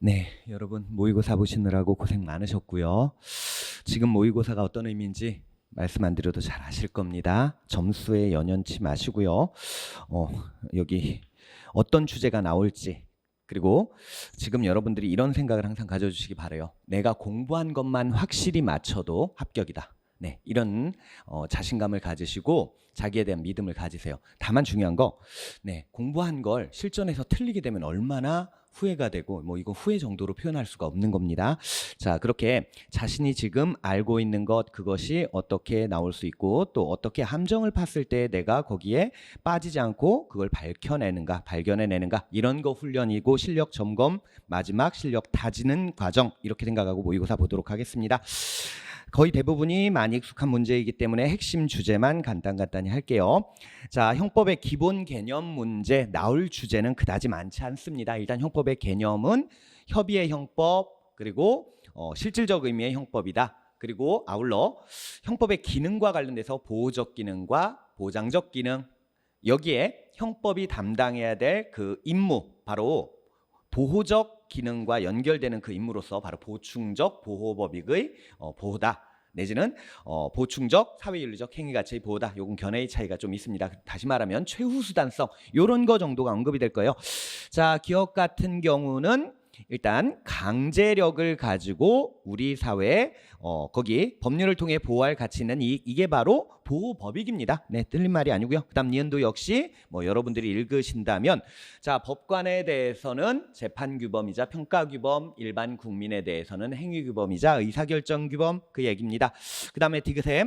네, 여러분 모의고사 보시느라고 고생 많으셨고요. 지금 모의고사가 어떤 의미인지 말씀 안 드려도 잘 아실 겁니다. 점수에 연연치 마시고요. 여기 어떤 주제가 나올지, 그리고 지금 여러분들이 이런 생각을 항상 가져주시기 바라요. 내가 공부한 것만 확실히 맞춰도 합격이다. 네, 이런 자신감을 가지시고 자기에 대한 믿음을 가지세요. 다만 중요한 거, 공부한 걸 실전에서 틀리게 되면 얼마나 후회가 되고, 이거 후회 정도로 표현할 수가 없는 겁니다. 자, 그렇게 자신이 지금 알고 있는 것, 그것이 어떻게 나올 수 있고 또 어떻게 함정을 팠을 때 내가 거기에 빠지지 않고 그걸 발견해내는가, 이런 거 훈련이고 실력 점검, 마지막 실력 다지는 과정, 이렇게 생각하고 모의고사 보도록 하겠습니다. 거의 대부분이 많이 익숙한 문제이기 때문에 핵심 주제만 간단히 할게요. 자, 형법의 기본 개념 문제 나올 주제는 그다지 많지 않습니다. 일단 형법의 개념은 협의의 형법, 그리고 실질적 의미의 형법이다. 그리고 아울러 형법의 기능과 관련돼서 보호적 기능과 보장적 기능, 여기에 형법이 담당해야 될 그 임무, 바로 보호적 기능과 연결되는 그 임무로서 바로 보충적 보호법익의 보호다. 내지는 보충적 사회윤리적 행위가치의 보호다. 요건 견해의 차이가 좀 있습니다. 다시 말하면 최후수단성, 요런 거 정도가 언급이 될 거예요. 자, 기업 같은 경우는 일단 강제력을 가지고 우리 사회에 거기 법률을 통해 보호할 가치 있는 이게 바로 보호법익입니다. 네, 틀린 말이 아니고요. 그다음 니은도 역시 여러분들이 읽으신다면, 자, 법관에 대해서는 재판규범이자 평가규범, 일반 국민에 대해서는 행위규범이자 의사결정규범, 그 얘기입니다. 그다음에 디귿에,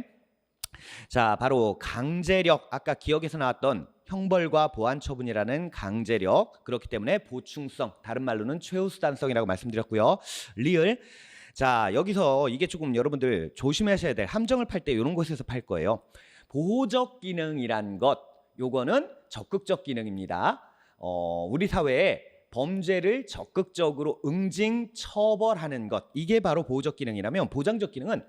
자, 바로 강제력, 아까 기억에서 나왔던 형벌과 보완 처분이라는 강제력, 그렇기 때문에 보충성, 다른 말로는 최후수단성이라고 말씀드렸고요. 리을, 자, 여기서 이게 조금 여러분들 조심하셔야 될, 함정을 팔 때 이런 곳에서 팔 거예요. 보호적 기능이란 것, 요거는 적극적 기능입니다. 우리 사회에 범죄를 적극적으로 응징 처벌하는 것, 이게 바로 보호적 기능이라면, 보장적 기능은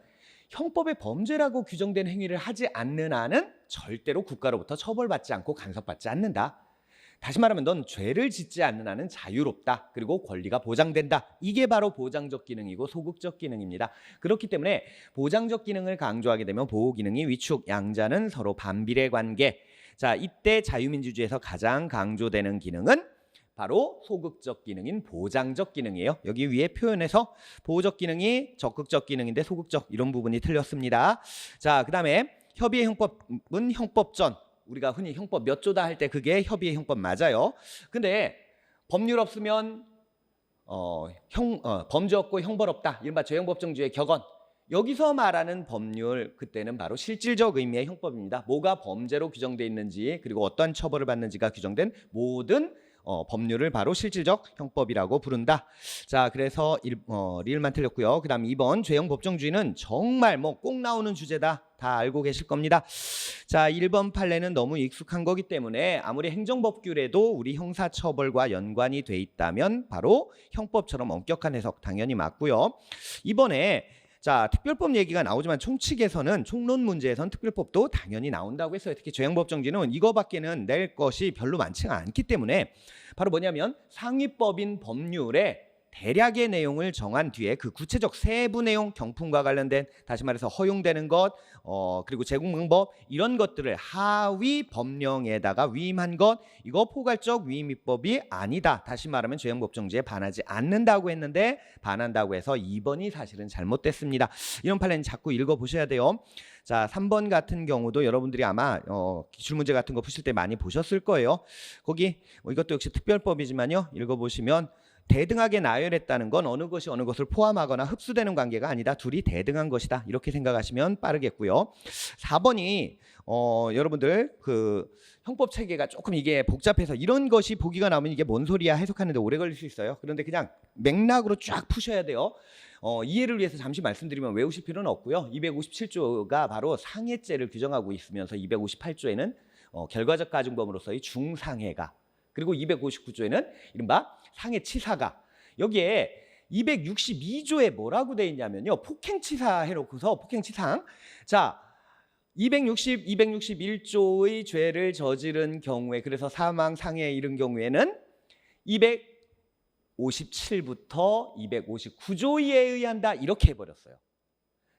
형법의 범죄라고 규정된 행위를 하지 않는 한은 절대로 국가로부터 처벌받지 않고 간섭받지 않는다. 다시 말하면 넌 죄를 짓지 않는 한은 자유롭다. 그리고 권리가 보장된다. 이게 바로 보장적 기능이고 소극적 기능입니다. 그렇기 때문에 보장적 기능을 강조하게 되면 보호 기능이 위축, 양자는 서로 반비례 관계. 자, 이때 자유민주주의에서 가장 강조되는 기능은 바로 소극적 기능인 보장적 기능이에요. 여기 위에 표현에서 보호적 기능이 적극적 기능인데 소극적, 이런 부분이 틀렸습니다. 자, 그다음에 협의의 형법은 형법전, 우리가 흔히 형법 몇 조다 할 때 그게 협의의 형법 맞아요. 근데 법률 없으면 범죄 없고 형벌 없다, 이른바 죄형법정주의 격언, 여기서 말하는 법률, 그때는 바로 실질적 의미의 형법입니다. 뭐가 범죄로 규정되어 있는지, 그리고 어떤 처벌을 받는지가 규정된 모든 법률을 바로 실질적 형법이라고 부른다. 자, 그래서 리을만 틀렸고요. 그 다음 2번, 죄형 법정주의는 정말 꼭 나오는 주제다. 다 알고 계실 겁니다. 자, 1번 판례는 너무 익숙한 거기 때문에 아무리 행정법규래도 우리 형사처벌과 연관이 돼 있다면 바로 형법처럼 엄격한 해석 당연히 맞고요. 이번에, 자, 특별법 얘기가 나오지만 총칙에서는, 총론 문제에서는 특별법도 당연히 나온다고 했어요. 특히 죄형법정지는 이거밖에는 낼 것이 별로 많지가 않기 때문에 바로 뭐냐면 상위법인 법률에 대략의 내용을 정한 뒤에 그 구체적 세부 내용, 경품과 관련된, 다시 말해서 허용되는 것, 그리고 제공 방법, 이런 것들을 하위 법령에다가 위임한 것, 이거 포괄적 위임 입법이 아니다. 다시 말하면 죄형법정지에 반하지 않는다고 했는데 반한다고 해서 2번이 사실은 잘못됐습니다. 이런 판례는 자꾸 읽어보셔야 돼요. 자, 3번 같은 경우도 여러분들이 아마 기출문제 같은 거 푸실 때 많이 보셨을 거예요. 거기 이것도 역시 특별법이지만요, 읽어보시면 대등하게 나열했다는 건 어느 것이 어느 것을 포함하거나 흡수되는 관계가 아니다. 둘이 대등한 것이다. 이렇게 생각하시면 빠르겠고요. 4번이 여러분들 그 형법 체계가 조금 이게 복잡해서 이런 것이 보기가 나오면 이게 뭔 소리야 해석하는데 오래 걸릴 수 있어요. 그런데 그냥 맥락으로 쫙 푸셔야 돼요. 이해를 위해서 잠시 말씀드리면 외우실 필요는 없고요. 257조가 바로 상해죄를 규정하고 있으면서 258조에는 결과적 가중범으로서의 중상해가, 그리고 259조에는 이른바 상해치사가, 여기에 262조에 뭐라고 돼 있냐면요, 폭행치사 해놓고서 폭행치상, 자, 261조의 죄를 저지른 경우에, 그래서 사망, 상해에 이른 경우에는 257부터 259조에 의한다 이렇게 해버렸어요.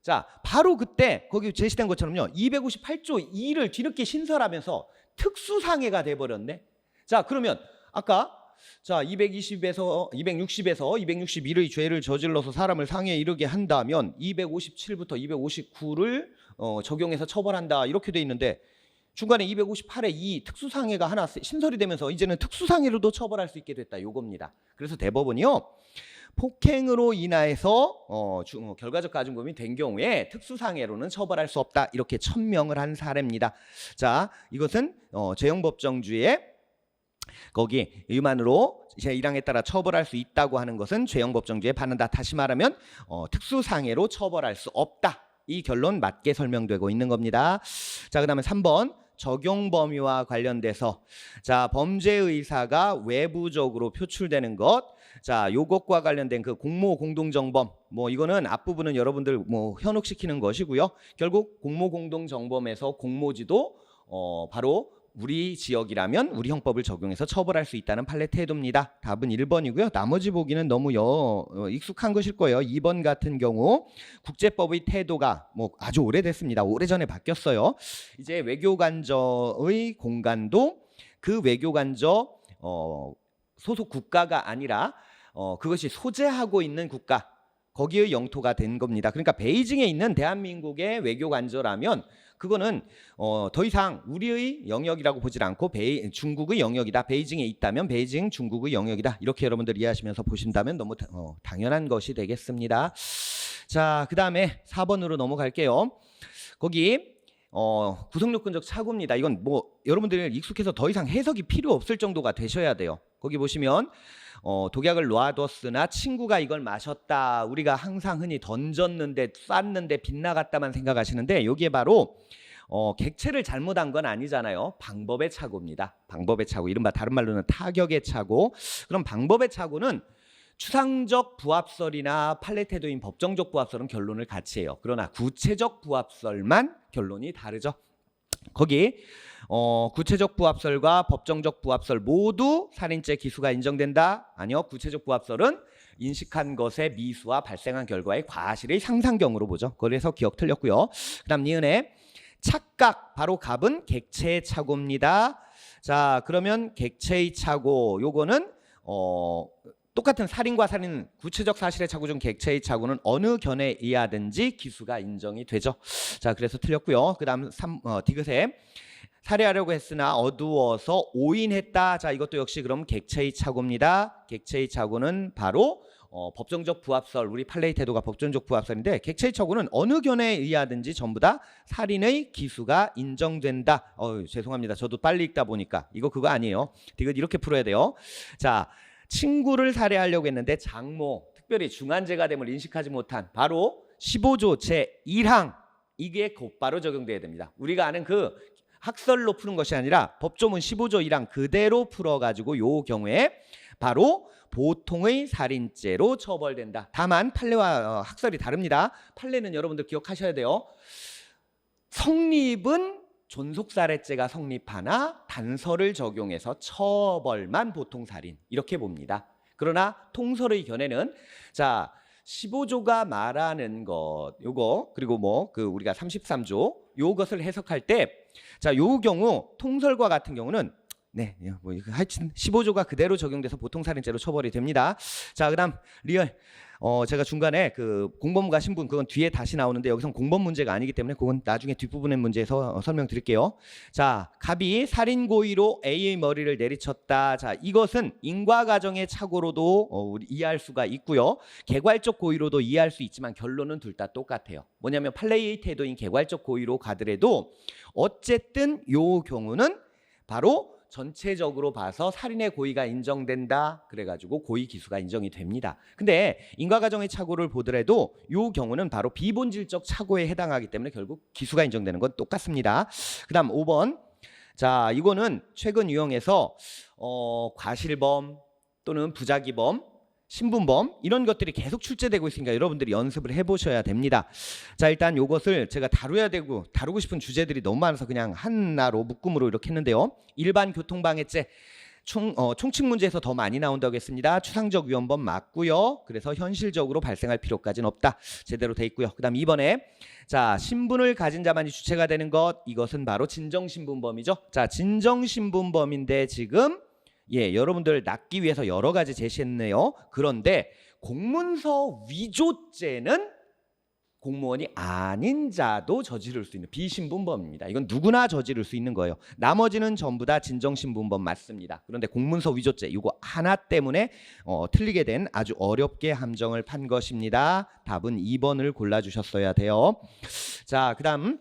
자, 바로 그때 거기 제시된 것처럼요 258조 2를 뒤늦게 신설하면서 특수상해가 돼버렸네. 자, 그러면 아까 자 260에서 261의 죄를 저질러서 사람을 상해에 이르게 한다면 257부터 259를 적용해서 처벌한다 이렇게 돼 있는데 중간에 258에 이 특수상해가 하나 신설이 되면서 이제는 특수상해로도 처벌할 수 있게 됐다 요겁니다. 그래서 대법원이요 폭행으로 인하여서 결과적 가중범이 된 경우에 특수상해로는 처벌할 수 없다 이렇게 천명을 한 사례입니다. 자, 이것은 죄형법정주의 거기 위반으로 제1항에 따라 처벌할 수 있다고 하는 것은 죄형법정주에 반한다. 다시 말하면 특수상해로 처벌할 수 없다. 이 결론 맞게 설명되고 있는 겁니다. 자, 그다음에 3번 적용 범위와 관련돼서 자 범죄 의사가 외부적으로 표출되는 것, 자 요것과 관련된 그 공모 공동정범 뭐 이거는 앞부분은 여러분들 뭐 현혹시키는 것이고요. 결국 공모 공동정범에서 공모지도 바로 우리 지역이라면 우리 형법을 적용해서 처벌할 수 있다는 판례 태도입니다. 답은 1번이고요. 나머지 보기는 너무 익숙한 것일 거예요. 2번 같은 경우 국제법의 태도가 뭐 아주 오래됐습니다. 오래전에 바뀌었어요. 이제 외교관저의 공간도 그 외교관저 소속 국가가 아니라 그것이 소재하고 있는 국가 거기의 영토가 된 겁니다. 그러니까 베이징에 있는 대한민국의 외교관저라면 그거는 더 이상 우리의 영역이라고 보질 않고 중국의 영역이다. 베이징에 있다면 베이징 중국의 영역이다. 이렇게 여러분들 이해하시면서 보신다면 너무 당연한 것이 되겠습니다. 자, 그 다음에 4번으로 넘어갈게요. 거기 구속요건적 착오입니다. 이건 뭐 여러분들 익숙해서 더 이상 해석이 필요 없을 정도가 되셔야 돼요. 거기 보시면 독약을 놔뒀으나 친구가 이걸 마셨다. 우리가 항상 흔히 던졌는데 쐈는데 빗나갔다만 생각하시는데 여기에 바로 객체를 잘못한 건 아니잖아요. 방법의 착오입니다. 방법의 착오. 이른바 다른 말로는 타격의 착오. 그럼 방법의 착오는 추상적 부합설이나 판례 태도인 법정적 부합설은 결론을 같이 해요. 그러나 구체적 부합설만 결론이 다르죠. 거기 구체적 부합설과 법정적 부합설 모두 살인죄 기수가 인정된다? 아니요. 구체적 부합설은 인식한 것의 미수와 발생한 결과의 과실의 상상경으로 보죠. 그래서 기억 틀렸고요. 그 다음 니은에 착각, 바로 갑은 객체의 착오입니다. 자, 그러면 객체의 착오 요거는 똑같은 살인과 살인 구체적 사실의 착오 중 객체의 착오는 어느 견해에 의하든지 기수가 인정이 되죠. 자, 그래서 틀렸고요. 그 다음 디귿에 살해하려고 했으나 어두워서 오인했다. 자, 이것도 역시 그럼 객체의 착오입니다. 객체의 착오는 바로 법정적 부합설, 우리 판례의 태도가 법정적 부합설인데 객체의 착오는 어느 견해에 의하든지 전부 다 살인의 기수가 인정된다. 죄송합니다. 저도 빨리 읽다 보니까 이거 그거 아니에요. 디귿 이렇게 풀어야 돼요. 자, 친구를 살해하려고 했는데 장모, 특별히 중한죄가 됨을 인식하지 못한 바로 15조 제1항 이게 곧바로 적용돼야 됩니다. 우리가 아는 그 학설로 푸는 것이 아니라 법조문 15조 1항 그대로 풀어가지고 요 경우에 바로 보통의 살인죄로 처벌된다. 다만 판례와 학설이 다릅니다. 판례는 여러분들 기억하셔야 돼요. 성립은 존속살해죄가 성립하나 단서를 적용해서 처벌만 보통살인 이렇게 봅니다. 그러나 통설의 견해는 자 15조가 말하는 것 요거 그리고 뭐 그 우리가 33조 요것을 해석할 때 자 요 경우 통설과 같은 경우는 네, 뭐 하여튼 15조가 그대로 적용돼서 보통살인죄로 처벌이 됩니다. 자, 그다음 리얼 제가 중간에 그 공범과 신분 그건 뒤에 다시 나오는데 여기선 공범 문제가 아니기 때문에 그건 나중에 뒷부분의 문제에서 설명드릴게요. 자, 갑이 살인 고의로 A의 머리를 내리쳤다. 자, 이것은 인과가정의 착오로도 이해할 수가 있고요. 개괄적 고의로도 이해할 수 있지만 결론은 둘 다 똑같아요. 뭐냐면 판례의 태도인 개괄적 고의로 가더라도 어쨌든 요 경우는 바로 전체적으로 봐서 살인의 고의가 인정된다. 그래가지고 고의 기수가 인정이 됩니다. 근데 인과가정의 착오를 보더라도 이 경우는 바로 비본질적 착오에 해당하기 때문에 결국 기수가 인정되는 건 똑같습니다. 그 다음 5번. 자, 이거는 최근 유형에서 과실범 또는 부작위범 신분범 이런 것들이 계속 출제되고 있으니까 여러분들이 연습을 해보셔야 됩니다. 자, 일단 이것을 제가 다루고 싶은 주제들이 너무 많아서 그냥 하나로 묶음으로 이렇게 했는데요. 일반 교통방해죄 총칙 문제에서 더 많이 나온다고 했습니다. 추상적 위헌법 맞고요. 그래서 현실적으로 발생할 필요까지는 없다. 제대로 돼 있고요. 그다음 2번에 자, 신분을 가진 자만이 주체가 되는 것, 이것은 바로 진정신분범이죠. 자, 진정신분범인데 지금 여러분들 낚기 위해서 여러 가지 제시했네요. 그런데 공문서 위조죄는 공무원이 아닌 자도 저지를 수 있는 비신분범입니다. 이건 누구나 저지를 수 있는 거예요. 나머지는 전부 다 진정신분범 맞습니다. 그런데 공문서 위조죄 이거 하나 때문에 틀리게 된 아주 어렵게 함정을 판 것입니다. 답은 2번을 골라주셨어야 돼요. 자, 그다음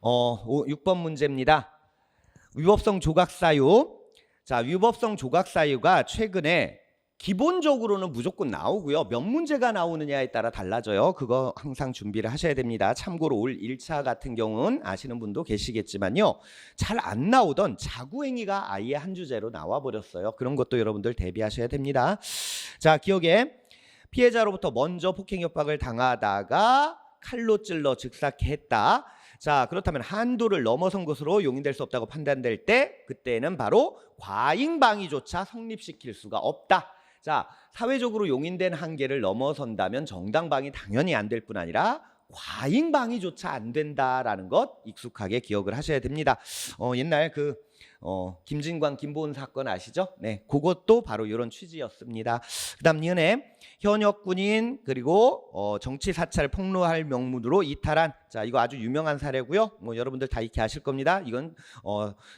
6번 문제입니다. 위법성 조각사유. 자, 위법성 조각사유가 최근에 기본적으로는 무조건 나오고요. 몇 문제가 나오느냐에 따라 달라져요. 그거 항상 준비를 하셔야 됩니다. 참고로 올 1차 같은 경우는 아시는 분도 계시겠지만요. 잘 안 나오던 자구행위가 아예 한 주제로 나와버렸어요. 그런 것도 여러분들 대비하셔야 됩니다. 자, 기억에 피해자로부터 먼저 폭행 협박을 당하다가 칼로 찔러 즉사했다. 자, 그렇다면 한도를 넘어선 것으로 용인될 수 없다고 판단될 때 그때는 바로 과잉방위조차 성립시킬 수가 없다. 자, 사회적으로 용인된 한계를 넘어선다면 정당방위 당연히 안 될 뿐 아니라 과잉방위조차 안 된다라는 것 익숙하게 기억을 하셔야 됩니다. 옛날 김진광 김보은 사건 아시죠? 네, 그것도 바로 이런 취지였습니다. 그다음 니은에 현역 군인 그리고 정치 사찰 폭로할 명분으로 이탈한, 자, 이거 아주 유명한 사례고요. 뭐 여러분들 다 익히 아실 겁니다. 이건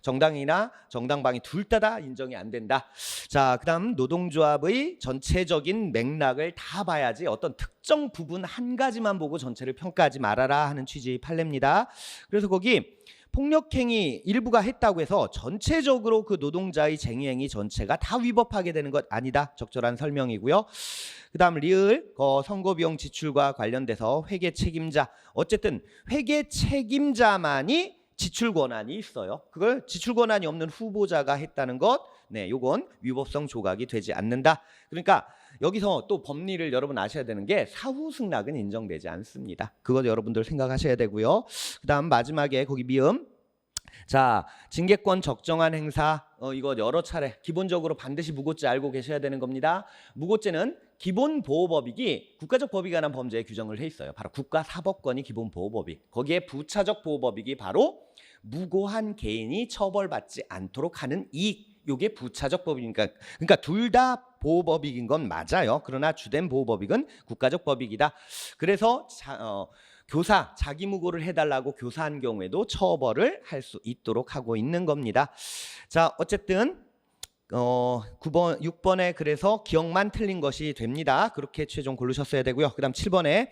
정당이나 정당방위 둘 다 인정이 안 된다. 자, 그다음 노동조합의 전체적인 맥락을 다 봐야지 어떤 특정 부분 한 가지만 보고 전체를 평가하지 말아라 하는 취지의 판례입니다. 그래서 거기 폭력행위 일부가 했다고 해서 전체적으로 그 노동자의 쟁의행위 전체가 다 위법하게 되는 것 아니다. 적절한 설명이고요. 그 다음 리을 선거비용 지출과 관련돼서 회계 책임자, 어쨌든 회계 책임자만이 지출 권한이 있어요. 그걸 지출 권한이 없는 후보자가 했다는 것, 네, 요건 위법성 조각이 되지 않는다. 그러니까 여기서 또 법리를 여러분 아셔야 되는 게 사후 승낙은 인정되지 않습니다. 그거 여러분들 생각하셔야 되고요. 그다음 마지막에 거기 미음. 자, 징계권 적정한 행사, 이거 여러 차례 기본적으로 반드시 무고죄 알고 계셔야 되는 겁니다. 무고죄는 기본보호법익이 국가적 법익에 관한 범죄에 규정을 해 있어요. 바로 국가사법권이 기본보호법익. 거기에 부차적 보호법익이 바로 무고한 개인이 처벌받지 않도록 하는 이익. 요게 부차적 법이니까, 그러니까 둘 다 보호법익인 건 맞아요. 그러나 주된 보호법익은 국가적 법익이다. 그래서 교사 자기 무고를 해달라고 교사한 경우에도 처벌을 할 수 있도록 하고 있는 겁니다. 자, 어쨌든 9번, 6번에 그래서 기억만 틀린 것이 됩니다. 그렇게 최종 고르셨어야 되고요. 그 다음 7번에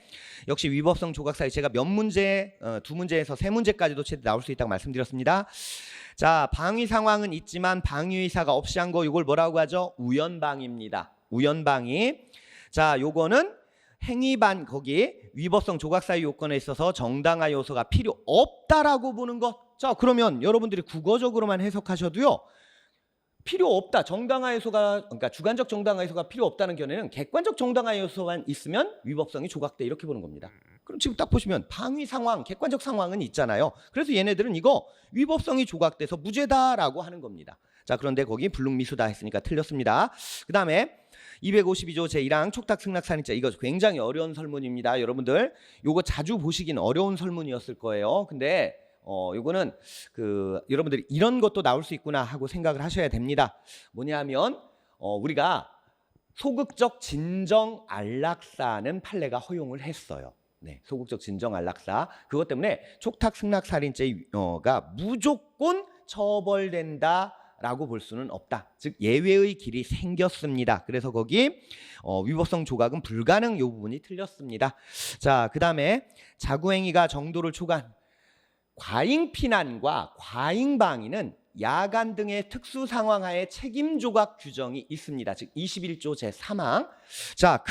역시 위법성 조각사유, 제가 몇 문제, 두 문제에서 세 문제까지도 최대 나올 수 있다고 말씀드렸습니다. 자, 방위 상황은 있지만 방위 의사가 없이 한 거, 이걸 뭐라고 하죠? 우연방위입니다. 우연방위. 자, 요거는 행위반, 거기 위법성 조각사유 요건에 있어서 정당화 요소가 필요 없다라고 보는 것. 자, 그러면 여러분들이 국어적으로만 해석하셔도요, 필요 없다. 정당화 요소가, 그러니까 주관적 정당화 요소가 필요 없다는 견해는 객관적 정당화 요소만 있으면 위법성이 조각돼, 이렇게 보는 겁니다. 그럼 지금 딱 보시면 방위 상황, 객관적 상황은 있잖아요. 그래서 얘네들은 이거 위법성이 조각돼서 무죄다라고 하는 겁니다. 자, 그런데 거기 불능미수다 했으니까 틀렸습니다. 그 다음에 252조 제1항 촉탁승낙살인죄, 이거 굉장히 어려운 설문입니다. 여러분들 요거 자주 보시긴 어려운 설문이었을 거예요. 근데 요거는 여러분들이 이런 것도 나올 수 있구나 하고 생각을 하셔야 됩니다. 뭐냐면 우리가 소극적 진정 안락사는 판례가 허용을 했어요. 네, 소극적 진정 안락사. 그것 때문에 촉탁 승낙 살인죄가 무조건 처벌된다라고 볼 수는 없다. 즉 예외의 길이 생겼습니다. 그래서 거기 위법성 조각은 불가능, 요 부분이 틀렸습니다. 자, 그다음에 자구행위가 정도를 초과한 과잉 피난과 과잉 방위는 야간 등의 특수 상황하에 책임 조각 규정이 있습니다. 즉 21조 제3항. 자,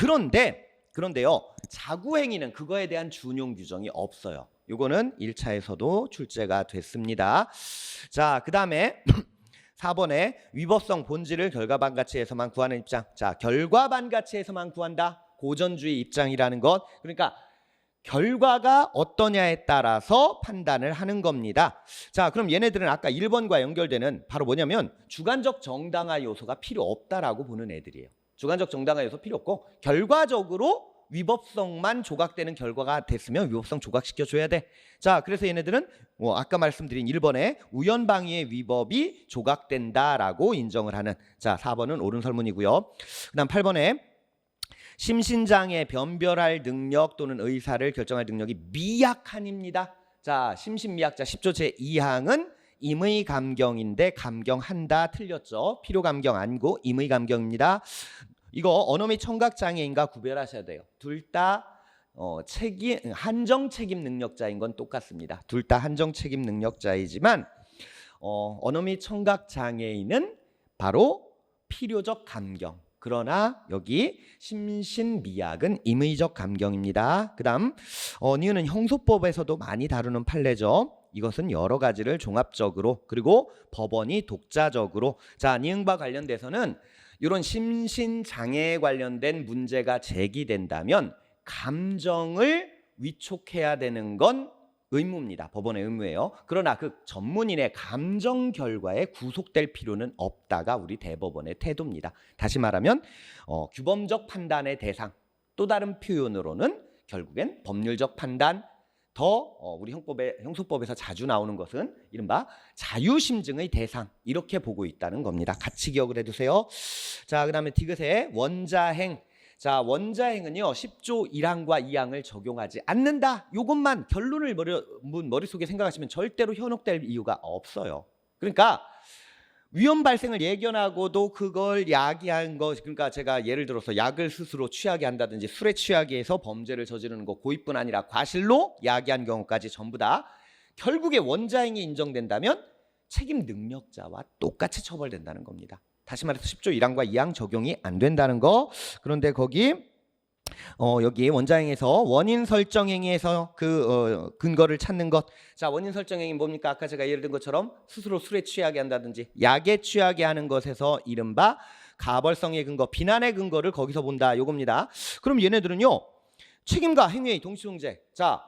그런데요. 자구행위는 그거에 대한 준용 규정이 없어요. 요거는 1차에서도 출제가 됐습니다. 자, 그다음에 4번에 위법성 본질을 결과반 가치에서만 구하는 입장. 자, 결과반 가치에서만 구한다. 고전주의 입장이라는 것. 그러니까 결과가 어떠냐에 따라서 판단을 하는 겁니다. 자, 그럼 얘네들은 아까 1번과 연결되는 바로 뭐냐면 주관적 정당화 요소가 필요 없다라고 보는 애들이에요. 주관적 정당화 요소 필요 없고 결과적으로 위법성만 조각되는 결과가 됐으면 위법성 조각시켜줘야 돼. 자, 그래서 얘네들은 아까 말씀드린 1번에 우연방위의 위법이 조각된다라고 인정을 하는. 자, 4번은 옳은 설문이고요. 그 다음 8번에 심신장애 변별할 능력 또는 의사를 결정할 능력이 미약한입니다. 자, 심신미약자 10조 제2항은 임의 감경인데 감경한다 틀렸죠. 필요 감경 아니고 임의 감경입니다. 이거 언어 및 청각 장애인과 구별하셔야 돼요. 둘 다 한정 책임 능력자인 건 똑같습니다. 둘 다 한정 책임 능력자이지만 언어 및 청각 장애인은 바로 필요적 감경. 그러나 여기 심신미약은 임의적 감경입니다. 그다음 니은은 형소법에서도 많이 다루는 판례죠. 이것은 여러 가지를 종합적으로 그리고 법원이 독자적으로. 자, 니은과 관련돼서는 이런 심신장애에 관련된 문제가 제기된다면 감정을 위촉해야 되는 건 의무입니다. 법원의 의무예요. 그러나 그 전문인의 감정 결과에 구속될 필요는 없다가 우리 대법원의 태도입니다. 다시 말하면 규범적 판단의 대상, 또 다른 표현으로는 결국엔 법률적 판단, 우리 형소법에서 자주 나오는 것은 이른바 자유심증의 대상, 이렇게 보고 있다는 겁니다. 같이 기억을 해두세요. 자, 그 다음에 디귿의 원자행. 자, 원자행은요 10조 1항과 2항을 적용하지 않는다. 이것만 결론을 머릿속에 생각하시면 절대로 현혹될 이유가 없어요. 그러니까 위험 발생을 예견하고도 그걸 야기한 거, 그러니까 제가 예를 들어서 약을 스스로 취하게 한다든지 술에 취하게 해서 범죄를 저지르는 거, 고의뿐 아니라 과실로 야기한 경우까지 전부 다 결국에 원자행이 인정된다면 책임 능력자와 똑같이 처벌된다는 겁니다. 다시 말해서 10조 1항과 2항 적용이 안 된다는 거. 그런데 여기 원자행에서 원인 설정 행위에서 근거를 찾는 것. 자, 원인 설정 행위 뭡니까? 아까 제가 예를 든 것처럼 스스로 술에 취하게 한다든지 약에 취하게 하는 것에서 이른바 가벌성의 근거, 비난의 근거를 거기서 본다. 요겁니다. 그럼 얘네들은요 책임과 행위의 동시존재. 자,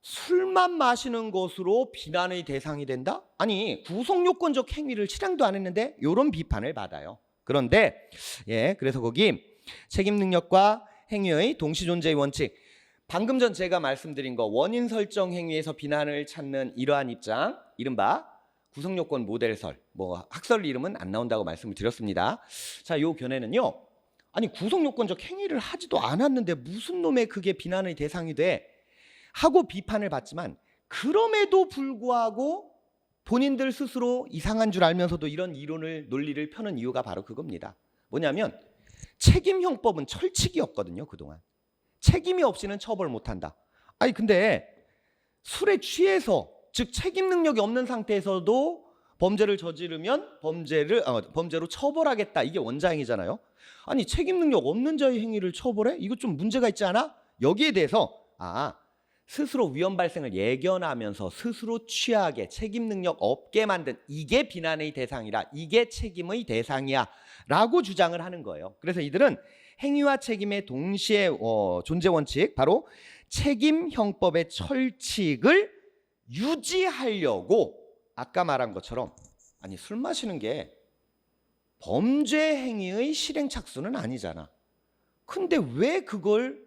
술만 마시는 것으로 비난의 대상이 된다? 아니, 구속요건적 행위를 실행도 안 했는데 이런 비판을 받아요. 그런데 그래서 거기 책임 능력과 행위의 동시존재의 원칙, 방금 전 제가 말씀드린 거 원인 설정 행위에서 비난을 찾는 이러한 입장, 이른바 구속요건 모델설, 학설 이름은 안 나온다고 말씀을 드렸습니다. 자, 요 견해는요, 아니 구속요건적 행위를 하지도 않았는데 무슨 놈의 그게 비난의 대상이 돼? 하고 비판을 받지만 그럼에도 불구하고 본인들 스스로 이상한 줄 알면서도 이런 논리를 펴는 이유가 바로 그겁니다. 뭐냐면 책임형법은 철칙이었거든요. 그동안 책임이 없이는 처벌 못한다. 아니 근데 술에 취해서, 즉 책임 능력이 없는 상태에서도 범죄를 저지르면 범죄로 처벌하겠다. 이게 원자행위잖아요. 아니 책임 능력 없는 자의 행위를 처벌해? 이거 좀 문제가 있지 않아? 여기에 대해서 스스로 위험 발생을 예견하면서 스스로 취하게 책임 능력 없게 만든 이게 비난의 대상이라, 이게 책임의 대상이야 라고 주장을 하는 거예요. 그래서 이들은 행위와 책임의 동시에 존재 원칙, 바로 책임형법의 철칙을 유지하려고 아까 말한 것처럼, 아니 술 마시는 게 범죄 행위의 실행 착수는 아니잖아. 근데 왜 그걸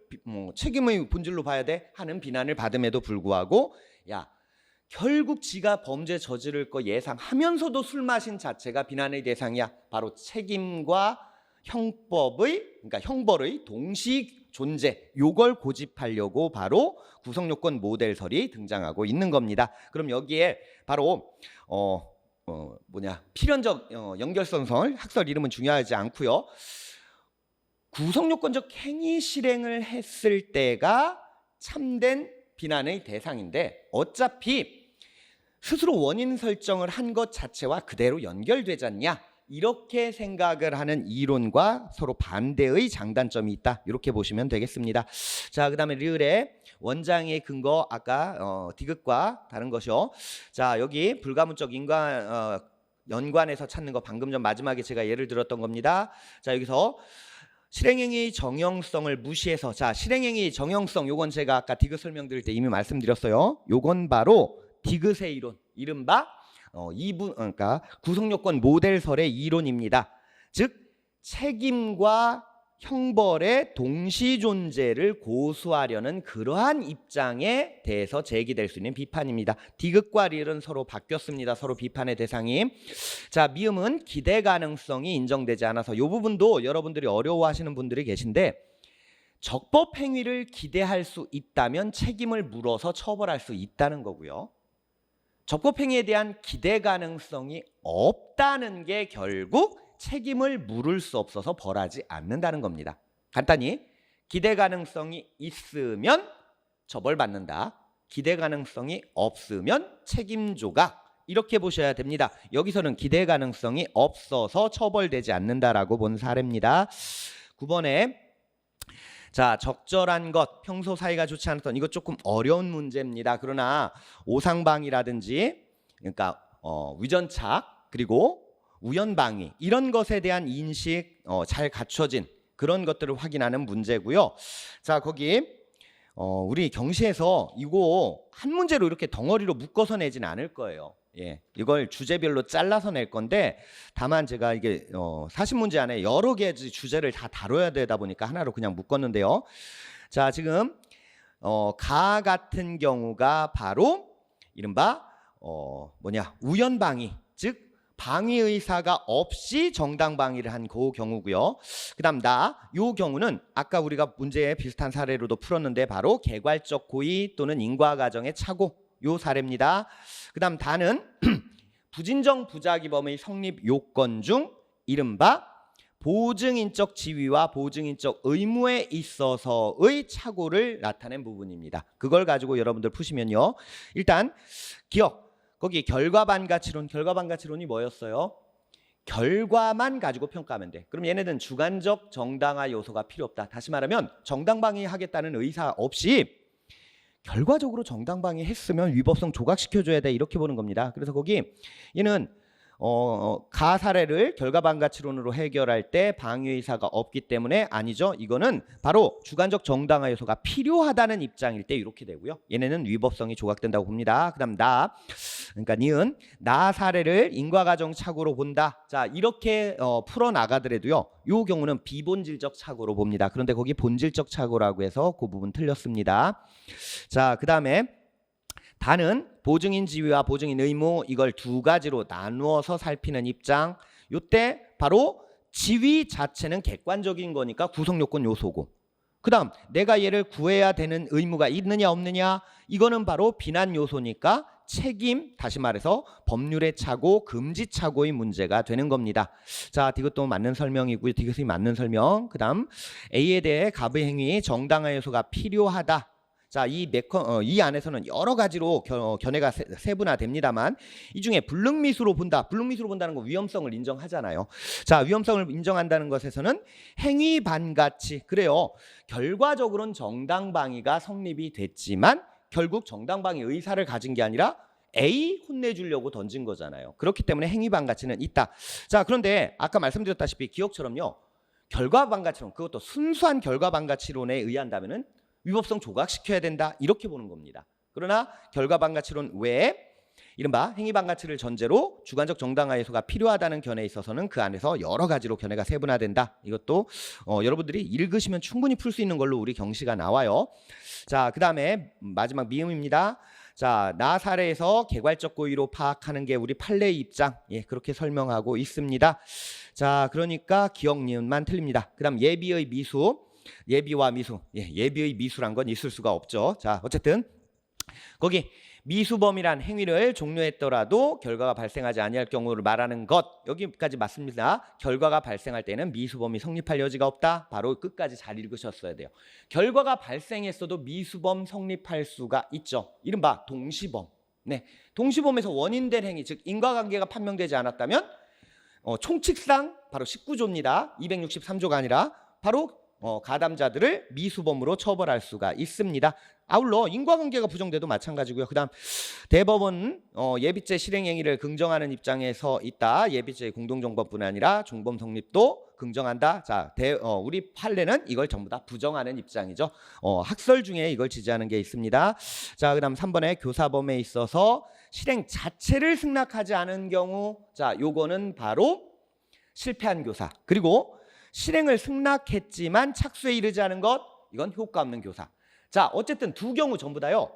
책임의 본질로 봐야 돼? 하는 비난을 받음에도 불구하고 결국 지가 범죄 저지를 거 예상하면서도 술 마신 자체가 비난의 대상이야. 바로 책임과 그러니까 형벌의 동시 존재, 요걸 고집하려고 바로 구속요건 모델설이 등장하고 있는 겁니다. 그럼 여기에 바로 필연적 연결성설, 학설 이름은 중요하지 않고요. 구속요건적 행위 실행을 했을 때가 참된 비난의 대상인데, 어차피 스스로 원인 설정을 한 것 자체와 그대로 연결되지 않냐, 이렇게 생각을 하는 이론과 서로 반대의 장단점이 있다. 이렇게 보시면 되겠습니다. 자, 그 다음에 르을의 원장의 근거, 아까 디귿과 다른 것이요. 자, 여기 불가문적 연관에서 찾는 거 방금 전 마지막에 제가 예를 들었던 겁니다. 자, 여기서 실행행위의 정형성을 무시해서, 자, 실행행위의 정형성, 요건 제가 아까 디귿 설명드릴 때 이미 말씀드렸어요. 요건 바로 디귿의 이론, 이른바 그러니까 구성요건 모델설의 이론입니다. 즉 책임과 형벌의 동시 존재를 고수하려는 그러한 입장에 대해서 제기될 수 있는 비판입니다. 디귿과 리을은 서로 바뀌었습니다. 서로 비판의 대상이. 자, 미음은 기대 가능성이 인정되지 않아서 이 부분도 여러분들이 어려워하시는 분들이 계신데, 적법 행위를 기대할 수 있다면 책임을 물어서 처벌할 수 있다는 거고요. 적법 행위에 대한 기대 가능성이 없다는 게 결국 책임을 물을 수 없어서 벌하지 않는다는 겁니다. 간단히 기대 가능성이 있으면 처벌받는다. 기대 가능성이 없으면 책임 조각. 이렇게 보셔야 됩니다. 여기서는 기대 가능성이 없어서 처벌되지 않는다라고 본 사례입니다. 9번에 자, 적절한 것, 평소 사이가 좋지 않았던, 이거 조금 어려운 문제입니다. 그러나 오상방위라든지 그러니까 위전착 그리고 우연방위 이런 것에 대한 인식 잘 갖춰진 그런 것들을 확인하는 문제고요. 자, 거기 우리 경시에서 이거 한 문제로 이렇게 덩어리로 묶어서 내지는 않을 거예요. 예, 이걸 주제별로 잘라서 낼 건데, 다만 제가 이게 40문제 안에 여러 개의 주제를 다 다뤄야 되다 보니까 하나로 그냥 묶었는데요. 자, 지금 가 같은 경우가 바로 이른바 우연방위, 즉 방위 의사가 없이 정당 방위를 한 그 경우고요. 그다음 요 경우는 아까 우리가 문제에 비슷한 사례로도 풀었는데 바로 개괄적 고의 또는 인과 과정의 착오, 요 사례입니다. 그다음 다는 부진정 부작위범의 성립 요건 중 이른바 보증인적 지위와 보증인적 의무에 있어서의 착오를 나타낸 부분입니다. 그걸 가지고 여러분들 푸시면요. 일단 기억. 거기 결과반가치론이 뭐였어요? 결과만 가지고 평가하면 돼. 그럼 얘네들은 주관적 정당화 요소가 필요 없다. 다시 말하면 정당방위하겠다는 의사 없이 결과적으로 정당방위했으면 위법성 조각시켜줘야 돼, 이렇게 보는 겁니다. 그래서 거기 얘는 가 사례를 결과반가치론으로 해결할 때 방위의사가 없기 때문에 아니죠. 이거는 바로 주관적 정당화 요소가 필요하다는 입장일 때 이렇게 되고요. 얘네는 위법성이 조각된다고 봅니다. 그다음 그러니까 니은 나 사례를 인과과정 착오로 본다. 자, 이렇게 풀어나가더라도요, 이 경우는 비본질적 착오로 봅니다. 그런데 거기 본질적 착오라고 해서 그 부분 틀렸습니다. 자, 그다음에 다는 보증인 지위와 보증인 의무, 이걸 두 가지로 나누어서 살피는 입장. 요때 바로 지위 자체는 객관적인 거니까 구성요건 요소고, 그다음 내가 얘를 구해야 되는 의무가 있느냐 없느냐, 이거는 바로 비난 요소니까 책임, 다시 말해서 법률의 착오, 금지 착오의 문제가 되는 겁니다. 자, 이것도 맞는 설명이고요. 이것이 맞는 설명. 그다음 A에 대해 갑의 행위 정당화 요소가 필요하다. 자, 이 안에서는 여러 가지로 견해가 세분화됩니다만, 이 중에 불능미수로 본다. 불능미수로 본다는 거 위험성을 인정하잖아요. 자, 위험성을 인정한다는 것에서는 행위 반가치, 그래요. 결과적으로는 정당방위가 성립이 됐지만 결국 정당방위 의사를 가진 게 아니라 A 혼내주려고 던진 거잖아요. 그렇기 때문에 행위 반가치는 있다. 자, 그런데 아까 말씀드렸다시피 기억처럼요, 결과 반가치론, 그것도 순수한 결과 반가치론에 의한다면은 위법성 조각시켜야 된다, 이렇게 보는 겁니다. 그러나 결과 반가치론 외에 이른바 행위 반가치를 전제로 주관적 정당화 요소가 필요하다는 견해에 있어서는 그 안에서 여러 가지로 견해가 세분화된다. 이것도 여러분들이 읽으시면 충분히 풀 수 있는 걸로 우리 경시가 나와요. 자, 그다음에 마지막 미음입니다. 자, 나 사례에서 개괄적 고의로 파악하는 게 우리 판례의 입장, 예, 그렇게 설명하고 있습니다. 자, 그러니까 기억 니은만 틀립니다. 그다음 예비의 미수, 예비와 미수, 예, 예비의 미수란 건 있을 수가 없죠. 자, 어쨌든 거기 미수범이란 행위를 종료했더라도 결과가 발생하지 아니할 경우를 말하는 것, 여기까지 맞습니다. 결과가 발생할 때는 미수범이 성립할 여지가 없다. 바로 끝까지 잘 읽으셨어야 돼요. 결과가 발생했어도 미수범 성립할 수가 있죠. 이른바 동시범. 네, 동시범에서 원인된 행위, 즉 인과관계가 판명되지 않았다면 총칙상 바로 19조입니다. 263조가 아니라 바로 가담자들을 미수범으로 처벌할 수가 있습니다. 아울러 인과관계가 부정돼도 마찬가지고요. 그다음 대법원은 예비죄 실행행위를 긍정하는 입장에서 있다. 예비죄 공동정범뿐 아니라 종범 성립도 긍정한다. 자, 우리 판례는 이걸 전부 다 부정하는 입장이죠. 학설 중에 이걸 지지하는 게 있습니다. 자, 그다음 3번에 교사범에 있어서 실행 자체를 승낙하지 않은 경우, 자, 요거는 바로 실패한 교사. 그리고 실행을 승낙했지만 착수에 이르지 않은 것, 이건 효과 없는 교사. 자, 어쨌든 두 경우 전부 다요.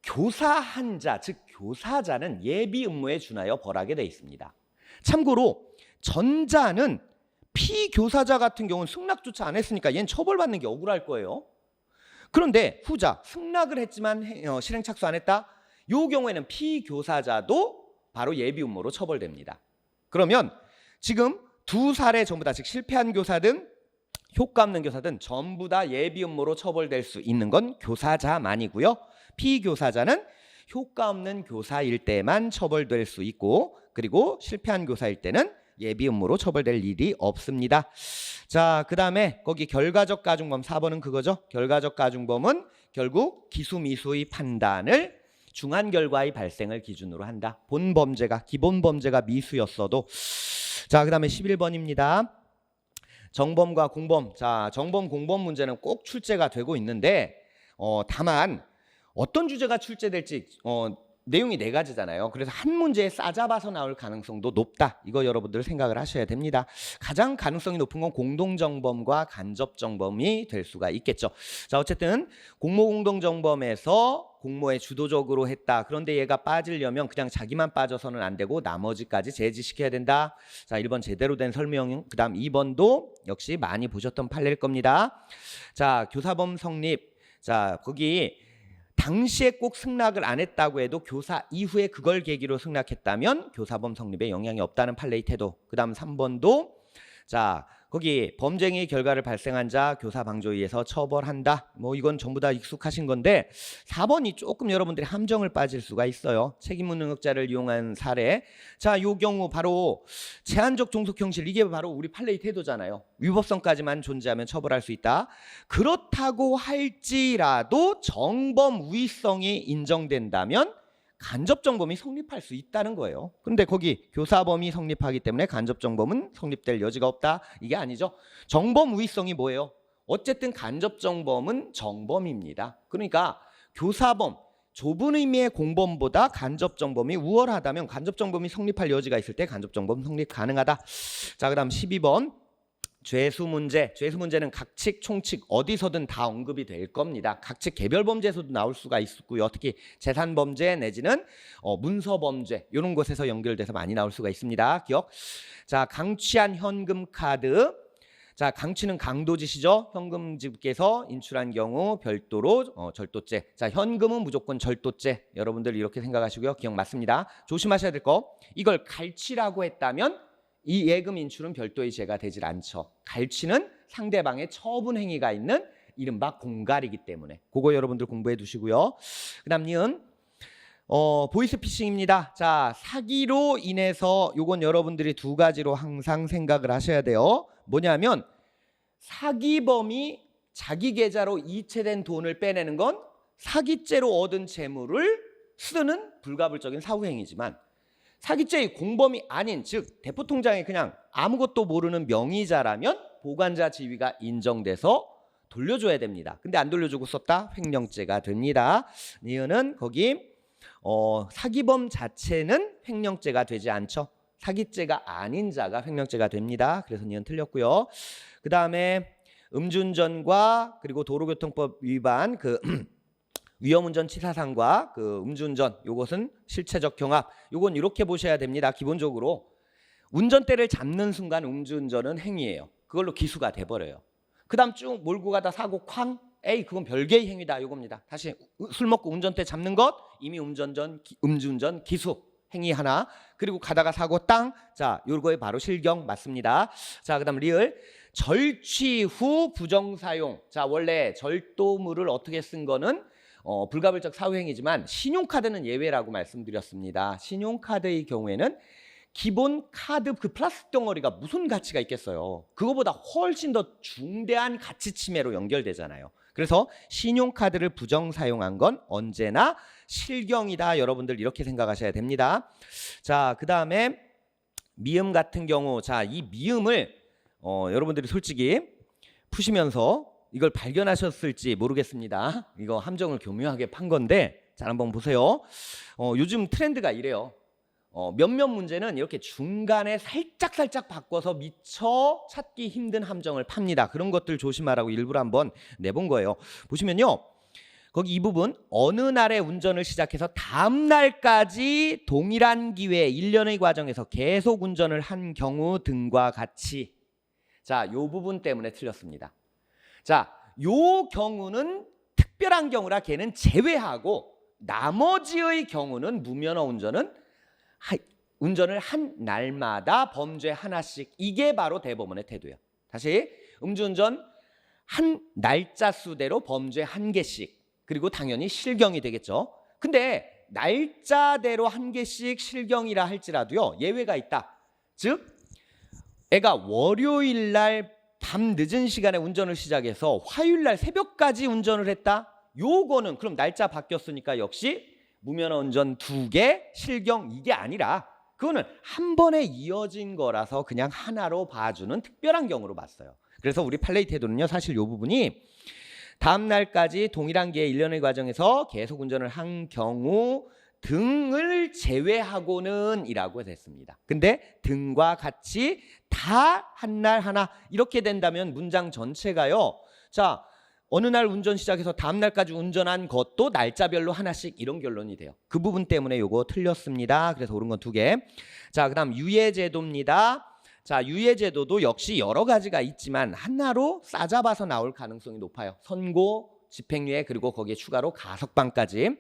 교사한 자, 즉 교사자는 예비 의무에 준하여 벌하게 돼 있습니다. 참고로 전자는 피교사자 같은 경우는 승낙조차 안 했으니까 얘는 처벌받는 게 억울할 거예요. 그런데 후자, 승낙을 했지만 실행 착수 안 했다. 이 경우에는 피교사자도 바로 예비 음모로 처벌됩니다. 그러면 지금 두 사례 전부 다, 즉 실패한 교사든 효과 없는 교사든 전부 다 예비 음모로 처벌될 수 있는 건 교사자만이고요. 피교사자는 효과 없는 교사일 때만 처벌될 수 있고, 그리고 실패한 교사일 때는 예비 음모로 처벌될 일이 없습니다. 자, 그 다음에 거기 결과적 가중범 4번은 그거죠. 결과적 가중범은 결국 기수미수의 판단을 중한 결과의 발생을 기준으로 한다. 본 범죄가, 기본 범죄가 미수였어도. 자, 그 다음에 11번입니다. 정범과 공범. 자, 정범 공범 문제는 꼭 출제가 되고 있는데 다만 어떤 주제가 출제될지 내용이 네 가지잖아요. 그래서 한 문제에 싸잡아서 나올 가능성도 높다. 이거 여러분들 생각을 하셔야 됩니다. 가장 가능성이 높은 건 공동정범과 간접정범이 될 수가 있겠죠. 자, 어쨌든 공모공동정범에서 공모에 주도적으로 했다. 그런데 얘가 빠지려면 그냥 자기만 빠져서는 안 되고 나머지까지 제지시켜야 된다. 자, 1번 제대로 된 설명. 그 다음 2번도 역시 많이 보셨던 판례일 겁니다. 자, 교사범 성립. 자, 거기 당시에 꼭 승낙을 안 했다고 해도 교사 이후에 그걸 계기로 승낙했다면 교사범 성립에 영향이 없다는 판례의 태도. 그 다음 3번도 자, 거기 범죄행위 결과를 발생한 자 교사 방조에 의해서 처벌한다. 뭐 이건 전부 다 익숙하신 건데 4번이 조금 여러분들이 함정을 빠질 수가 있어요. 책임무능력자를 이용한 사례. 자, 요 경우 바로 제한적 종속형실, 이게 바로 우리 판례의 태도잖아요. 위법성까지만 존재하면 처벌할 수 있다. 그렇다고 할지라도 정범 우의성이 인정된다면 간접정범이 성립할 수 있다는 거예요. 근데 거기 교사범이 성립하기 때문에 간접정범은 성립될 여지가 없다. 이게 아니죠. 정범 우의성이 뭐예요? 어쨌든 간접정범은 정범입니다. 그러니까 교사범, 좁은 의미의 공범보다 간접정범이 우월하다면 간접정범이 성립할 여지가 있을 때 간접정범 성립 가능하다. 자, 그 다음 12번. 죄수 문제. 죄수 문제는 각칙, 총칙 어디서든 다 언급이 될 겁니다. 각칙 개별 범죄에서도 나올 수가 있고요. 특히 재산 범죄 내지는 문서 범죄 이런 곳에서 연결돼서 많이 나올 수가 있습니다. 기억. 자, 강취한 현금 카드. 자, 강취는 강도짓이죠. 현금집께서 인출한 경우 별도로 절도죄. 자, 현금은 무조건 절도죄. 여러분들 이렇게 생각하시고요. 기억 맞습니다. 조심하셔야 될 거. 이걸 갈취라고 했다면 이 예금 인출은 별도의 죄가 되질 않죠. 갈취는 상대방의 처분 행위가 있는 이른바 공갈이기 때문에 그거 여러분들 공부해 두시고요. 그 다음 니은 보이스피싱입니다. 자, 사기로 인해서 요건 여러분들이 두 가지로 항상 생각을 하셔야 돼요. 뭐냐면 사기범이 자기 계좌로 이체된 돈을 빼내는 건 사기죄로 얻은 재물을 쓰는 불가불적인 사후행위지만 사기죄의 공범이 아닌, 즉 대포통장에 그냥 아무것도 모르는 명의자라면 보관자 지위가 인정돼서 돌려줘야 됩니다. 근데 안 돌려주고 썼다? 횡령죄가 됩니다. 니은은 거기 사기범 자체는 횡령죄가 되지 않죠. 사기죄가 아닌 자가 횡령죄가 됩니다. 그래서 니은 틀렸고요. 그 다음에 음주운전과 그리고 도로교통법 위반 위험운전 치사상과 음주운전, 요것은 실체적 경합. 요건 이렇게 보셔야 됩니다. 기본적으로 운전대를 잡는 순간 음주운전은 행위예요. 그걸로 기수가 돼버려요. 그 다음 쭉 몰고 가다 사고 쾅, 에이 그건 별개의 행위다, 요겁니다. 다시 술 먹고 운전대 잡는 것, 이미 음주운전 기수 행위 하나. 그리고 가다가 사고 땅, 자, 요거에 바로 실경 맞습니다. 자, 그 다음 리을. 절취 후 부정사용. 자, 원래 절도물을 어떻게 쓴 거는 불가불적 사후행위지만 신용카드는 예외라고 말씀드렸습니다. 신용카드의 경우에는 기본 카드 그 플라스틱 덩어리가 무슨 가치가 있겠어요. 그거보다 훨씬 더 중대한 가치 침해로 연결되잖아요. 그래서 신용카드를 부정 사용한 건 언제나 실경이다. 여러분들 이렇게 생각하셔야 됩니다. 자, 그 다음에 미음 같은 경우, 자, 이 미음을 여러분들이 솔직히 푸시면서 이걸 발견하셨을지 모르겠습니다. 이거 함정을 교묘하게 판 건데, 자, 한번 보세요. 요즘 트렌드가 이래요. 몇몇 문제는 이렇게 중간에 살짝 바꿔서 미처 찾기 힘든 함정을 팝니다. 그런 것들 조심하라고 일부러 한번 내본 거예요. 보시면요, 거기 이 부분, 어느 날에 운전을 시작해서 다음 날까지 동일한 기회에 1년의 과정에서 계속 운전을 한 경우 등과 같이. 자, 요 부분 때문에 틀렸습니다. 자, 요 경우는 특별한 경우라 걔는 제외하고, 나머지의 경우는 무면허 운전을 한 날마다 범죄 하나씩, 이게 바로 대법원의 태도예요. 다시, 음주운전 한 날짜 수대로 범죄 한 개씩, 그리고 당연히 실경이 되겠죠. 근데 날짜대로 한 개씩 실경이라 할지라도요, 예외가 있다. 즉, 애가 월요일 날 밤 늦은 시간에 운전을 시작해서 화요일 날 새벽까지 운전을 했다. 요거는 그럼 날짜 바뀌었으니까 역시 무면허 운전 2개 실경, 이게 아니라 그거는 한 번에 이어진 거라서 그냥 하나로 봐주는 특별한 경우로 봤어요. 그래서 우리 판례의 태도는요, 사실 요 부분이 다음 날까지 동일한 기회 1년의 과정에서 계속 운전을 한 경우 등을 제외하고는 이라고 됐습니다. 근데 등과 같이 다 한 날 하나 이렇게 된다면 문장 전체가요, 자, 어느 날 운전 시작해서 다음 날까지 운전한 것도 날짜별로 하나씩, 이런 결론이 돼요. 그 부분 때문에 요거 틀렸습니다. 그래서 옳은 건 2개. 자, 그다음 유예제도입니다. 자, 유예제도도 역시 여러 가지가 있지만 하나로 싸잡아서 나올 가능성이 높아요. 선고, 집행유예, 그리고 거기에 추가로 가석방까지.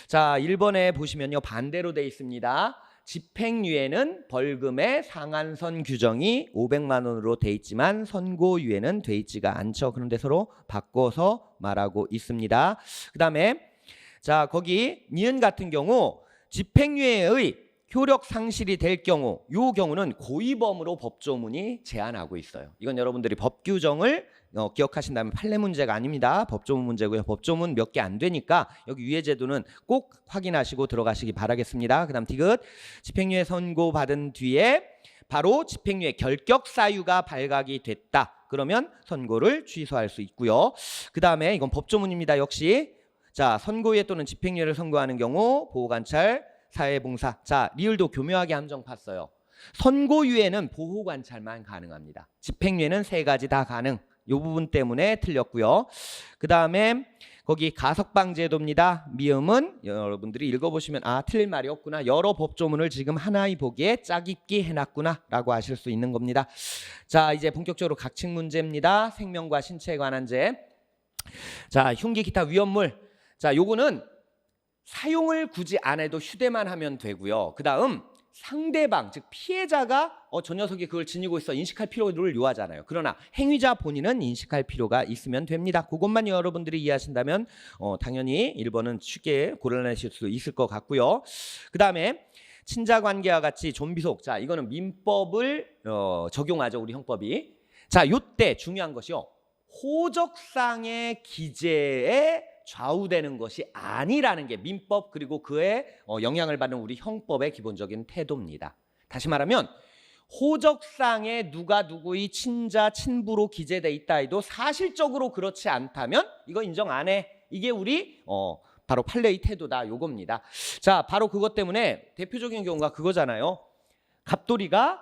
자, 1번에 보시면요, 반대로 돼 있습니다. 집행유예는 벌금의 상한선 규정이 500만 원으로 돼 있지만 선고유예는 돼 있지가 않죠. 그런데 서로 바꿔서 말하고 있습니다. 그 다음에 자, 거기 니은 같은 경우 집행유예의 효력 상실이 될 경우, 이 경우는 고의범으로 법조문이 제한하고 있어요. 이건 여러분들이 법 규정을 기억하신다면 판례 문제가 아닙니다. 법조문 문제고요. 법조문 몇 개 안 되니까 여기 유예제도는 꼭 확인하시고 들어가시기 바라겠습니다. 그 다음 디귿, 집행유예 선고받은 뒤에 바로 집행유예 결격 사유가 발각이 됐다. 그러면 선고를 취소할 수 있고요. 그 다음에 이건 법조문입니다. 역시 자, 선고유예 또는 집행유예를 선고하는 경우 보호관찰, 사회봉사. 자, 리을도 교묘하게 함정 팠어요. 선고유예는 보호관찰만 가능합니다. 집행유예는 3가지 다 가능. 이 부분 때문에 틀렸고요. 그 다음에 거기 가석방제도입니다. 미음은 여러분들이 읽어보시면 아, 틀린 말이 없구나. 여러 법조문을 지금 하나의 보기에 짜깁기 해놨구나 라고 아실 수 있는 겁니다. 자, 이제 본격적으로 각칙 문제입니다. 생명과 신체에 관한 죄. 자, 흉기 기타 위험물. 자, 요거는 사용을 굳이 안 해도 휴대만 하면 되고요. 그 다음 상대방, 즉 피해자가 저 녀석이 그걸 지니고 있어 인식할 필요를 요하잖아요. 그러나 행위자 본인은 인식할 필요가 있으면 됩니다. 그것만 여러분들이 이해하신다면 당연히 1번은 쉽게 골라내실 수 있을 것 같고요. 그 다음에 친자관계와 같이 좀비속. 자, 이거는 민법을 적용하죠. 우리 형법이. 자, 요때 중요한 것이요, 호적상의 기재에 좌우되는 것이 아니라는 게 민법 그리고 그에 영향을 받는 우리 형법의 기본적인 태도입니다. 다시 말하면 호적상에 누가 누구의 친자, 친부로 기재돼 있다 해도 사실적으로 그렇지 않다면 이거 인정 안 해. 이게 우리 바로 판례의 태도다, 요겁니다. 자, 바로 그것 때문에 대표적인 경우가 그거잖아요. 갑돌이가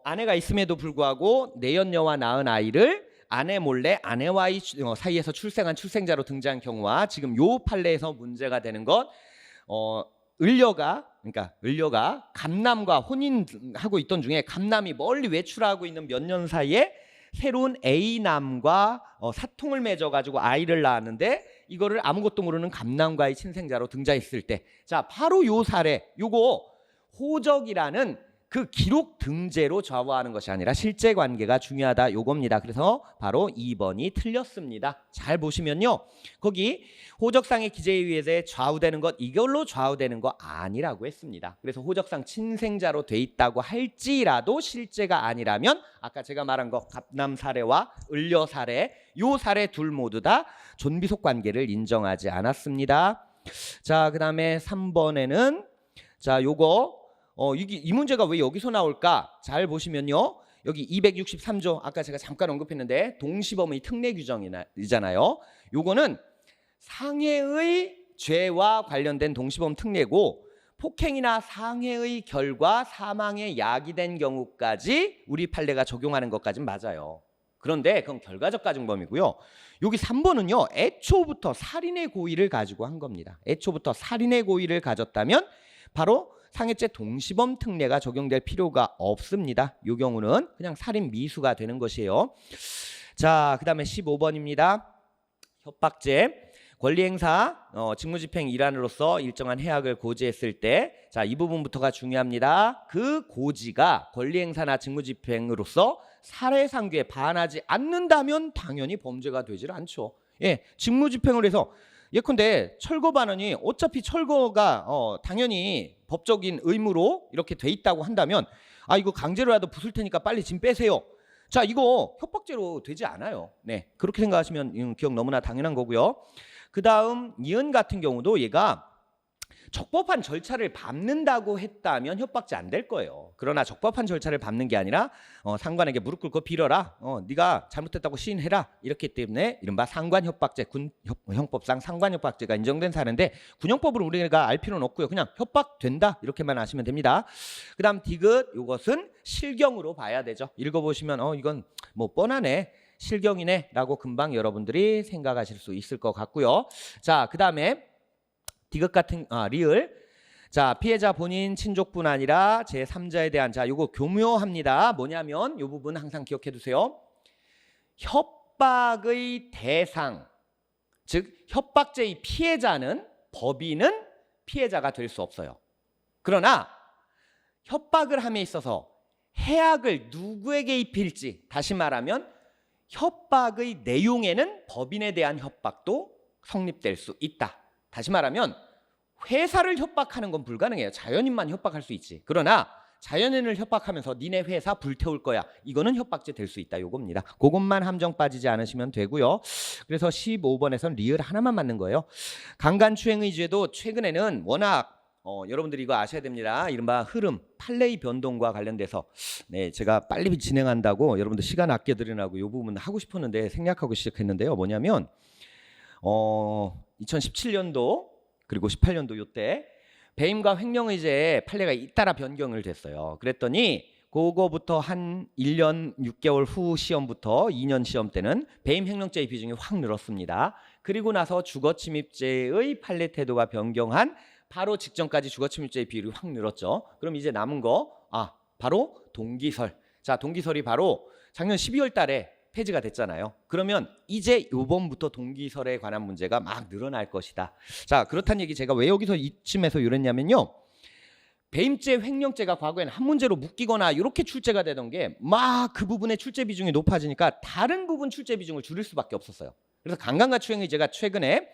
아내가 있음에도 불구하고 내연녀와 낳은 아이를 아내 몰래 아내와의 사이에서 출생한 출생자로 등장한 경우와 지금 요 판례에서 문제가 되는 것, 을려가 감남과 혼인하고 있던 중에 감남이 멀리 외출하고 있는 몇 년 사이에 새로운 A남과 사통을 맺어가지고 아이를 낳았는데 이거를 아무것도 모르는 감남과의 친생자로 등장했을 때, 자, 바로 요 사례, 요거 호적이라는 그 기록 등재로 좌우하는 것이 아니라 실제 관계가 중요하다 요겁니다. 그래서 바로 2번이 틀렸습니다. 잘 보시면요. 거기 호적상의 기재에 의해 좌우되는 것 이걸로 좌우되는 거 아니라고 했습니다. 그래서 호적상 친생자로 돼 있다고 할지라도 실제가 아니라면 아까 제가 말한 거 갑남 사례와 을려 사례 요 사례 둘 모두 다 존비속 관계를 인정하지 않았습니다. 자, 그다음에 3번에는 자, 요거 이 문제가 왜 여기서 나올까? 잘 보시면요. 여기 263조 아까 제가 잠깐 언급했는데 동시범의 특례 규정이잖아요. 요거는 상해의 죄와 관련된 동시범 특례고 폭행이나 상해의 결과 사망에 야기된 경우까지 우리 판례가 적용하는 것까지는 맞아요. 그런데 그건 결과적 가중범이고요. 여기 3번은요. 애초부터 살인의 고의를 가지고 한 겁니다. 애초부터 살인의 고의를 가졌다면 바로 상해죄 동시범 특례가 적용될 필요가 없습니다. 이 경우는 그냥 살인 미수가 되는 것이에요. 자, 그다음에 15번입니다. 협박죄. 권리행사 직무집행 일환으로서 일정한 해악을 고지했을 때 자, 이 부분부터가 중요합니다. 그 고지가 권리행사나 직무집행으로서 살해상규에 반하지 않는다면 당연히 범죄가 되질 않죠. 예, 직무집행을 해서 예컨대 철거 반환이 어차피 철거가 당연히 법적인 의무로 이렇게 돼 있다고 한다면 아 이거 강제로라도 부술 테니까 빨리 짐 빼세요. 자, 이거 협박죄로 되지 않아요. 네, 그렇게 생각하시면 기억 너무나 당연한 거고요. 그 다음 니은 같은 경우도 얘가 적법한 절차를 밟는다고 했다면 협박죄 안 될 거예요. 그러나 적법한 절차를 밟는 게 아니라 상관에게 무릎 꿇고 빌어라. 네가 잘못했다고 시인해라. 이렇기 때문에 이른바 상관협박죄, 군형법상 상관협박죄가 인정된 사례인데 군형법으로 우리가 알 필요는 없고요. 그냥 협박된다 이렇게만 아시면 됩니다. 그 다음 디귿 이것은 실경으로 봐야 되죠. 읽어보시면 이건 뭐 뻔하네. 실경이네 라고 금방 여러분들이 생각하실 수 있을 것 같고요. 자, 그 다음에 디귿 같은 리을 자 피해자 본인 친족뿐 아니라 제3자에 대한 자 요거 교묘합니다. 뭐냐면 요 부분 항상 기억해 두세요. 협박의 대상 즉 협박죄의 피해자는 법인은 피해자가 될 수 없어요. 그러나 협박을 함에 있어서 해악을 누구에게 입힐지 다시 말하면 협박의 내용에는 법인에 대한 협박도 성립될 수 있다. 다시 말하면 회사를 협박하는 건 불가능해요. 자연인만 협박할 수 있지. 그러나 자연인을 협박하면서 니네 회사 불태울 거야. 이거는 협박죄 될 수 있다. 요겁니다. 그것만 함정 빠지지 않으시면 되고요. 그래서 15번에선 리을 하나만 맞는 거예요. 강간추행의 죄도 최근에는 워낙 여러분들이 이거 아셔야 됩니다. 이른바 흐름, 판례의 변동과 관련돼서 네, 제가 빨리 진행한다고 여러분들 시간 아껴드리라고 이 부분 하고 싶었는데 생략하고 시작했는데요. 뭐냐면 2017년도 그리고 18년도 요때 배임과 횡령의죄의 판례가 잇따라 변경을 됐어요. 그랬더니 그거부터 한 1년 6개월 후 시험부터 2년 시험 때는 배임 횡령죄의 비중이 확 늘었습니다. 그리고 나서 주거침입죄의 판례 태도가 변경한 바로 직전까지 주거침입죄의 비율이 확 늘었죠. 그럼 이제 남은 거 바로 동기설. 자, 동기설이 바로 작년 12월 달에 폐지가 됐잖아요. 그러면 이제 요번부터 동기설에 관한 문제가 막 늘어날 것이다. 자, 그렇다는 얘기 제가 왜 여기서 이쯤에서 이랬냐면요. 배임죄, 횡령죄가 과거에는 한 문제로 묶이거나 이렇게 출제가 되던 게 막 그 부분의 출제 비중이 높아지니까 다른 부분 출제 비중을 줄일 수밖에 없었어요. 그래서 강간과 추행의죄가 최근에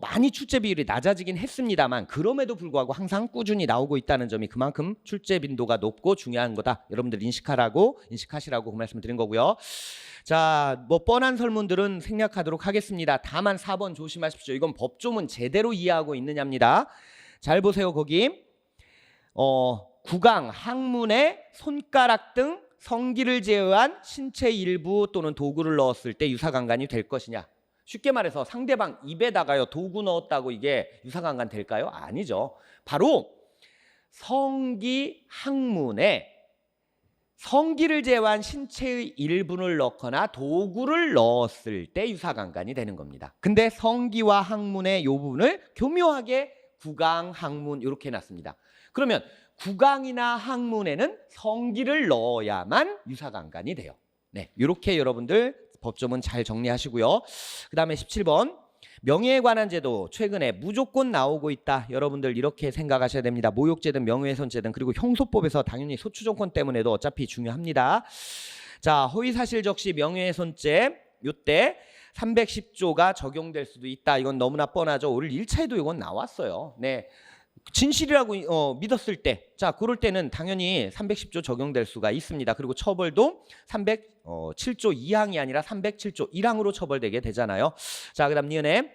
많이 출제 비율이 낮아지긴 했습니다만 그럼에도 불구하고 항상 꾸준히 나오고 있다는 점이 그만큼 출제 빈도가 높고 중요한 거다. 여러분들 인식하시라고 그 말씀을 드린 거고요. 자, 뭐 뻔한 설문들은 생략하도록 하겠습니다. 다만 4번 조심하십시오. 이건 법조문 제대로 이해하고 있느냐입니다. 잘 보세요. 거기 구강, 항문에 손가락 등 성기를 제어한 신체 일부 또는 도구를 넣었을 때 유사강간이 될 것이냐. 쉽게 말해서 상대방 입에다가요 도구 넣었다고 이게 유사강간 될까요? 아니죠. 바로 성기 항문에 성기를 제어한 신체의 일부를 넣거나 도구를 넣었을 때 유사강간이 되는 겁니다. 근데 성기와 항문의 이 부분을 교묘하게 구강, 항문 이렇게 해놨습니다. 그러면 구강이나 항문에는 성기를 넣어야만 유사강간이 돼요. 네, 이렇게 여러분들 법조문 잘 정리하시고요. 그 다음에 17번 명예에 관한 제도 최근에 무조건 나오고 있다. 여러분들 이렇게 생각하셔야 됩니다. 모욕죄든 명예훼손죄든 그리고 형소법에서 당연히 소추정권 때문에도 어차피 중요합니다. 자, 허위사실 적시 명예훼손죄 요때 310조가 적용될 수도 있다. 이건 너무나 뻔하죠. 오늘 1차에도 이건 나왔어요. 네. 진실이라고 믿었을 때, 자, 그럴 때는 당연히 310조 적용될 수가 있습니다. 그리고 처벌도 307조 2항이 아니라 307조 1항으로 처벌되게 되잖아요. 자, 그다음 니은에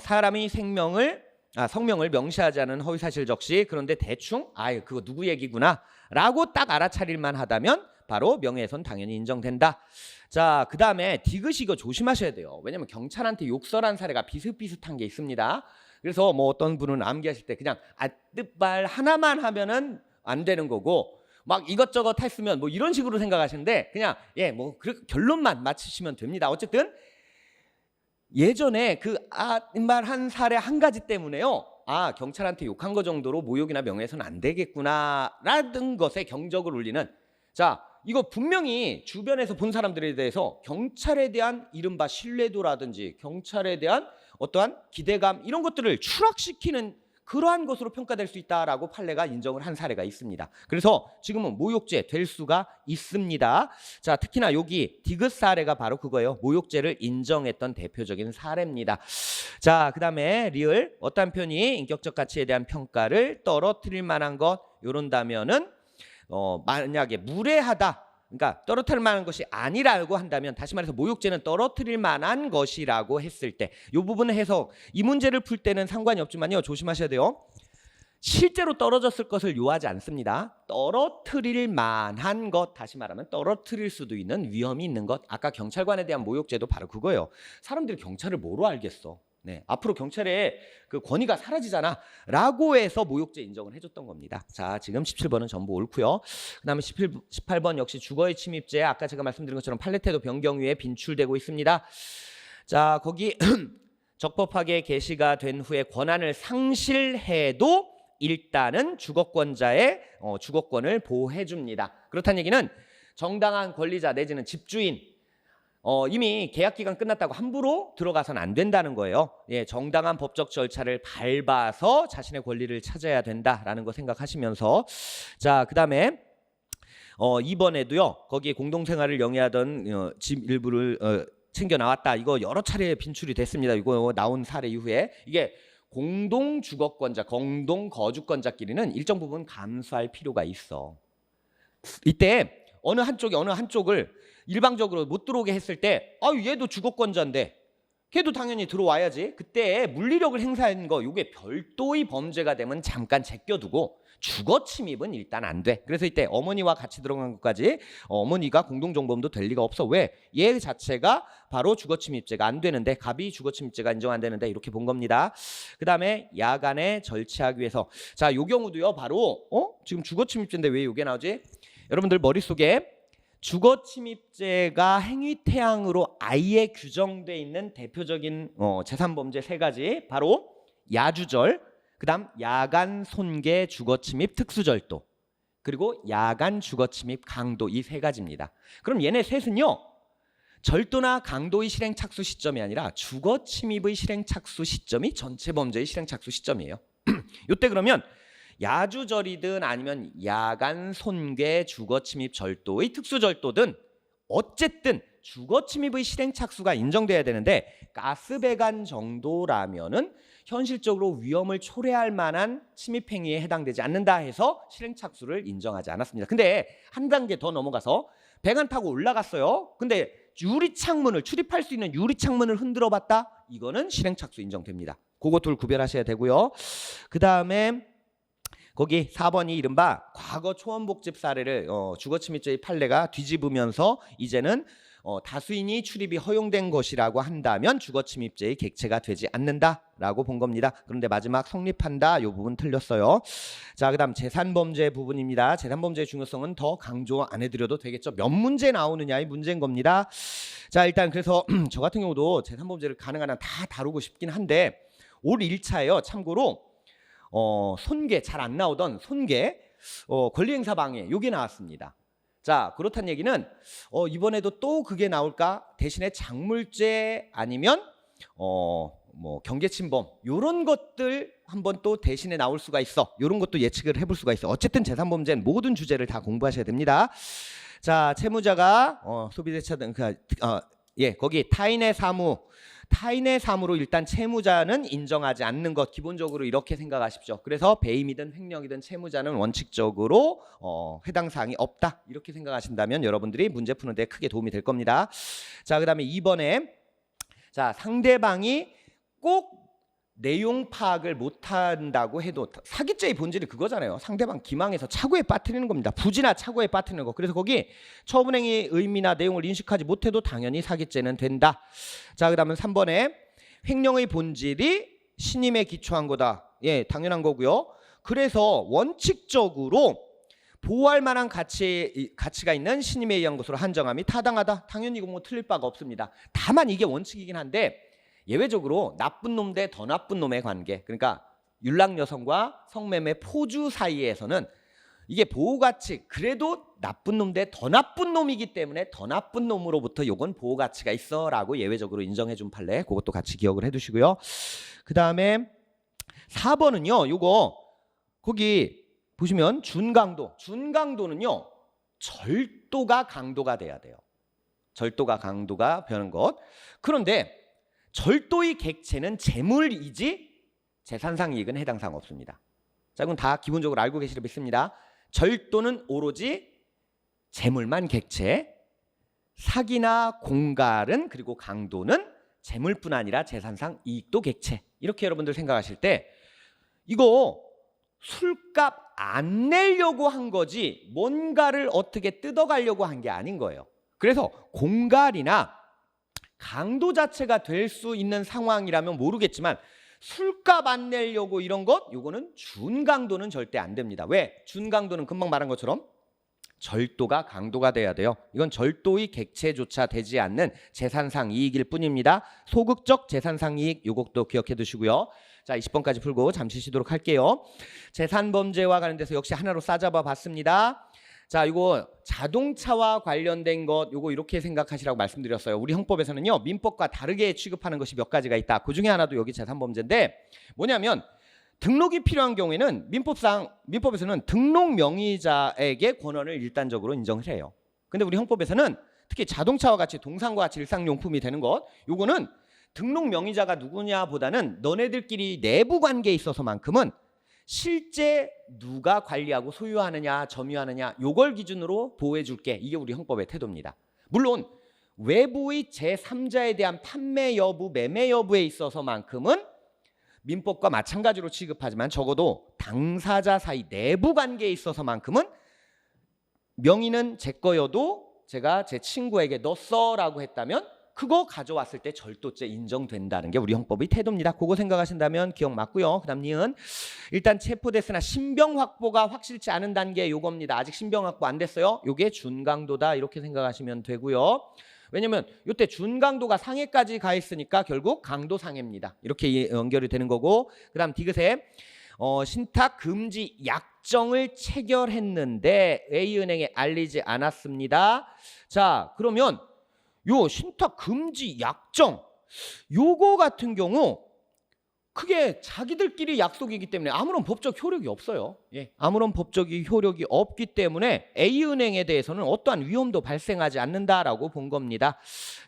사람이 성명을 명시하지 않은 허위사실 적시, 그런데 대충 그거 누구 얘기구나 라고 딱 알아차릴만 하다면 바로 명예훼손 당연히 인정된다. 자, 그 다음에 디귿이 이거 조심하셔야 돼요. 왜냐면 경찰한테 욕설한 사례가 비슷비슷한 게 있습니다. 그래서 뭐 어떤 분은 암기하실 때 그냥 뜻발 하나만 하면은 안 되는 거고 막 이것저것 했으면 뭐 이런 식으로 생각하시는데 그냥 뭐 결론만 맞추시면 됩니다. 어쨌든 예전에 그 말한 사례 한 가지 때문에요. 경찰한테 욕한 거 정도로 모욕이나 명예훼손 안 되겠구나라는 것에 경적을 울리는, 자, 이거 분명히 주변에서 본 사람들에 대해서 경찰에 대한 이른바 신뢰도라든지 경찰에 대한 어떠한 기대감 이런 것들을 추락시키는 그러한 것으로 평가될 수 있다라고 판례가 인정을 한 사례가 있습니다. 그래서 지금은 모욕죄 될 수가 있습니다. 자, 특히나 여기 디귿 사례가 바로 그거예요. 모욕죄를 인정했던 대표적인 사례입니다. 자, 그 다음에 리을 어떠한 편이 인격적 가치에 대한 평가를 떨어뜨릴 만한 것 요런다면은 만약에 무례하다, 그러니까 떨어뜨릴 만한 것이 아니라고 한다면, 다시 말해서 모욕죄는 떨어뜨릴 만한 것이라고 했을 때 이 부분을 해서 이 문제를 풀 때는 상관이 없지만요, 조심하셔야 돼요. 실제로 떨어졌을 것을 요하지 않습니다. 떨어뜨릴 만한 것, 다시 말하면 떨어뜨릴 수도 있는 위험이 있는 것. 아까 경찰관에 대한 모욕죄도 바로 그거예요. 사람들이 경찰을 뭐로 알겠어? 네, 앞으로 경찰의 그 권위가 사라지잖아 라고 해서 모욕죄 인정을 해줬던 겁니다. 자, 지금 17번은 전부 옳고요. 그 다음에 18번 역시 주거의 침입죄, 아까 제가 말씀드린 것처럼 판례태도 변경위에 빈출되고 있습니다. 자, 거기 적법하게 개시가 된 후에 권한을 상실해도 일단은 주거권자의 주거권을 보호해줍니다. 그렇다는 얘기는 정당한 권리자 내지는 집주인, 이미 계약 기간 끝났다고 함부로 들어가서는 안 된다는 거예요. 정당한 법적 절차를 밟아서 자신의 권리를 찾아야 된다라는 거 생각하시면서, 자, 그다음에 이번에도요, 거기에 공동생활을 영위하던 집 일부를 챙겨 나왔다. 이거 여러 차례 빈출이 됐습니다. 이거 나온 사례 이후에 이게 공동 주거권자, 공동 거주권자끼리는 일정 부분 감수할 필요가 있어. 이때 어느 한쪽을 일방적으로 못 들어오게 했을 때 얘도 주거권자인데 걔도 당연히 들어와야지. 그때 물리력을 행사한 거, 이게 별도의 범죄가 되면 잠깐 제껴두고 주거 침입은 일단 안 돼. 그래서 이때 어머니와 같이 들어간 것까지 어머니가 공동정범도 될 리가 없어. 왜? 얘 자체가 바로 주거 침입죄가 안 되는데, 갑이 주거 침입죄가 인정 안 되는데, 이렇게 본 겁니다. 그 다음에 야간에 절취하기 위해서, 자, 요 경우도요 바로 지금 주거 침입죄인데 왜 이게 나오지? 여러분들 머릿속에 주거 침입죄가 행위태양으로 아예 규정돼 있는 대표적인 제3범죄 세 가지, 바로 야주절, 그다음 야간 손괴 주거 침입 특수절도, 그리고 야간 주거 침입 강도, 이 세 가지입니다. 그럼 얘네 셋은요, 절도나 강도의 실행 착수 시점이 아니라 주거 침입의 실행 착수 시점이 전체 범죄의 실행 착수 시점이에요. 이때 그러면 야주절이든 아니면 야간 손괴 주거 침입 절도의 특수절도든 어쨌든 주거 침입의 실행 착수가 인정돼야 되는데, 가스배관 정도라면은 현실적으로 위험을 초래할 만한 침입 행위에 해당되지 않는다 해서 실행 착수를 인정하지 않았습니다. 근데 한 단계 더 넘어가서 배관 타고 올라갔어요. 근데 유리창문을, 출입할 수 있는 유리창문을 흔들어 봤다? 이거는 실행 착수 인정됩니다. 그거 둘 구별하셔야 되고요. 그 다음에 거기 4번이 이른바 과거 초원복집 사례를 주거침입죄의 판례가 뒤집으면서 이제는 다수인이 출입이 허용된 것이라고 한다면 주거침입죄의 객체가 되지 않는다라고 본 겁니다. 그런데 마지막 성립한다, 이 부분 틀렸어요. 자, 그다음 재산범죄 부분입니다. 재산범죄의 중요성은 더 강조 안 해드려도 되겠죠. 몇 문제 나오느냐의 문제인 겁니다. 자, 일단 그래서 저 같은 경우도 재산범죄를 가능한 한 다 다루고 싶긴 한데 올 1차예요. 참고로 손괴, 잘 안 나오던 손괴, 권리행사 방해, 요게 나왔습니다. 자, 그렇다는 얘기는 이번에도 또 그게 나올까? 대신에 작물죄 아니면 뭐 경계침범 요런 것들 한번 또 대신에 나올 수가 있어. 요런 것도 예측을 해볼 수가 있어. 어쨌든 재산범죄는 모든 주제를 다 공부하셔야 됩니다. 자, 채무자가 소비대차 등 거기 타인의 사무로 일단 채무자는 인정하지 않는 것, 기본적으로 이렇게 생각하십시오. 그래서 배임이든 횡령이든 채무자는 원칙적으로 해당 사항이 없다, 이렇게 생각하신다면 여러분들이 문제 푸는 데 크게 도움이 될 겁니다. 자, 그다음에 2번에 자, 상대방이 꼭 내용 파악을 못한다고 해도 사기죄의 본질이 그거잖아요. 상대방 기망해서 차고에 빠뜨리는 겁니다. 부지나 차고에 빠뜨리는 거. 그래서 거기 처분행위 의미나 내용을 인식하지 못해도 당연히 사기죄는 된다. 자, 그 다음은 3번에 횡령의 본질이 신임에 기초한 거다. 예, 당연한 거고요. 그래서 원칙적으로 보호할 만한 가치가 있는 신임에 의한 것으로 한정함이 타당하다. 당연히 이거 뭐 틀릴 바가 없습니다. 다만 이게 원칙이긴 한데 예외적으로 나쁜 놈 대 더 나쁜 놈의 관계, 그러니까 윤락 여성과 성매매 포주 사이에서는 이게 보호가치, 그래도 나쁜 놈 대 더 나쁜 놈이기 때문에 더 나쁜 놈으로부터 요건 보호가치가 있어 라고 예외적으로 인정해 준 판례, 그것도 같이 기억을 해 두시고요. 그 다음에 4번은요, 요거 거기 보시면 준강도는요 절도가 강도가 돼야 돼요. 절도가 강도가 되는 것. 그런데 절도의 객체는 재물이지 재산상 이익은 해당 사항 없습니다. 자, 이건 다 기본적으로 알고 계시리라 믿습니다. 절도는 오로지 재물만 객체, 사기나 공갈은, 그리고 강도는 재물뿐 아니라 재산상 이익도 객체. 이렇게 여러분들 생각하실 때 이거 술값 안 내려고 한 거지 뭔가를 어떻게 뜯어가려고 한 게 아닌 거예요. 그래서 공갈이나 강도 자체가 될 수 있는 상황이라면 모르겠지만 술값 안 내려고 이런 것, 요거는 준강도는 절대 안 됩니다. 왜? 준강도는 금방 말한 것처럼 절도가 강도가 돼야 돼요. 이건 절도의 객체조차 되지 않는 재산상 이익일 뿐입니다. 소극적 재산상 이익, 요것도 기억해 두시고요. 자, 20번까지 풀고 잠시 쉬도록 할게요. 재산범죄와 관련돼서 역시 하나로 싸잡아 봤습니다. 자, 이거 자동차와 관련된 것, 요거 이렇게 생각하시라고 말씀드렸어요. 우리 형법에서는요, 민법과 다르게 취급하는 것이 몇 가지가 있다. 그 중에 하나도 여기 재산범죄인데 뭐냐면 등록이 필요한 경우에는 민법에서는 등록 명의자에게 권한을 일단적으로 인정을 해요. 근데 우리 형법에서는 특히 자동차와 같이 동상과 같이 일상용품이 되는 것, 요거는 등록 명의자가 누구냐 보다는 너네들끼리 내부 관계에 있어서만큼은 실제 누가 관리하고 소유하느냐 점유하느냐 요걸 기준으로 보호해 줄게, 이게 우리 형법의 태도입니다. 물론 외부의 제3자에 대한 판매 여부, 매매 여부에 있어서만큼은 민법과 마찬가지로 취급하지만 적어도 당사자 사이 내부 관계에 있어서만큼은 명의는 제 거여도 제가 제 친구에게 너 써라고 했다면 그거 가져왔을 때 절도죄 인정된다는 게 우리 형법의 태도입니다. 그거 생각하신다면 기억 맞고요. 그 다음 니은 일단 체포됐으나 신병 확보가 확실치 않은 단계 요겁니다. 아직 신병 확보 안 됐어요. 요게 준강도다, 이렇게 생각하시면 되고요. 왜냐면 이때 준강도가 상해까지 가 있으니까 결국 강도 상해입니다. 이렇게 연결이 되는 거고, 그 다음 디귿에 신탁 금지 약정을 체결했는데 A은행에 알리지 않았습니다. 자, 그러면 요 신탁 금지 약정 요거 같은 경우 그게 자기들끼리 약속이기 때문에 아무런 법적 효력이 없어요. 예, 아무런 법적 효력이 없기 때문에 A은행에 대해서는 어떠한 위험도 발생하지 않는다라고 본 겁니다.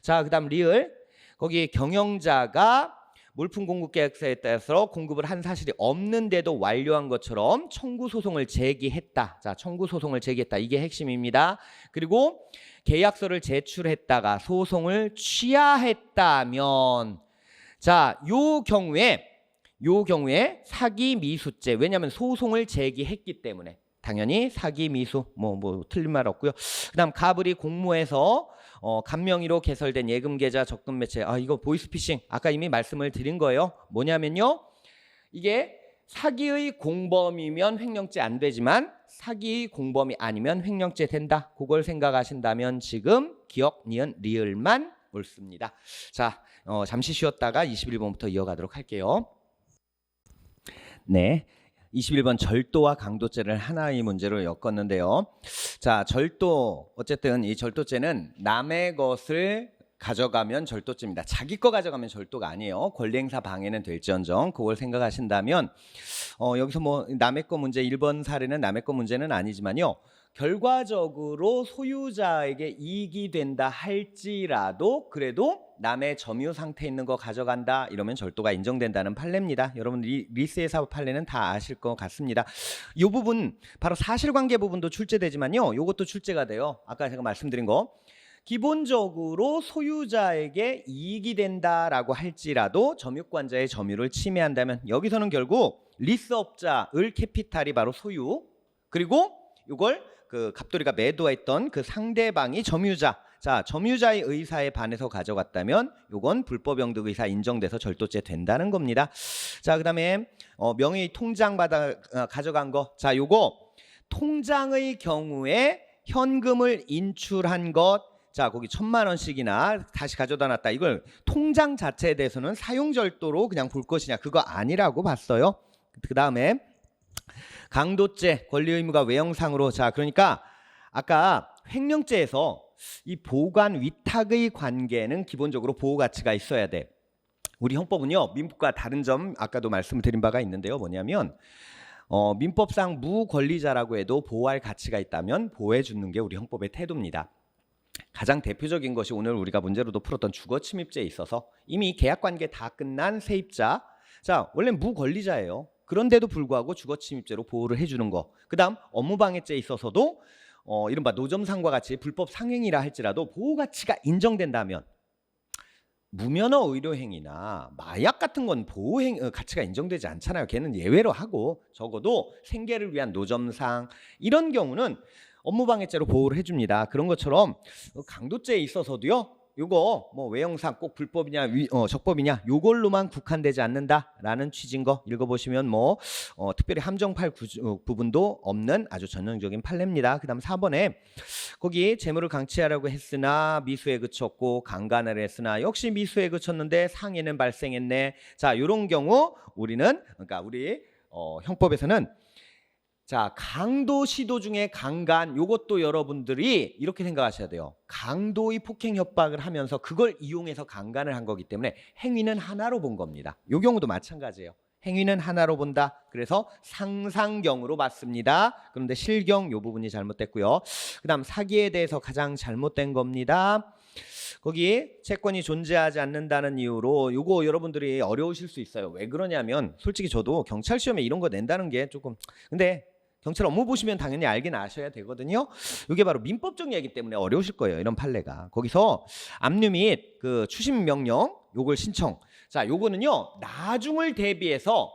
자, 그 다음 리을 거기 경영자가 물품 공급 계약서에 따라서 공급을 한 사실이 없는데도 완료한 것처럼 청구 소송을 제기했다. 자, 청구 소송을 제기했다. 이게 핵심입니다. 그리고 계약서를 제출했다가 소송을 취하했다면, 자, 요 경우에 사기 미수죄, 왜냐하면 소송을 제기했기 때문에 당연히 사기 미수, 뭐 틀린 말 없고요. 그다음 가불이 공모해서 간명의로 개설된 예금 계좌 적금 매체, 이거 보이스피싱 아까 이미 말씀을 드린 거예요. 뭐냐면요, 이게 사기의 공범이면 횡령죄 안 되지만 사기의 공범이 아니면 횡령죄 된다. 그걸 생각하신다면 지금 기억, 니은, 리을만 옳습니다. 자, 잠시 쉬었다가 21번부터 이어가도록 할게요. 네, 21번 절도와 강도죄를 하나의 문제로 엮었는데요. 자, 절도, 어쨌든 이 절도죄는 남의 것을 가져가면 절도죄입니다. 자기 거 가져가면 절도가 아니에요. 권리행사 방해는 될지언정 그걸 생각하신다면 여기서 뭐 남의 거 문제 1번 사례는 남의 거 문제는 아니지만요. 결과적으로 소유자에게 이익이 된다 할지라도 그래도 남의 점유 상태에 있는 거 가져간다 이러면 절도가 인정된다는 판례입니다. 여러분 리스의 사업 판례는 다 아실 것 같습니다. 이 부분 바로 사실관계 부분도 출제되지만요. 이것도 출제가 돼요. 아까 제가 말씀드린 거. 기본적으로 소유자에게 이익이 된다라고 할지라도 점유권자의 점유를 침해한다면 여기서는 결국 리스업자의 캐피탈이 바로 소유 그리고 이걸 그 갑돌이가 매도했던 그 상대방이 점유자 자 점유자의 의사에 반해서 가져갔다면 이건 불법영득 의사 인정돼서 절도죄 된다는 겁니다. 자 그다음에 명의 통장 받아 가져간 거 자 요거 통장의 경우에 현금을 인출한 것 자 거기 1,000만 원씩이나 다시 가져다 놨다 이걸 통장 자체에 대해서는 사용절도로 그냥 볼 것이냐 그거 아니라고 봤어요. 그 다음에 강도죄 권리의무가 외형상으로 자 그러니까 아까 횡령죄에서 이 보관 위탁의 관계는 기본적으로 보호가치가 있어야 돼. 우리 형법은요 민법과 다른 점 아까도 말씀드린 바가 있는데요 뭐냐면 민법상 무권리자라고 해도 보호할 가치가 있다면 보호해 주는 게 우리 형법의 태도입니다. 가장 대표적인 것이 오늘 우리가 문제로도 풀었던 주거침입죄에 있어서 이미 계약관계 다 끝난 세입자 자 원래 무권리자예요. 그런데도 불구하고 주거침입죄로 보호를 해주는 거. 그 다음 업무방해죄에 있어서도 이른바 노점상과 같이 불법 상행이라 할지라도 보호가치가 인정된다면 무면허 의료행위나 마약 같은 건 보호행 가치가 인정되지 않잖아요. 걔는 예외로 하고 적어도 생계를 위한 노점상 이런 경우는 업무방해죄로 보호를 해줍니다. 그런 것처럼 강도죄에 있어서도요. 요거 뭐 외형상 꼭 불법이냐 적법이냐 요걸로만 국한되지 않는다라는 취지인 거 읽어보시면 뭐 특별히 함정팔 부분도 없는 아주 전형적인 판례입니다. 그 다음 4번에 거기 재물을 강취하려고 했으나 미수에 그쳤고 강간을 했으나 역시 미수에 그쳤는데 상해는 발생했네. 자 요런 경우 우리는 그러니까 우리 형법에서는 자 강도 시도 중에 강간 요것도 여러분들이 이렇게 생각하셔야 돼요. 강도의 폭행 협박을 하면서 그걸 이용해서 강간을 한 거기 때문에 행위는 하나로 본 겁니다. 요 경우도 마찬가지예요. 행위는 하나로 본다. 그래서 상상경으로 봤습니다. 그런데 실경 요 부분이 잘못됐고요. 그 다음 사기에 대해서 가장 잘못된 겁니다. 거기 채권이 존재하지 않는다는 이유로 요거 여러분들이 어려우실 수 있어요. 왜 그러냐면 솔직히 저도 경찰 시험에 이런 거 낸다는 게 조금 근데 경찰 업무 보시면 당연히 알긴 아셔야 되거든요. 이게 바로 민법적 얘기 때문에 어려우실 거예요. 이런 판례가. 거기서 압류 및 그 추심 명령 요걸 신청. 자, 요거는요. 나중을 대비해서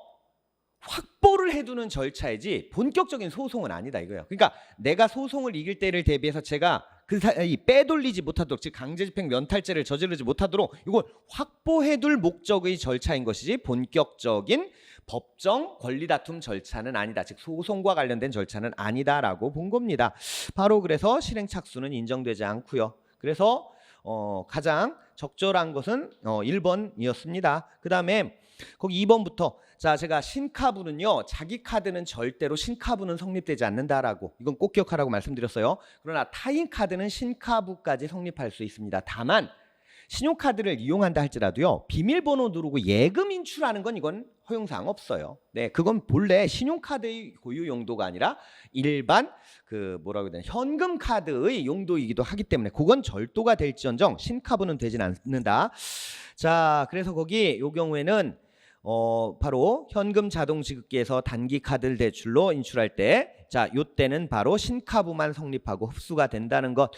확보를 해두는 절차이지 본격적인 소송은 아니다 이거예요. 그러니까 내가 소송을 이길 때를 대비해서 제가 그 사이 빼돌리지 못하도록 즉 강제집행 면탈죄를 저지르지 못하도록 이걸 확보해둘 목적의 절차인 것이지 본격적인 법정 권리다툼 절차는 아니다. 즉 소송과 관련된 절차는 아니다라고 본 겁니다. 바로 그래서 실행 착수는 인정되지 않고요. 그래서 가장 적절한 것은 1번이었습니다. 그 다음에 거기 2번부터 자 제가 신카부는요 자기 카드는 절대로 신카부는 성립되지 않는다라고 이건 꼭 기억하라고 말씀드렸어요. 그러나 타인 카드는 신카부까지 성립할 수 있습니다. 다만 신용카드를 이용한다 할지라도요 비밀번호 누르고 예금 인출하는 건 이건 허용사항 없어요. 네, 그건 본래 신용카드의 고유 용도가 아니라 일반 그 뭐라고 해야 되나 현금 카드의 용도이기도 하기 때문에 그건 절도가 될지언정 신카부는 되진 않는다. 자, 그래서 거기 요 경우에는 바로 현금 자동 지급기에서 단기 카드를 대출로 인출할 때 자, 요때는 바로 신카부만 성립하고 흡수가 된다는 것.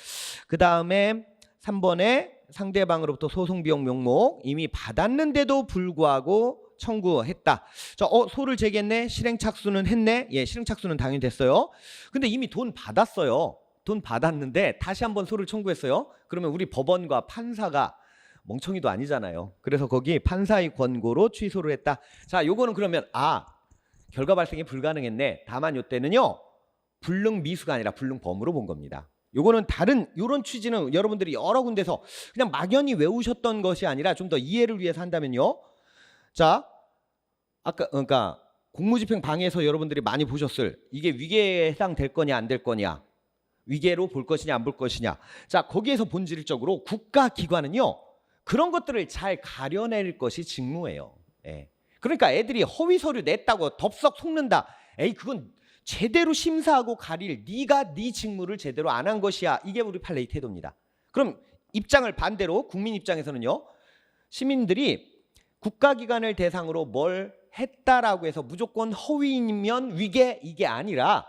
그 다음에 3번에 상대방으로부터 소송비용 명목 이미 받았는데도 불구하고 청구했다. 자, 소를 제기했네. 실행 착수는 했네. 예, 실행 착수는 당연히 됐어요. 근데 이미 돈 받았어요. 돈 받았는데 다시 한번 소를 청구했어요. 그러면 우리 법원과 판사가 멍청이도 아니잖아요. 그래서 거기 판사의 권고로 취소를 했다. 자, 요거는 그러면 결과 발생이 불가능했네. 다만 요때는요. 불능 미수가 아니라 불능 범으로 본 겁니다. 요거는 다른 요런 취지는 여러분들이 여러 군데서 그냥 막연히 외우셨던 것이 아니라 좀 더 이해를 위해서 한다면요. 자, 아까 그러니까 공무집행 방해에서 여러분들이 많이 보셨을 이게 위계에 해당될 거냐 안 될 거냐. 위계로 볼 것이냐 안 볼 것이냐. 자, 거기에서 본질적으로 국가기관은요, 그런 것들을 잘 가려낼 것이 직무예요. 예. 그러니까 애들이 허위 서류 냈다고 덥석 속는다. 에이, 그건 제대로 심사하고 가릴 네가 네 직무를 제대로 안 한 것이야. 이게 우리 판례의 태도입니다. 그럼 입장을 반대로 국민 입장에서는요, 시민들이 국가기관을 대상으로 뭘 했다라고 해서 무조건 허위면 위계 이게 아니라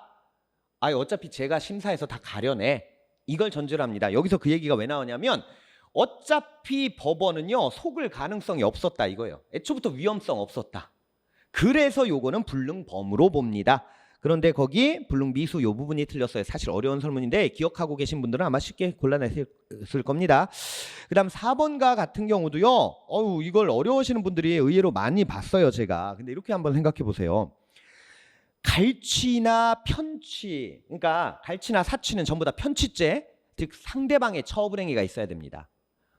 어차피 제가 심사해서 다 가려내. 이걸 전제로 합니다. 여기서 그 얘기가 왜 나오냐면 어차피 법원은요 속을 가능성이 없었다 이거예요. 애초부터 위험성 없었다. 그래서 요거는 불능범으로 봅니다. 그런데 거기 불능미수 요 부분이 틀렸어요. 사실 어려운 설문인데 기억하고 계신 분들은 아마 쉽게 골라냈을 겁니다. 그 다음 4번과 같은 경우도요, 이걸 어려워하시는 분들이 의외로 많이 봤어요 제가. 근데 이렇게 한번 생각해 보세요. 갈취나 편취, 그러니까 갈취나 사취는 전부 다 편취죄, 즉 상대방의 처분행위가 있어야 됩니다.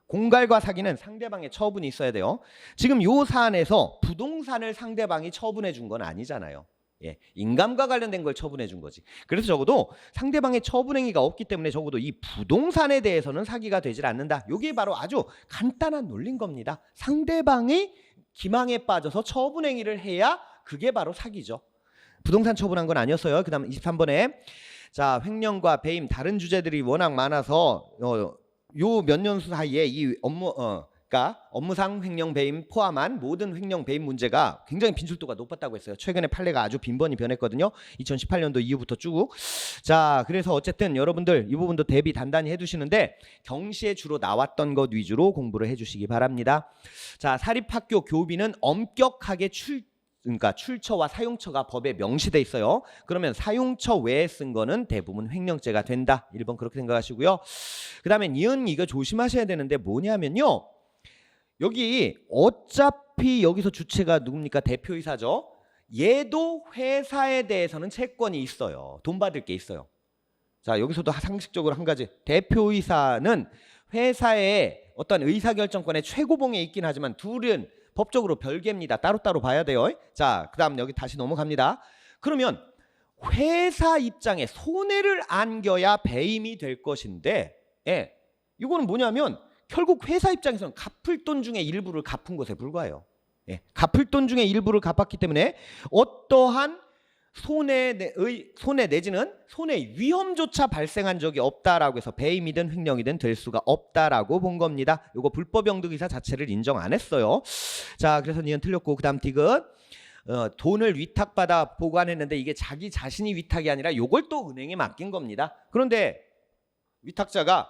공갈과 사기는 상대방의 처분이 있어야 돼요. 지금 요 사안에서 부동산을 상대방이 처분해 준 건 아니잖아요. 예, 인감과 관련된 걸 처분해 준 거지. 그래서 적어도 상대방의 처분행위가 없기 때문에 적어도 이 부동산에 대해서는 사기가 되질 않는다. 이게 바로 아주 간단한 논리인 겁니다. 상대방이 기망에 빠져서 처분행위를 해야 그게 바로 사기죠. 부동산 처분한 건 아니었어요. 그 다음 23번에 자, 횡령과 배임 다른 주제들이 워낙 많아서 요 몇 년 사이에 이 그러니까 업무상 횡령 배임 포함한 모든 횡령 배임 문제가 굉장히 빈출도가 높았다고 했어요. 최근에 판례가 아주 빈번히 변했거든요. 2018년도 이후부터 쭉. 자, 그래서 어쨌든 여러분들 이 부분도 대비 단단히 해두시는데 경시에 주로 나왔던 것 위주로 공부를 해주시기 바랍니다. 자, 사립학교 교비는 엄격하게 그러니까 출처와 사용처가 법에 명시돼 있어요. 그러면 사용처 외에 쓴 거는 대부분 횡령죄가 된다. 1번 그렇게 생각하시고요. 그 다음에 니은 이거 조심하셔야 되는데 뭐냐면요, 여기 어차피 여기서 주체가 누굽니까? 대표이사죠. 얘도 회사에 대해서는 채권이 있어요. 돈 받을 게 있어요. 자, 여기서도 상식적으로 한 가지, 대표이사는 회사의 어떤 의사결정권의 최고봉에 있긴 하지만 둘은 법적으로 별개입니다. 따로따로 봐야 돼요. 자, 그 다음 여기 다시 넘어갑니다. 그러면 회사 입장에 손해를 안겨야 배임이 될 것인데, 예, 이거는 뭐냐면 결국 회사 입장에서는 갚을 돈 중에 일부를 갚은 것에 불과해요. 예, 갚을 돈 중에 일부를 갚았기 때문에 어떠한 손해 내지는 손해 위험조차 발생한 적이 없다라고 해서 배임이든 횡령이든 될 수가 없다라고 본 겁니다. 이거 불법 영득이사 자체를 인정 안 했어요. 자, 그래서 니은 틀렸고, 그 다음 디귿 돈을 위탁받아 보관했는데 이게 자기 자신이 위탁이 아니라 요걸 또 은행에 맡긴 겁니다. 그런데 위탁자가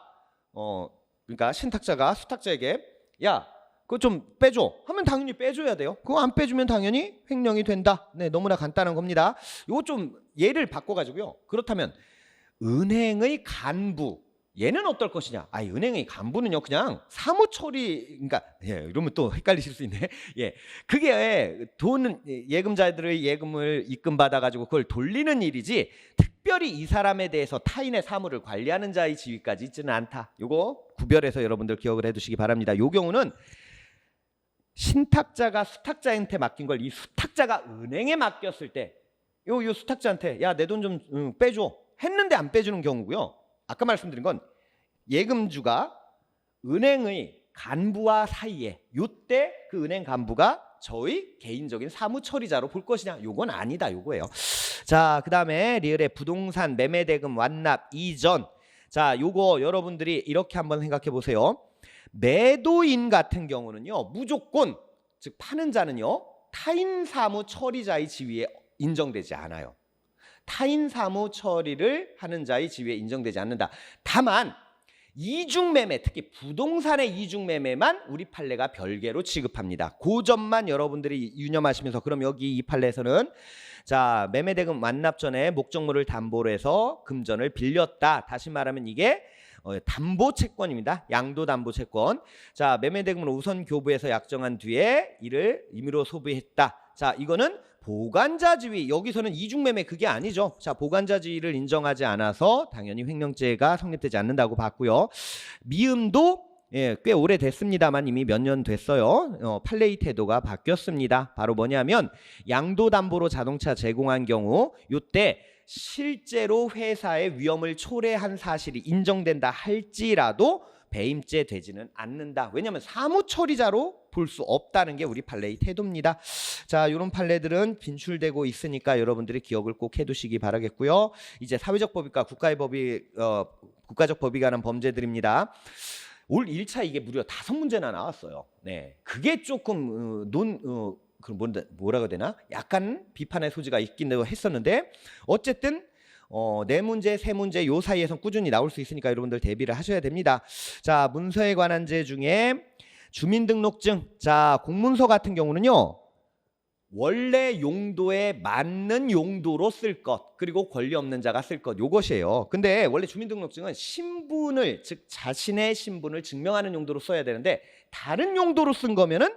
그러니까 신탁자가 수탁자에게 야, 그거 좀 빼줘 하면 당연히 빼줘야 돼요. 그거 안 빼주면 당연히 횡령이 된다. 네, 너무나 간단한 겁니다. 요거 좀 예를 바꿔가지고요. 그렇다면 은행의 간부, 얘는 어떨 것이냐? 은행의 간부는요 그냥 사무처리, 그러니까 이러면 또 헷갈리실 수 있네. 예, 그게 돈 예금자들의 예금을 입금받아 가지고 그걸 돌리는 일이지 특별히 이 사람에 대해서 타인의 사무를 관리하는 자의 지위까지 있지는 않다. 요거 구별해서 여러분들 기억을 해두시기 바랍니다. 요 경우는 신탁자가 수탁자한테 맡긴 걸 이 수탁자가 은행에 맡겼을 때 요 수탁자한테 야, 내 돈 좀 빼줘 했는데 안 빼주는 경우고요. 아까 말씀드린 건 예금주가 은행의 간부와 사이에 요때 그 은행 간부가 저의 개인적인 사무처리자로 볼 것이냐, 요건 아니다 요거예요. 자, 그 다음에 리을의 부동산 매매대금 완납 이전. 자, 요거 여러분들이 이렇게 한번 생각해 보세요. 매도인 같은 경우는요 무조건, 즉 파는 자는요 타인 사무 처리자의 지위에 인정되지 않아요. 타인 사무 처리를 하는 자의 지위에 인정되지 않는다. 다만 이중매매, 특히 부동산의 이중매매만 우리 판례가 별개로 취급합니다. 그 점만 여러분들이 유념하시면서, 그럼 여기 이 판례에서는 자, 매매대금 완납 전에 목적물을 담보로 해서 금전을 빌렸다. 다시 말하면 이게 담보채권입니다. 양도담보채권. 자, 매매대금을 우선 교부해서 약정한 뒤에 이를 임의로 소비했다. 자, 이거는 보관자 지위, 여기서는 이중매매 그게 아니죠. 자, 보관자 지위를 인정하지 않아서 당연히 횡령죄가 성립되지 않는다고 봤고요. 미음도 꽤 오래됐습니다만 이미 몇 년 됐어요. 판례의 태도가 바뀌었습니다. 바로 뭐냐면 양도담보로 자동차 제공한 경우 요때 실제로 회사의 위험을 초래한 사실이 인정된다 할지라도 배임죄 되지는 않는다. 왜냐하면 사무처리자로 볼 수 없다는 게 우리 판례의 태도입니다. 자, 이런 판례들은 빈출되고 있으니까 여러분들이 기억을 꼭 해두시기 바라겠고요. 이제 사회적 법익과 국가적 법익에 관한 범죄들입니다. 올 1차 이게 무려 5문제나 나왔어요. 네, 그게 조금 뭐라고 해야 되나? 약간 비판의 소지가 있긴 했었는데 어쨌든 4문제, 3문제 요 사이에선 꾸준히 나올 수 있으니까 여러분들 대비를 하셔야 됩니다. 자, 문서에 관한 죄 중에 주민등록증. 자, 공문서 같은 경우는요. 원래 용도에 맞는 용도로 쓸 것, 그리고 권리 없는 자가 쓸 것, 요것이에요. 근데 원래 주민등록증은 신분을, 즉 자신의 신분을 증명하는 용도로 써야 되는데 다른 용도로 쓴 거면은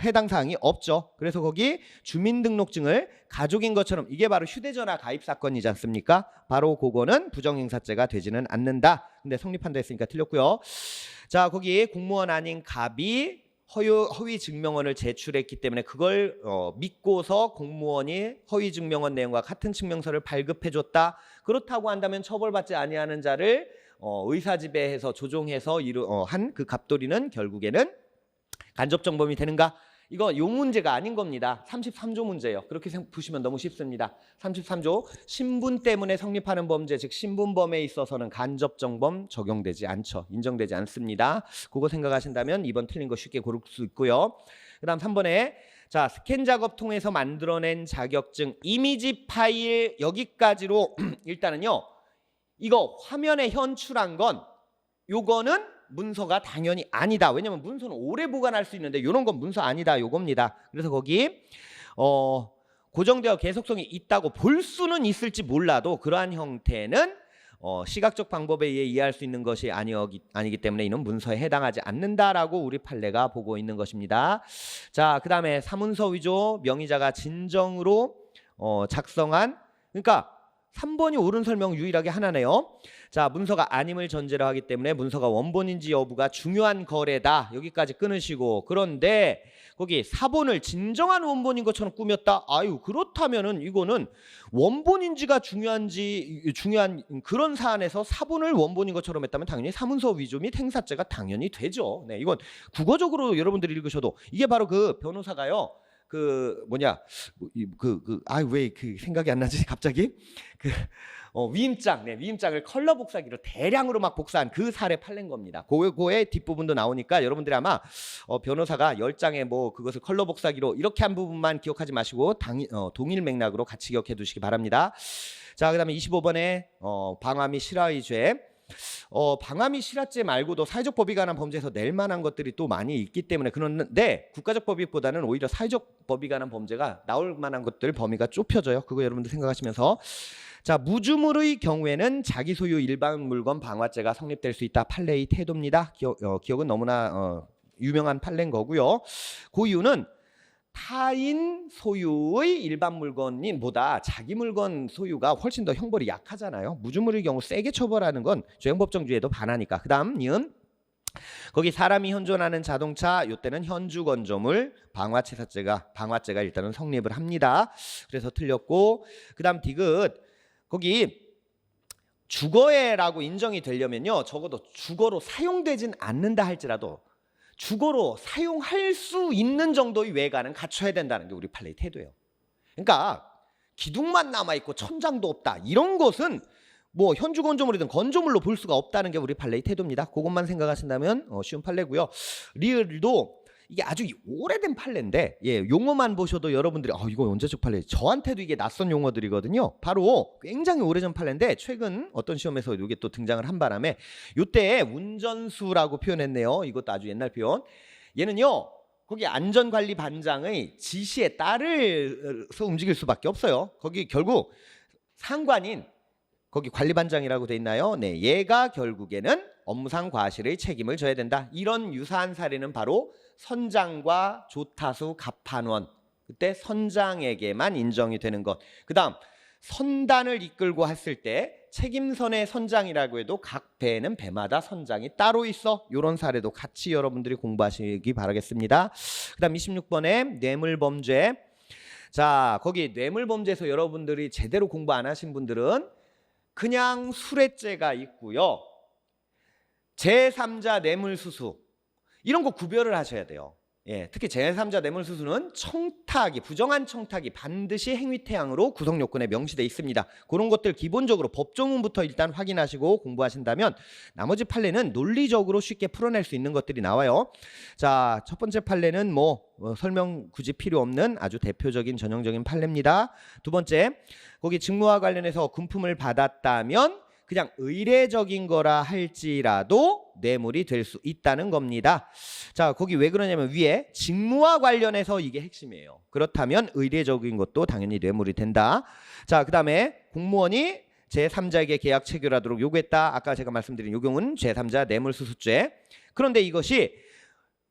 해당 사항이 없죠. 그래서 거기 주민등록증을 가족인 것처럼, 이게 바로 휴대전화 가입 사건이지 않습니까? 바로 그거는 부정행사죄가 되지는 않는다. 근데 성립한다 했으니까 틀렸고요. 자, 거기 공무원 아닌 갑이 허위 증명원을 제출했기 때문에 그걸 믿고서 공무원이 허위 증명원 내용과 같은 증명서를 발급해줬다. 그렇다고 한다면 처벌받지 아니하는 자를 의사지배해서 조종해서 한 그 갑돌이는 결국에는 간접정범이 되는가? 이거 요 문제가 아닌 겁니다. 33조 문제예요. 그렇게 보시면 너무 쉽습니다. 33조 신분 때문에 성립하는 범죄, 즉 신분범에 있어서는 간접정범 적용되지 않죠. 인정되지 않습니다. 그거 생각하신다면 2번 틀린 거 쉽게 고를 수 있고요. 그 다음 3번에 자, 스캔 작업 통해서 만들어낸 자격증 이미지 파일 여기까지로 일단은요. 이거 화면에 현출한 건 요거는 문서가 당연히 아니다. 왜냐면 문서는 오래 보관할 수 있는데 이런 건 문서 아니다. 요겁니다. 그래서 거기 고정되어 계속성이 있다고 볼 수는 있을지 몰라도 그러한 형태는 시각적 방법에 의해 이해할 수 있는 것이 아니기 때문에 이는 문서에 해당하지 않는다라고 우리 판례가 보고 있는 것입니다. 자, 그 다음에 사문서 위조, 명의자가 진정으로 작성한, 그러니까 3번이 옳은 설명 유일하게 하나네요. 자, 문서가 아님을 전제로 하기 때문에 문서가 원본인지 여부가 중요한 거래다. 여기까지 끊으시고, 그런데 거기 사본을 진정한 원본인 것처럼 꾸몄다. 아유, 그렇다면은 이거는 원본인지가 중요한 그런 사안에서 사본을 원본인 것처럼 했다면 당연히 사문서 위조 및 행사죄가 당연히 되죠. 네, 이건 국어적으로 여러분들이 읽으셔도 이게 바로 그 변호사가요. 왜 생각이 안 나지 갑자기? 위임장, 위임장을 컬러 복사기로 대량으로 막 복사한 그 사례 판례인 겁니다. 그거의 뒷부분도 나오니까 여러분들이 아마 변호사가 10장에 그것을 컬러 복사기로 이렇게 한 부분만 기억하지 마시고 동일 맥락으로 같이 기억해 두시기 바랍니다. 자, 그다음에 25번에 방화 및 실화의 죄. 방화 및 실화죄 말고도 사회적 법익에 관한 범죄에서 낼 만한 것들이 또 많이 있기 때문에, 그런데 국가적 법익보다는 오히려 사회적 법익에 관한 범죄가 나올 만한 것들 범위가 좁혀져요. 그거 여러분들 생각하시면서, 자, 무주물의 경우에는 자기 소유 일반 물건 방화죄가 성립될 수 있다. 판례의 태도입니다. 기억은 너무나 유명한 판례인 거고요. 그 이유는 타인 소유의 일반 물건보다 자기 물건 소유가 훨씬 더 형벌이 약하잖아요. 무주물의 경우 세게 처벌하는 건 조형법정주의에도 반하니까. 그 다음 니은 거기 사람이 현존하는 자동차, 요때는 현주 건조물 방화죄가 일단은 성립을 합니다. 그래서 틀렸고, 그 다음 디귿 거기 주거해라고 인정이 되려면요, 적어도 주거로 사용되진 않는다 할지라도 주거로 사용할 수 있는 정도의 외관은 갖춰야 된다는 게 우리 판례의 태도예요. 그러니까 기둥만 남아있고 천장도 없다, 이런 것은 현주 건조물이든 건조물로 볼 수가 없다는 게 우리 판례의 태도입니다. 그것만 생각하신다면 쉬운 판례고요. 리을도 이게 아주 오래된 판례인데, 용어만 보셔도 여러분들이 이거 언제적 판례, 저한테도 이게 낯선 용어들이거든요. 바로 굉장히 오래전 판례인데 최근 어떤 시험에서 이게 또 등장을 한 바람에 요때 운전수라고 표현했네요. 이것도 아주 옛날 표현. 얘는요, 거기 안전관리반장의 지시에 따라서 움직일 수밖에 없어요. 거기 결국 상관인 거기 관리반장이라고 돼 있나요? 네, 얘가 결국에는 업무상 과실의 책임을 져야 된다. 이런 유사한 사례는 바로 선장과 조타수 갑판원, 그때 선장에게만 인정이 되는 것. 그 다음 선단을 이끌고 했을 때 책임선의 선장이라고 해도 각 배에는 배마다 선장이 따로 있어. 이런 사례도 같이 여러분들이 공부하시기 바라겠습니다. 그 다음 26번에 뇌물범죄. 자, 거기 뇌물범죄에서 여러분들이 제대로 공부 안 하신 분들은 그냥 수뢰죄가 있고요. 제3자 뇌물수수 이런 거 구별을 하셔야 돼요. 예, 특히 제3자 뇌물수수는 청탁이, 부정한 청탁이 반드시 행위태양으로 구성요건에 명시되어 있습니다. 그런 것들 기본적으로 법조문부터 일단 확인하시고 공부하신다면 나머지 판례는 논리적으로 쉽게 풀어낼 수 있는 것들이 나와요. 자, 첫 번째 판례는 설명 굳이 필요 없는 아주 대표적인 전형적인 판례입니다. 두 번째, 거기 직무와 관련해서 금품을 받았다면 그냥 의례적인 거라 할지라도 뇌물이 될 수 있다는 겁니다. 자, 거기 왜 그러냐면 위에 직무와 관련해서 이게 핵심이에요. 그렇다면 의례적인 것도 당연히 뇌물이 된다. 자, 그 다음에 공무원이 제3자에게 계약 체결하도록 요구했다. 아까 제가 말씀드린 요 경우는 제3자 뇌물수수죄. 그런데 이것이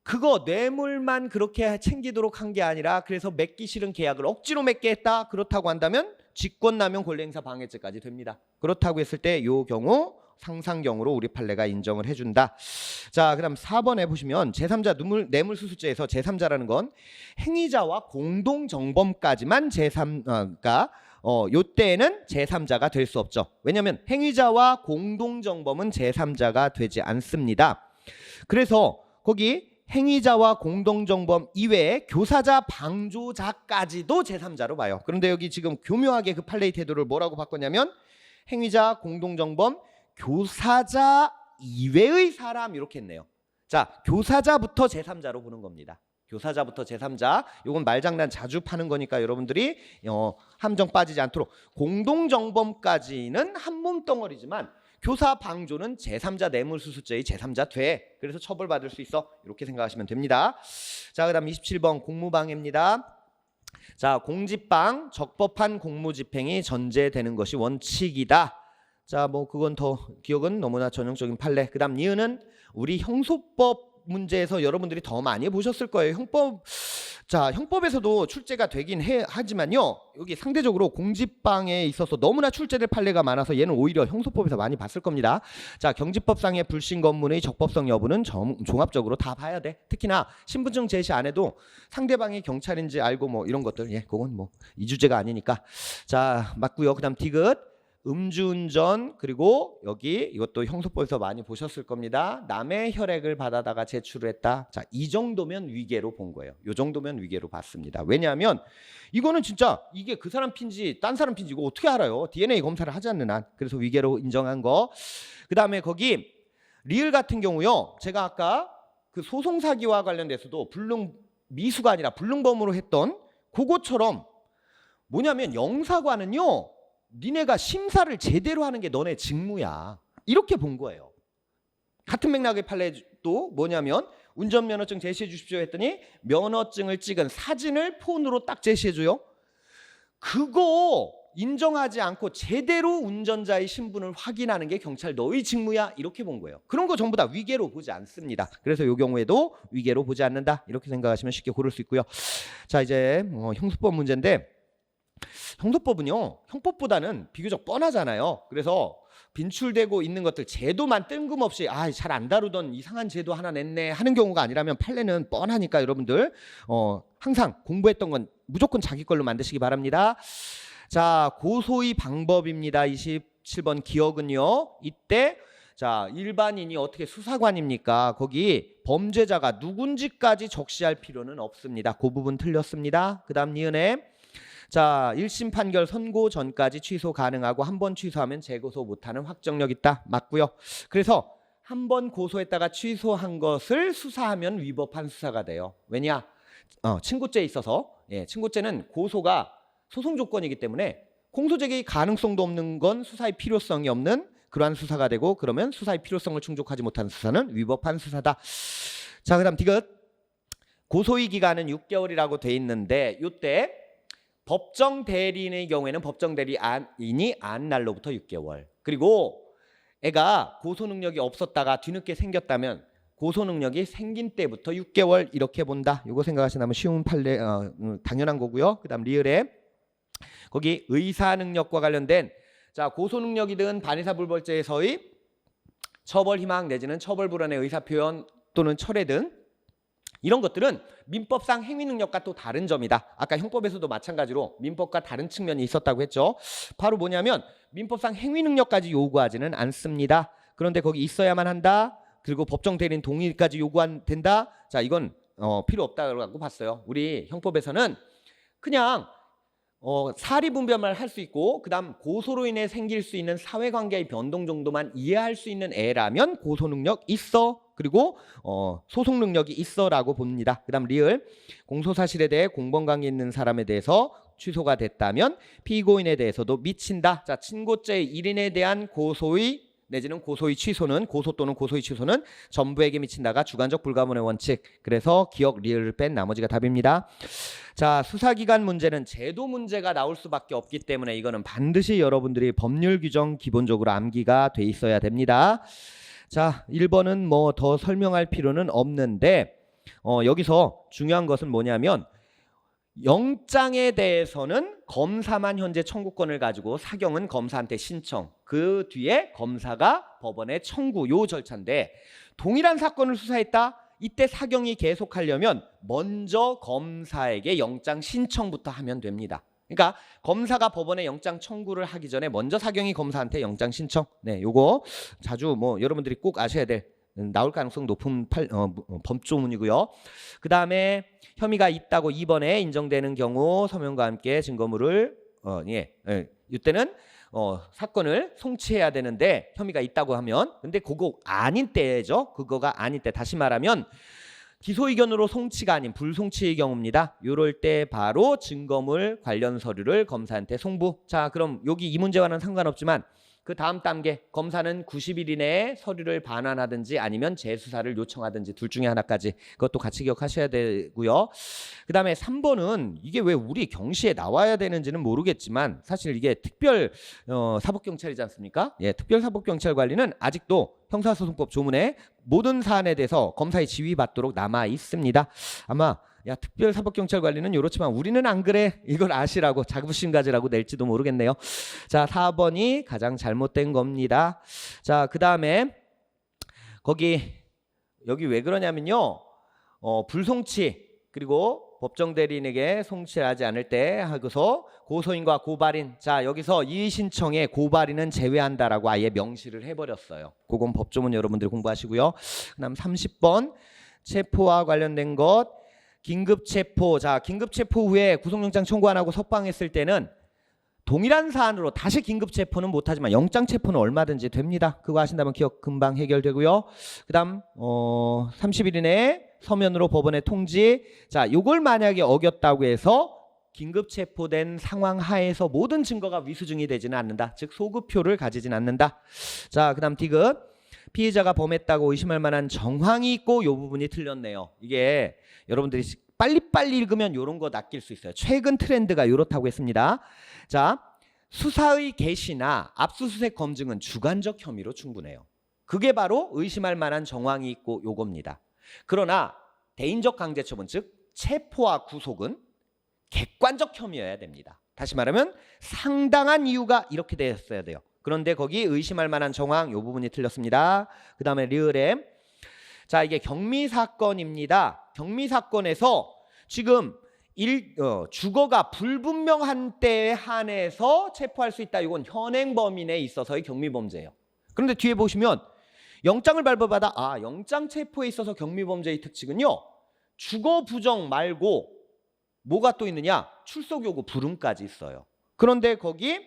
그거 뇌물만 그렇게 챙기도록 한 게 아니라 그래서 맺기 싫은 계약을 억지로 맺게 했다. 그렇다고 한다면 직권남용 권리행사 방해죄까지 됩니다. 그렇다고 했을 때 이 경우 상상경으로 우리 판례가 인정을 해준다. 자, 그다음 4번에 보시면 제3자 뇌물수수죄에서 제3자라는 건 행위자와 공동정범까지만 제3가 요때에는 제3자가 될 수 없죠. 왜냐하면 행위자와 공동정범은 제3자가 되지 않습니다. 그래서 거기 행위자와 공동정범 이외에 교사자, 방조자까지도 제3자로 봐요. 그런데 여기 지금 교묘하게 그 판례의 태도를 뭐라고 바꿨냐면 행위자, 공동정범, 교사자 이외의 사람 이렇게 했네요. 자, 교사자부터 제3자로 보는 겁니다. 교사자부터 제3자. 이건 말장난 자주 파는 거니까 여러분들이 함정 빠지지 않도록. 공동정범까지는 한 몸덩어리지만 교사 방조는 제3자 뇌물수수죄의 제3자 돼. 그래서 처벌받을 수 있어. 이렇게 생각하시면 됩니다. 자, 그다음 27번 공무방해입니다. 자, 공집방 적법한 공무집행이 전제되는 것이 원칙이다. 자, 그건 더 기억은 너무나 전형적인 판례. 그다음 니은은 우리 형소법 문제에서 여러분들이 더 많이 보셨을 거예요. 형법에서도 출제가 되긴 하지만요. 여기 상대적으로 공집방에 있어서 너무나 출제될 판례가 많아서 얘는 오히려 형소법에서 많이 봤을 겁니다. 자, 경지법상의 불신 검문의 적법성 여부는 종합적으로 다 봐야 돼. 특히나 신분증 제시 안 해도 상대방이 경찰인지 알고 이런 것들, 그건 이 주제가 아니니까. 자, 맞고요. 그다음 디귿. 음주운전, 그리고 여기 이것도 형소법에서 많이 보셨을 겁니다. 남의 혈액을 받아다가 제출을 했다. 자, 이 정도면 위계로 본 거예요. 이 정도면 위계로 봤습니다. 왜냐하면 이거는 진짜 이게 그 사람 피인지 딴 사람 피인지 이거 어떻게 알아요? DNA 검사를 하지 않는 한. 그래서 위계로 인정한 거. 그 다음에 거기 리을 같은 경우요. 제가 아까 그 소송사기와 관련돼서도 미수가 아니라 불능범으로 했던 그것처럼 뭐냐면 영사관은요. 니네가 심사를 제대로 하는 게 너네 직무야. 이렇게 본 거예요. 같은 맥락의 판례도 뭐냐면 운전면허증 제시해 주십시오 했더니 면허증을 찍은 사진을 폰으로 딱 제시해 줘요. 그거 인정하지 않고 제대로 운전자의 신분을 확인하는 게 경찰 너희 직무야. 이렇게 본 거예요. 그런 거 전부 다 위계로 보지 않습니다. 그래서 이 경우에도 위계로 보지 않는다. 이렇게 생각하시면 쉽게 고를 수 있고요. 자, 이제 형소법 문제인데 형소법은요 형법보다는 비교적 뻔하잖아요. 그래서 빈출되고 있는 것들 제도만 뜬금없이 잘 안 다루던 이상한 제도 하나 냈네 하는 경우가 아니라면 판례는 뻔하니까 여러분들 항상 공부했던 건 무조건 자기 걸로 만드시기 바랍니다. 자, 고소의 방법입니다. 27번 기억은요. 이때 자, 일반인이 어떻게 수사관입니까? 거기 범죄자가 누군지까지 적시할 필요는 없습니다. 그 부분 틀렸습니다. 그 다음 니은에 자, 1심 판결 선고 전까지 취소 가능하고 한 번 취소하면 재고소 못하는 확정력 있다. 맞고요. 그래서 한 번 고소했다가 취소한 것을 수사하면 위법한 수사가 돼요. 왜냐? 친고죄에 있어서 친고죄는 고소가 소송 조건이기 때문에 공소제기 가능성도 없는 건 수사의 필요성이 없는 그러한 수사가 되고 그러면 수사의 필요성을 충족하지 못하는 수사는 위법한 수사다. 자, 그다음 디귿. 고소의 기간은 6개월이라고 돼 있는데 이때 법정 대리인의 경우에는 법정 대리인이 안 날로부터 6개월. 그리고 애가 고소 능력이 없었다가 뒤늦게 생겼다면 고소 능력이 생긴 때부터 6개월 이렇게 본다. 이거 생각하시면 쉬운 판례 당연한 거고요. 그다음 리을에 거기 의사 능력과 관련된 자, 고소 능력이든 반의사 불벌죄에서의 처벌 희망 내지는 처벌 불안의 의사 표현 또는 철회 등 이런 것들은 민법상 행위 능력과 또 다른 점이다. 아까 형법에서도 마찬가지로 민법과 다른 측면이 있었다고 했죠. 바로 뭐냐면 민법상 행위 능력까지 요구하지는 않습니다. 그런데 거기 있어야만 한다. 그리고 법정 대리인 동의까지 요구된다. 자, 이건 필요 없다고 봤어요. 우리 형법에서는 그냥 사리분별만 할 수 있고 그다음 고소로 인해 생길 수 있는 사회관계의 변동 정도만 이해할 수 있는 애라면 고소 능력 있어. 그리고 소송 능력이 있어라고 봅니다. 그다음 리을 공소사실에 대해 공범관계 있는 사람에 대해서 취소가 됐다면 피고인에 대해서도 미친다. 자, 친고죄 1인에 대한 고소의 내지는 고소의 취소는 고소 또는 고소의 취소는 전부에게 미친다가 주관적 불가문의 원칙. 그래서 기억 리을을 뺀 나머지가 답입니다. 자, 수사기관 문제는 제도 문제가 나올 수밖에 없기 때문에 이거는 반드시 여러분들이 법률 규정 기본적으로 암기가 돼 있어야 됩니다. 자, 1번은 뭐 더 설명할 필요는 없는데 여기서 중요한 것은 뭐냐면 영장에 대해서는 검사만 현재 청구권을 가지고 사경은 검사한테 신청, 그 뒤에 검사가 법원에 청구, 요 절차인데 동일한 사건을 수사했다? 이때 사경이 계속하려면 먼저 검사에게 영장 신청부터 하면 됩니다. 그러니까 검사가 법원에 영장 청구를 하기 전에 먼저 사경이 검사한테 영장 신청. 네, 요거 자주 뭐 여러분들이 꼭 아셔야 될 나올 가능성 높은 법조문이고요. 그 다음에 혐의가 있다고 2번에 인정되는 경우 서면과 함께 증거물을 이때는 사건을 송치해야 되는데 혐의가 있다고 하면 근데 그거 아닌 때죠. 그거가 아닌 때 다시 말하면 기소 의견으로 송치가 아닌 불송치의 경우입니다. 이럴 때 바로 증거물 관련 서류를 검사한테 송부. 자, 그럼 여기 이 문제와는 상관없지만 그 다음 단계 검사는 90일 이내에 서류를 반환하든지 아니면 재수사를 요청하든지 둘 중에 하나까지 그것도 같이 기억하셔야 되고요. 그 다음에 3번은 이게 왜 우리 경시에 나와야 되는지는 모르겠지만 사실 이게 특별 사법경찰이지 않습니까? 예, 특별사법경찰관리는 아직도 형사소송법 조문에 모든 사안에 대해서 검사의 지휘받도록 남아 있습니다. 아마 특별사법경찰관리는 이렇지만 우리는 안 그래 이걸 아시라고 자부심 가지라고 낼지도 모르겠네요. 자, 4번이 가장 잘못된 겁니다. 자, 그 다음에 여기 왜 그러냐면요, 불송치 그리고 법정 대리인에게 송치하지 않을 때 하고서 고소인과 고발인, 자 여기서 이의 신청에 고발인은 제외한다라고 아예 명시를 해버렸어요. 그건 법조문 여러분들이 공부하시고요. 그다음 30번 체포와 관련된 것. 긴급체포. 자, 긴급체포 후에 구속영장 청구 안 하고 석방했을 때는 동일한 사안으로 다시 긴급체포는 못하지만 영장체포는 얼마든지 됩니다. 그거 하신다면 기억 금방 해결되고요. 그 다음 30일 이내에 서면으로 법원에 통지. 자, 요걸 만약에 어겼다고 해서 긴급체포된 상황 하에서 모든 증거가 위수증이 되지는 않는다. 즉 소급표를 가지진 않는다. 자, 그 다음 디귿. 피해자가 범했다고 의심할 만한 정황이 있고 요 부분이 틀렸네요. 이게 여러분들이 빨리빨리 읽으면 이런 거 낚일 수 있어요. 최근 트렌드가 이렇다고 했습니다. 자, 수사의 개시나 압수수색 검증은 주관적 혐의로 충분해요. 그게 바로 의심할 만한 정황이 있고 요겁니다. 그러나 대인적 강제처분 즉 체포와 구속은 객관적 혐의여야 됩니다. 다시 말하면 상당한 이유가 이렇게 되었어야 돼요. 그런데 거기 의심할 만한 정황 요 부분이 틀렸습니다. 그 다음에 리을엠. 자, 이게 경미사건입니다. 경미사건에서 지금 주거가 불분명한 때에 한해서 체포할 수 있다. 이건 현행 범인에 있어서의 경미범죄예요. 그런데 뒤에 보시면 영장을 발부받아 영장 체포에 있어서 경미범죄의 특징은요, 주거 부정 말고 뭐가 또 있느냐? 출석 요구 불응까지 있어요. 그런데 거기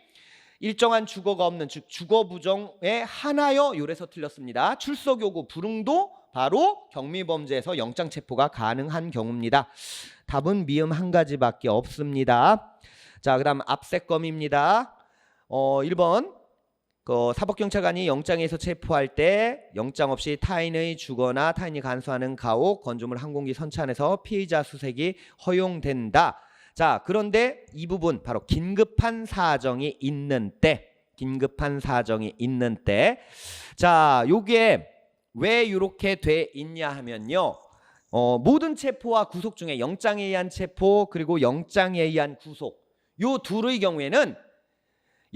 일정한 주거가 없는 즉 주거 부정에 한하여 요래서 틀렸습니다. 출석 요구 불응도 바로 경미범죄에서 영장 체포가 가능한 경우입니다. 답은 미음 한 가지밖에 없습니다. 자, 그다음 압세검입니다. 1번 사법경찰관이 영장에서 체포할 때 영장 없이 타인의 주거나 타인이 간수하는 가혹, 건조물 항공기 선차 안에서 피의자 수색이 허용된다. 자, 그런데 이 부분 바로 긴급한 사정이 있는 때, 긴급한 사정이 있는 때. 자, 요게 왜 이렇게 돼 있냐 하면요, 모든 체포와 구속 중에 영장에 의한 체포 그리고 영장에 의한 구속 요 둘의 경우에는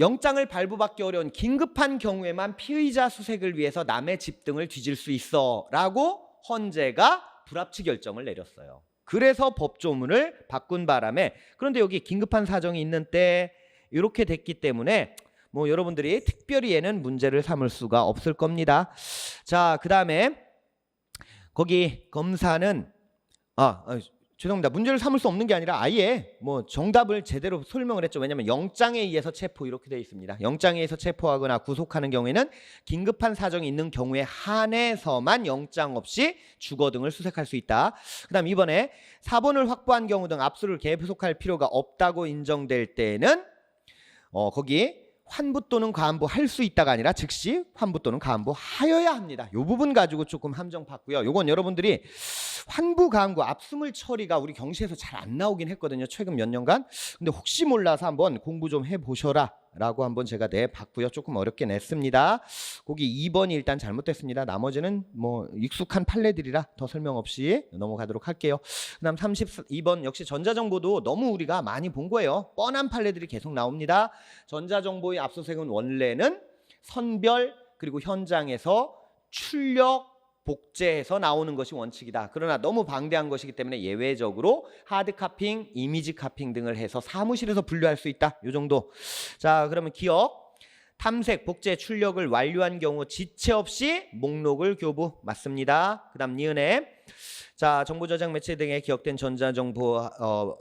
영장을 발부받기 어려운 긴급한 경우에만 피의자 수색을 위해서 남의 집 등을 뒤질 수 있어 라고 헌재가 불합치 결정을 내렸어요. 그래서 법조문을 바꾼 바람에 그런데 여기 긴급한 사정이 있는 때 이렇게 됐기 때문에 뭐 여러분들이 특별히 얘는 문제를 삼을 수가 없을 겁니다. 자, 그다음에 거기 검사는 죄송합니다. 문제를 삼을 수 없는 게 아니라 아예 뭐 정답을 제대로 설명을 했죠. 왜냐하면 영장에 의해서 체포 이렇게 되어 있습니다. 영장에 의해서 체포하거나 구속하는 경우에는 긴급한 사정이 있는 경우에 한해서만 영장 없이 주거 등을 수색할 수 있다. 그다음 이번에 사본을 확보한 경우 등 압수를 계속할 필요가 없다고 인정될 때는 거기 환부 또는 가한부 할 수 있다가 아니라 즉시 환부 또는 가한부 하여야 합니다. 이 부분 가지고 조금 함정 봤고요. 요건 여러분들이 환부 가한부 압수물 처리가 우리 경시에서 잘 안 나오긴 했거든요. 최근 몇 년간. 근데 혹시 몰라서 한번 공부 좀 해보셔라 라고 한번 제가 내봤고요. 조금 어렵게 냈습니다. 거기 2번이 일단 잘못됐습니다. 나머지는 뭐 익숙한 판례들이라 더 설명 없이 넘어가도록 할게요. 그 다음 32번 역시 전자정보도 너무 우리가 많이 본 거예요. 뻔한 판례들이 계속 나옵니다. 전자정보의 압수수색은 원래는 선별 그리고 현장에서 출력 복제해서 나오는 것이 원칙이다. 그러나 너무 방대한 것이기 때문에 예외적으로 하드 카핑, 이미지 카핑 등을 해서 사무실에서 분류할 수 있다. 이 정도. 자, 그러면 기억. 탐색, 복제, 출력을 완료한 경우 지체 없이 목록을 교부. 맞습니다. 그 다음 니은에 자, 정보 저장 매체 등에 기억된 전자정보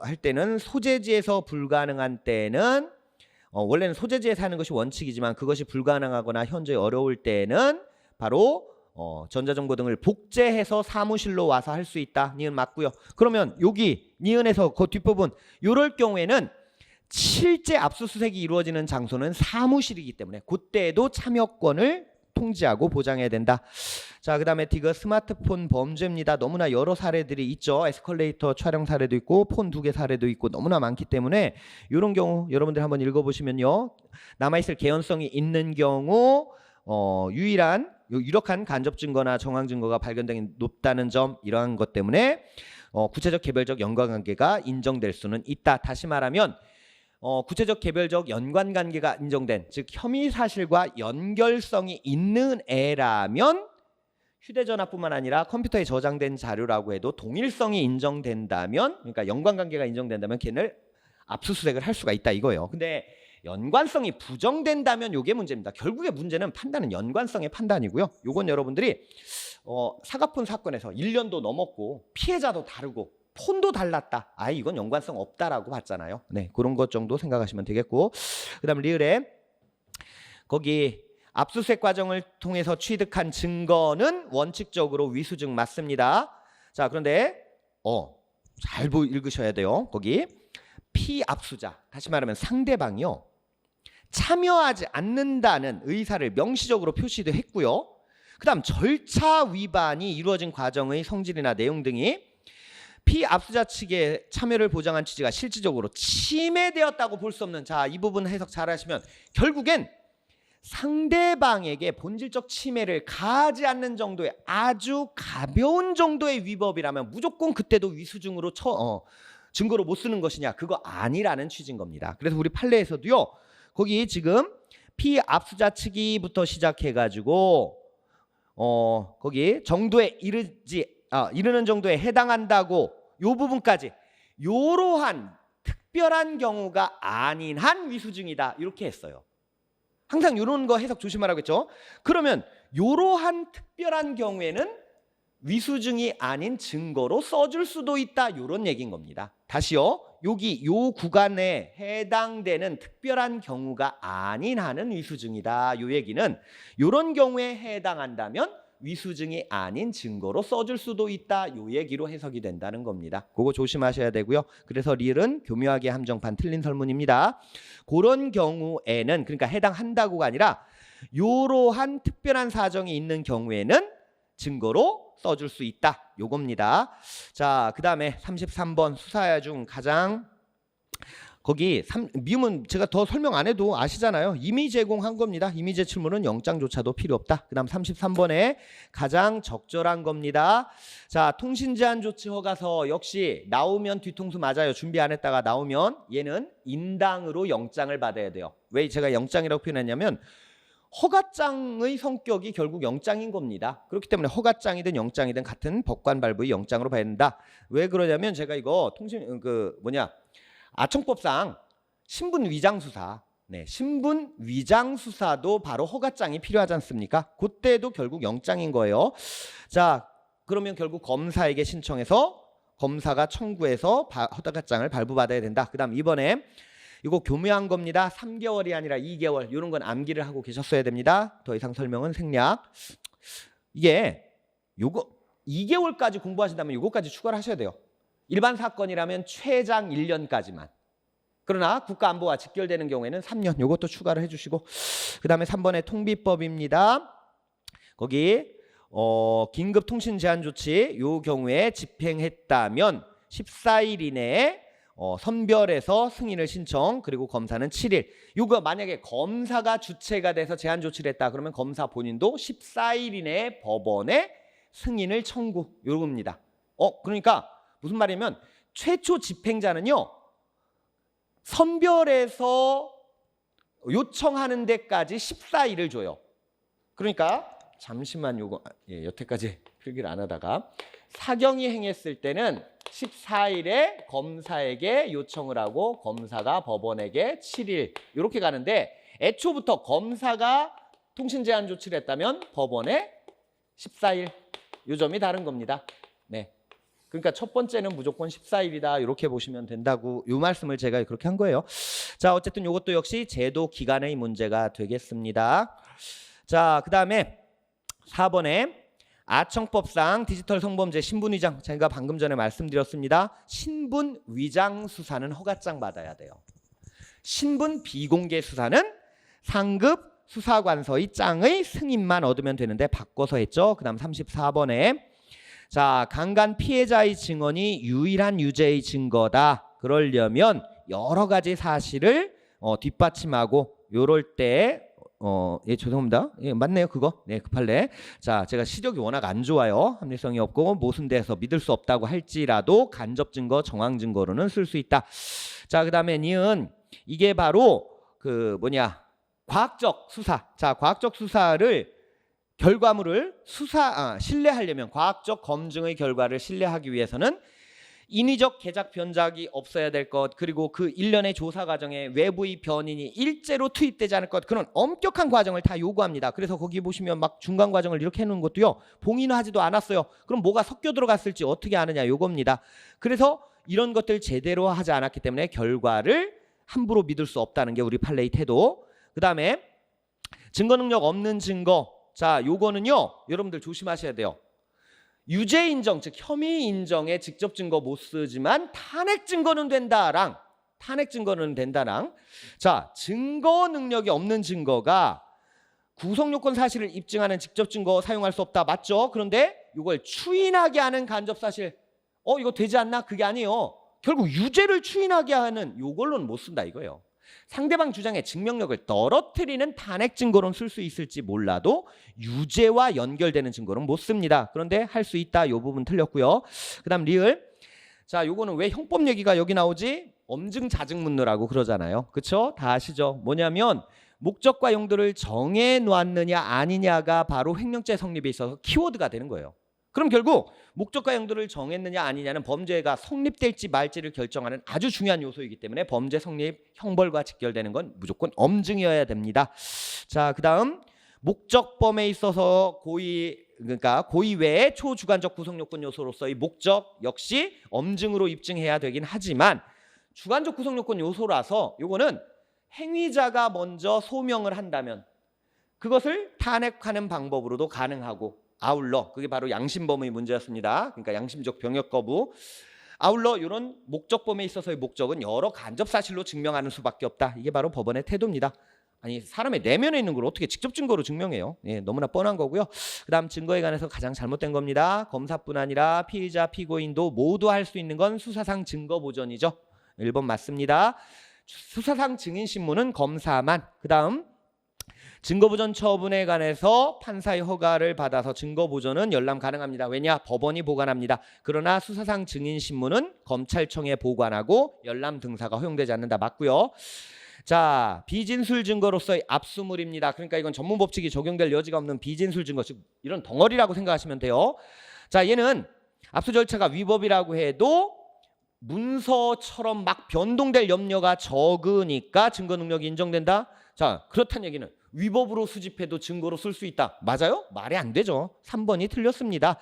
할 때는 소재지에서 불가능한 때는 원래는 소재지에서 하는 것이 원칙이지만 그것이 불가능하거나 현저히 어려울 때는 바로 전자정보 등을 복제해서 사무실로 와서 할 수 있다. 니은 맞고요. 그러면 여기 니은에서 그 뒷부분 이럴 경우에는 실제 압수수색이 이루어지는 장소는 사무실이기 때문에 그때에도 참여권을 통지하고 보장해야 된다. 자, 그 다음에 디귿 스마트폰 범죄입니다. 너무나 여러 사례들이 있죠. 에스컬레이터 촬영 사례도 있고 폰 2개 사례도 있고 너무나 많기 때문에 이런 경우 여러분들 한번 읽어보시면요. 남아있을 개연성이 있는 경우 유력한 간접 증거나 정황 증거가 발견되기 높다는 점 이러한 것 때문에 구체적 개별적 연관관계가 인정될 수는 있다. 다시 말하면 구체적 개별적 연관관계가 인정된 즉 혐의 사실과 연결성이 있는 애라면 휴대전화뿐만 아니라 컴퓨터에 저장된 자료라고 해도 동일성이 인정된다면 그러니까 연관관계가 인정된다면 걔를 압수수색을 할 수가 있다 이거예요. 근데 연관성이 부정된다면 이게 문제입니다. 결국에 문제는 판단은 연관성의 판단이고요. 요건 여러분들이 사과폰 사건에서 1년도 넘었고 피해자도 다르고 폰도 달랐다. 이건 연관성 없다라고 봤잖아요. 네, 그런 것 정도 생각하시면 되겠고 그다음 리을에 거기 압수수색 과정을 통해서 취득한 증거는 원칙적으로 위수증 맞습니다. 자, 그런데 잘 읽으셔야 돼요. 거기 피압수자 다시 말하면 상대방이요. 참여하지 않는다는 의사를 명시적으로 표시도 했고요. 그 다음 절차 위반이 이루어진 과정의 성질이나 내용 등이 피압수자 측의 참여를 보장한 취지가 실질적으로 침해되었다고 볼 수 없는 이 부분 해석 잘 하시면 결국엔 상대방에게 본질적 침해를 가하지 않는 정도의 아주 가벼운 정도의 위법이라면 무조건 그때도 위수증으로 증거로 못 쓰는 것이냐 그거 아니라는 취지인 겁니다. 그래서 우리 판례에서도요. 거기 지금 피압수자 측이부터 시작해가지고 거기 정도에 이르는 정도에 해당한다고 요 부분까지 요러한 특별한 경우가 아닌 한 위수증이다 이렇게 했어요. 항상 이런 거 해석 조심하라고 했죠. 그러면 요러한 특별한 경우에는 위수증이 아닌 증거로 써줄 수도 있다 이런 얘기인 겁니다. 다시요. 여기 요 구간에 해당되는 특별한 경우가 아닌 한은 위수증이다. 요 얘기는 이런 경우에 해당한다면 위수증이 아닌 증거로 써줄 수도 있다. 요 얘기로 해석이 된다는 겁니다. 그거 조심하셔야 되고요. 그래서 릴은 교묘하게 함정판 틀린 설문입니다. 그런 경우에는 그러니까 해당한다고가 아니라 요러한 특별한 사정이 있는 경우에는 증거로 써줄 수 있다. 요겁니다. 자, 그 다음에 33번 수사야 중 가장 거기 미음은 제가 더 설명 안 해도 아시잖아요. 이미 제공한 겁니다. 이미 제출물은 영장조차도 필요 없다. 그 다음 33번에 가장 적절한 겁니다. 자, 통신제한 조치 허가서 역시 나오면 뒤통수 맞아요. 준비 안 했다가 나오면 얘는 인당으로 영장을 받아야 돼요. 왜 제가 영장이라고 표현했냐면 허가장의 성격이 결국 영장인 겁니다. 그렇기 때문에 허가장이든 영장이든 같은 법관 발부의 영장으로 봐야 된다. 왜 그러냐면 제가 이거 아청법상 신분 위장 수사, 신분 위장 수사도 바로 허가장이 필요하지 않습니까? 그때도 결국 영장인 거예요. 자, 그러면 결국 검사에게 신청해서 검사가 청구해서 허가장을 발부받아야 된다. 그다음 이번에 이거 교묘한 겁니다. 3개월이 아니라 2개월. 이런 건 암기를 하고 계셨어야 됩니다. 더 이상 설명은 생략. 이게 요거 2개월까지 공부하신다면 요거까지 추가를 하셔야 돼요. 일반 사건이라면 최장 1년까지만. 그러나 국가안보와 직결되는 경우에는 3년. 요것도 추가를 해주시고, 그 다음에 3번의 통비법입니다. 거기 긴급 통신 제한 조치 요 경우에 집행했다면 14일 이내에 선별해서 승인을 신청, 그리고 검사는 7일. 이거 만약에 검사가 주체가 돼서 제한 조치를 했다 그러면 검사 본인도 14일 이내에 법원에 승인을 청구. 요겁니다. 그러니까 무슨 말이냐면 최초 집행자는요, 선별해서 요청하는 데까지 14일을 줘요. 그러니까 잠시만 요거 여태까지 필기를 안 하다가 사경이 행했을 때는 14일에 검사에게 요청을 하고 검사가 법원에게 7일 이렇게 가는데, 애초부터 검사가 통신 제한 조치를 했다면 법원에 14일. 요 점이 다른 겁니다. 네. 그러니까 첫 번째는 무조건 14일이다 이렇게 보시면 된다고 요 말씀을 제가 그렇게 한 거예요. 자, 어쨌든 이것도 역시 제도 기간의 문제가 되겠습니다. 자, 그다음에 4번에 아청법상 디지털 성범죄 신분위장, 제가 방금 전에 말씀드렸습니다. 신분위장 수사는 허가장 받아야 돼요. 신분 비공개 수사는 상급 수사관서의 짱의 승인만 얻으면 되는데 바꿔서 했죠. 그 다음 34번에 자, 강간 피해자의 증언이 유일한 유죄의 증거다. 그러려면 여러 가지 사실을 뒷받침하고 요럴 때 죄송합니다. 맞네요, 그거. 네, 급할래. 자, 제가 시력이 워낙 안 좋아요. 합리성이 없고 모순돼서 믿을 수 없다고 할지라도 간접 증거, 정황 증거로는 쓸 수 있다. 자, 그다음에 니은 이게 바로 과학적 수사. 자, 과학적 수사를 결과물을 신뢰하려면, 과학적 검증의 결과를 신뢰하기 위해서는 인위적 개작 변작이 없어야 될 것, 그리고 그 일련의 조사 과정에 외부의 변인이 일제로 투입되지 않을 것, 그런 엄격한 과정을 다 요구합니다. 그래서 거기 보시면 막 중간 과정을 이렇게 해놓은 것도요, 봉인하지도 않았어요. 그럼 뭐가 섞여 들어갔을지 어떻게 아느냐, 요겁니다. 그래서 이런 것들 제대로 하지 않았기 때문에 결과를 함부로 믿을 수 없다는 게 우리 판례의 태도. 그 다음에 증거 능력 없는 증거. 자, 요거는요 여러분들 조심하셔야 돼요. 유죄 인정, 즉 혐의 인정에 직접 증거 못 쓰지만 탄핵 증거는 된다랑, 자, 증거 능력이 없는 증거가 구속 요건 사실을 입증하는 직접 증거 사용할 수 없다. 맞죠? 그런데 이걸 추인하게 하는 간접 사실, 이거 되지 않나? 그게 아니에요. 결국 유죄를 추인하게 하는 요걸로는 못 쓴다 이거예요. 상대방 주장의 증명력을 떨어뜨리는 탄핵 증거로는 쓸 수 있을지 몰라도 유죄와 연결되는 증거는 못 씁니다. 그런데 할 수 있다. 이 부분 틀렸고요. 그 다음 리을. 자, 요거는 왜 형법 얘기가 여기 나오지? 엄증 자증 묻느라고 그러잖아요. 그쵸? 다 아시죠? 뭐냐면 목적과 용도를 정해 놓았느냐 아니냐가 바로 횡령죄 성립에 있어서 키워드가 되는 거예요. 그럼 결국 목적과 용도를 정했느냐 아니냐는 범죄가 성립될지 말지를 결정하는 아주 중요한 요소이기 때문에 범죄 성립 형벌과 직결되는 건 무조건 엄증이어야 됩니다. 자, 그다음 목적범에 있어서 고의 외에 초주관적 구성요건 요소로서의 목적 역시 엄증으로 입증해야 되긴 하지만 주관적 구성요건 요소라서 요거는 행위자가 먼저 소명을 한다면 그것을 탄핵하는 방법으로도 가능하고, 아울러 그게 바로 양심범의 문제였습니다. 그러니까 양심적 병역 거부. 아울러 이런 목적범에 있어서의 목적은 여러 간접 사실로 증명하는 수밖에 없다. 이게 바로 법원의 태도입니다. 아니, 사람의 내면에 있는 걸 어떻게 직접 증거로 증명해요? 너무나 뻔한 거고요. 그다음 증거에 관해서 가장 잘못된 겁니다. 검사뿐 아니라 피의자, 피고인도 모두 할 수 있는 건 수사상 증거 보전이죠. 1번 맞습니다. 수사상 증인 신문은 검사만. 그다음 증거보전 처분에 관해서 판사의 허가를 받아서 증거보전은 열람 가능합니다. 왜냐? 법원이 보관합니다. 그러나 수사상 증인신문은 검찰청에 보관하고 열람 등사가 허용되지 않는다. 맞고요. 자, 비진술 증거로서의 압수물입니다. 그러니까 이건 전문 법칙이 적용될 여지가 없는 비진술 증거, 즉 이런 덩어리라고 생각하시면 돼요. 자, 얘는 압수 절차가 위법이라고 해도 문서처럼 막 변동될 염려가 적으니까 증거 능력이 인정된다. 자, 그렇다는 얘기는 위법으로 수집해도 증거로 쓸 수 있다. 맞아요? 말이 안 되죠. 3번이 틀렸습니다.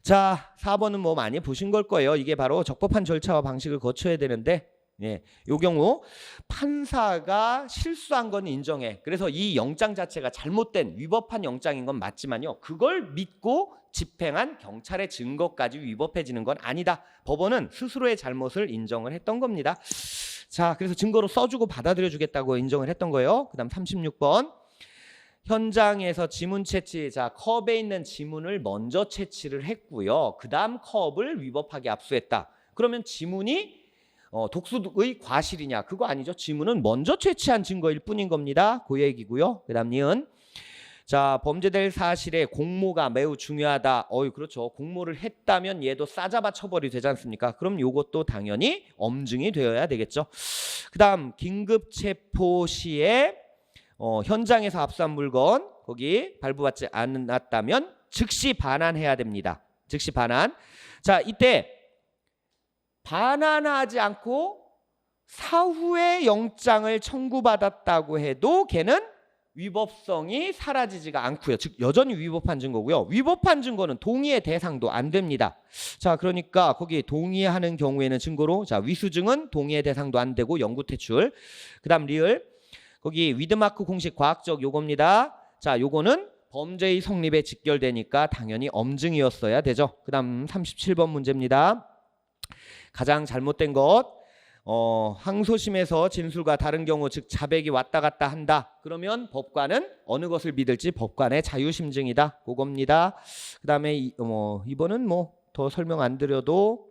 자, 4번은 뭐 많이 보신 걸 거예요. 이게 바로 적법한 절차와 방식을 거쳐야 되는데, 예, 요 경우 판사가 실수한 건 인정해. 그래서 이 영장 자체가 잘못된 위법한 영장인 건 맞지만요, 그걸 믿고 집행한 경찰의 증거까지 위법해지는 건 아니다. 법원은 스스로의 잘못을 인정을 했던 겁니다. 자, 그래서 증거로 써주고 받아들여 주겠다고 인정을 했던 거예요. 그 다음 36번. 현장에서 지문 채취, 자, 컵에 있는 지문을 먼저 채취를 했고요. 그 다음 컵을 위법하게 압수했다. 그러면 지문이 독수의 과실이냐? 그거 아니죠. 지문은 먼저 채취한 증거일 뿐인 겁니다. 그 얘기고요. 그 다음 니은. 자, 범죄될 사실에 공모가 매우 중요하다. 그렇죠. 공모를 했다면 얘도 싸잡아 처벌이 되지 않습니까? 그럼 요것도 당연히 엄증이 되어야 되겠죠. 그 다음 긴급 체포 시에 현장에서 압수한 물건 거기 발부받지 않았다면 즉시 반환해야 됩니다. 즉시 반환. 자, 이때 반환하지 않고 사후에 영장을 청구받았다고 해도 걔는 위법성이 사라지지가 않고요. 즉 여전히 위법한 증거고요. 위법한 증거는 동의의 대상도 안 됩니다. 자, 그러니까 거기 동의하는 경우에는 증거로, 자, 위수증은 동의의 대상도 안 되고 영구 퇴출. 그다음 리을. 거기 위드마크 공식 과학적 요겁니다. 자, 요거는 범죄의 성립에 직결되니까 당연히 엄증이었어야 되죠. 그다음 37번 문제입니다. 가장 잘못된 것, 항소심에서 진술과 다른 경우, 즉 자백이 왔다 갔다 한다. 그러면 법관은 어느 것을 믿을지 법관의 자유심증이다. 그겁니다. 그 다음에 이번은 뭐 더 설명 안 드려도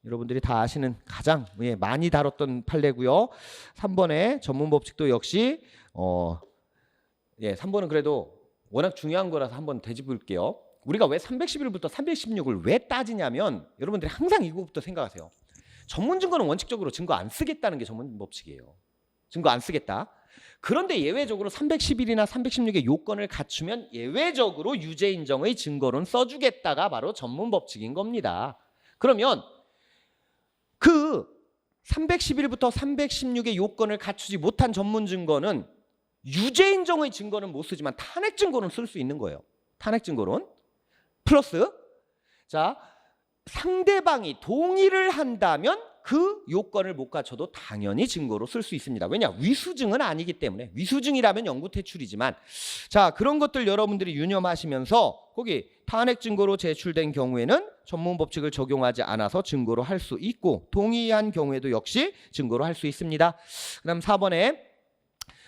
여러분들이 다 아시는 가장 많이 다뤘던 판례고요. 3번의 전문 법칙도 역시 3번은 그래도 워낙 중요한 거라서 한번 되짚을게요. 우리가 왜 311부터 316을 왜 따지냐면 여러분들이 항상 이거부터 생각하세요. 전문 증거는 원칙적으로 증거 안 쓰겠다는 게 전문 법칙이에요. 증거 안 쓰겠다. 그런데 예외적으로 311이나 316의 요건을 갖추면 예외적으로 유죄 인정의 증거론 써주겠다가 바로 전문 법칙인 겁니다. 그러면 그 311부터 316의 요건을 갖추지 못한 전문 증거는 유죄 인정의 증거는 못 쓰지만 탄핵 증거는 쓸 수 있는 거예요. 탄핵 증거론. 플러스, 자, 상대방이 동의를 한다면 그 요건을 못 갖춰도 당연히 증거로 쓸 수 있습니다. 왜냐? 위수증은 아니기 때문에. 위수증이라면 영구 퇴출이지만, 자, 그런 것들 여러분들이 유념하시면서 거기 탄핵 증거로 제출된 경우에는 전문 법칙을 적용하지 않아서 증거로 할 수 있고, 동의한 경우에도 역시 증거로 할 수 있습니다. 그다음 4번에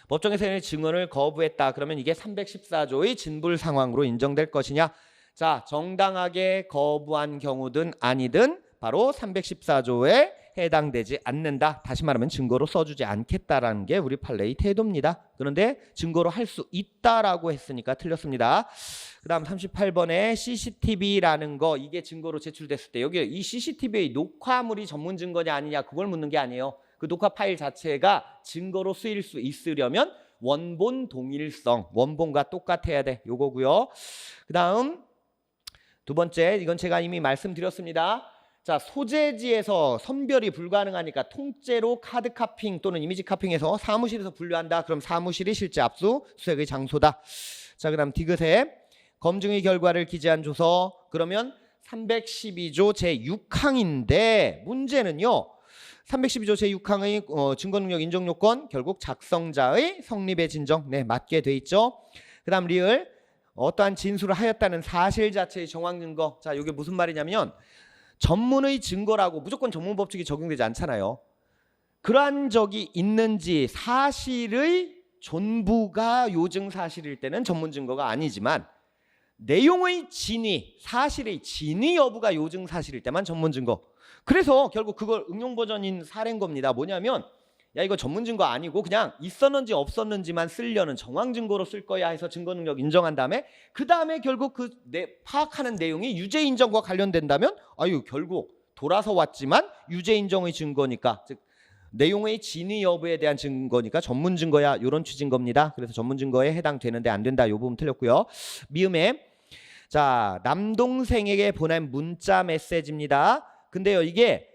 법정에서의 증언을 거부했다. 그러면 이게 314조의 진불 상황으로 인정될 것이냐? 자, 정당하게 거부한 경우든 아니든 바로 314조에 해당되지 않는다. 다시 말하면 증거로 써주지 않겠다라는 게 우리 판례의 태도입니다. 그런데 증거로 할 수 있다라고 했으니까 틀렸습니다. 그 다음 38번에 CCTV라는 거, 이게 증거로 제출됐을 때 여기 이 CCTV의 녹화물이 전문 증거냐 아니냐 그걸 묻는 게 아니에요. 그 녹화 파일 자체가 증거로 쓰일 수 있으려면 원본 동일성, 원본과 똑같아야 돼. 요거고요. 그 다음 두 번째, 이건 제가 이미 말씀드렸습니다. 자, 소재지에서 선별이 불가능하니까 통째로 카드 카핑 또는 이미지 카핑해서 사무실에서 분류한다. 그럼 사무실이 실제 압수 수색의 장소다. 자, 그다음 디귿에 검증의 결과를 기재한 조서. 그러면 312조 제6항인데 문제는요. 312조 제6항의 증거능력 인정요건 결국 작성자의 성립의 진정 맞게 돼 있죠. 그다음 리을 어떠한 진술을 하였다는 사실 자체의 정황 증거. 자, 이게 무슨 말이냐면 전문의 증거라고 무조건 전문 법칙이 적용되지 않잖아요. 그러한 적이 있는지 사실의 전부가 요증 사실일 때는 전문 증거가 아니지만 내용의 진위, 사실의 진위 여부가 요증 사실일 때만 전문 증거. 그래서 결국 그걸 응용 버전인 사례인 겁니다. 뭐냐면 야, 이거 전문 증거 아니고 그냥 있었는지 없었는지만 쓰려는 정황 증거로 쓸 거야 해서 증거 능력 인정한 다음에 그 다음에 결국 그 파악하는 내용이 유죄 인정과 관련된다면 아유 결국 돌아서 왔지만 유죄 인정의 증거니까 즉 내용의 진위 여부에 대한 증거니까 전문 증거야 이런 취지인 겁니다. 그래서 전문 증거에 해당되는데 안 된다. 이 부분 틀렸고요. 미음에 자 남동생에게 보낸 문자 메시지입니다. 근데요 이게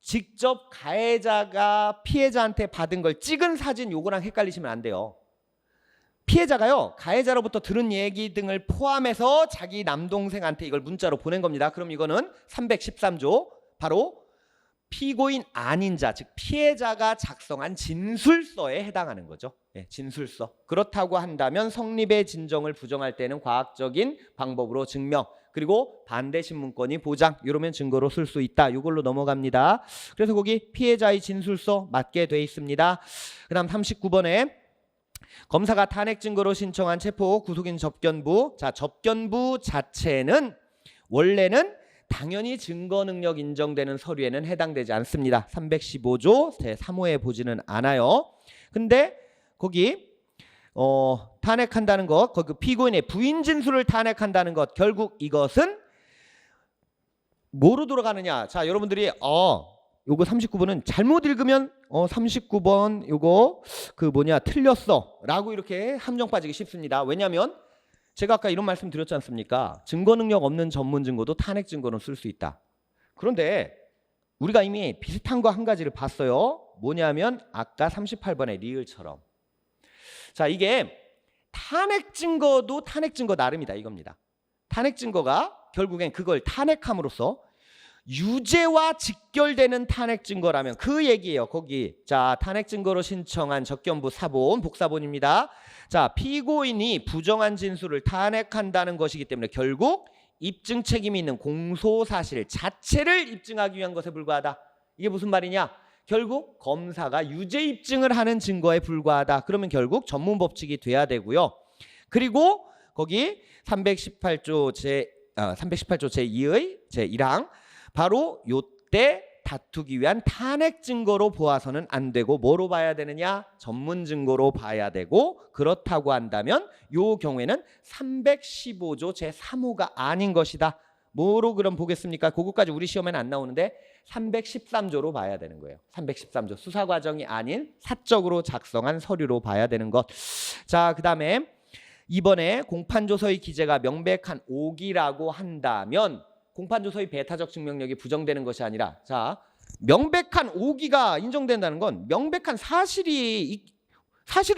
직접 가해자가 피해자한테 받은 걸 찍은 사진 요거랑 헷갈리시면 안 돼요. 피해자가요 가해자로부터 들은 얘기 등을 포함해서 자기 남동생한테 이걸 문자로 보낸 겁니다. 그럼 이거는 313조 바로 피고인 아닌 자, 즉 피해자가 작성한 진술서에 해당하는 거죠. 예, 진술서. 그렇다고 한다면 성립의 진정을 부정할 때는 과학적인 방법으로 증명 그리고 반대 신문권이 보장 이러면 증거로 쓸 수 있다. 이걸로 넘어갑니다. 그래서 거기 피해자의 진술서 맞게 돼 있습니다. 그 다음 39번에 검사가 탄핵 증거로 신청한 체포 구속인 접견부. 자, 접견부 자체는 원래는 당연히 증거 능력 인정되는 서류에는 해당되지 않습니다. 315조 제3호에 보지는 않아요. 근데 거기 탄핵한다는 것, 그 피고인의 부인 진술을 탄핵한다는 것, 결국 이것은 뭐로 돌아가느냐? 자, 여러분들이 요거 39번은 잘못 읽으면 39번 요거 틀렸어라고 이렇게 함정 빠지기 쉽습니다. 왜냐하면 제가 아까 이런 말씀 드렸지 않습니까? 증거 능력 없는 전문 증거도 탄핵 증거로 쓸 수 있다. 그런데 우리가 이미 비슷한 거 한 가지를 봤어요. 뭐냐면 아까 38번의 리을처럼. 자, 이게 탄핵 증거도 탄핵 증거 나름이다 이겁니다. 탄핵 증거가 결국엔 그걸 탄핵함으로써 유죄와 직결되는 탄핵 증거라면 그 얘기예요. 거기 자 탄핵 증거로 신청한 접견부 사본 복사본입니다. 자 피고인이 부정한 진술을 탄핵한다는 것이기 때문에 결국 입증 책임이 있는 공소 사실 자체를 입증하기 위한 것에 불과하다. 이게 무슨 말이냐? 결국 검사가 유죄 입증을 하는 증거에 불과하다. 그러면 결국 전문 법칙이 돼야 되고요. 그리고 거기 318조 제2의 제1항 바로 요때 다투기 위한 탄핵 증거로 보아서는 안 되고 뭐로 봐야 되느냐? 전문 증거로 봐야 되고 그렇다고 한다면 요 경우에는 315조 제3호가 아닌 것이다. 뭐로 그럼 보겠습니까? 그거까지 우리 시험에는 안 나오는데 313조로 봐야 되는 거예요. 313조 수사 과정이 아닌 사적으로 작성한 서류로 봐야 되는 것. 자, 그다음에 이번에 공판조서의 기재가 명백한 오기라고 한다면 공판조서의 배타적 증명력이 부정되는 것이 아니라 자 명백한 오기가 인정된다는 건 명백한 사실을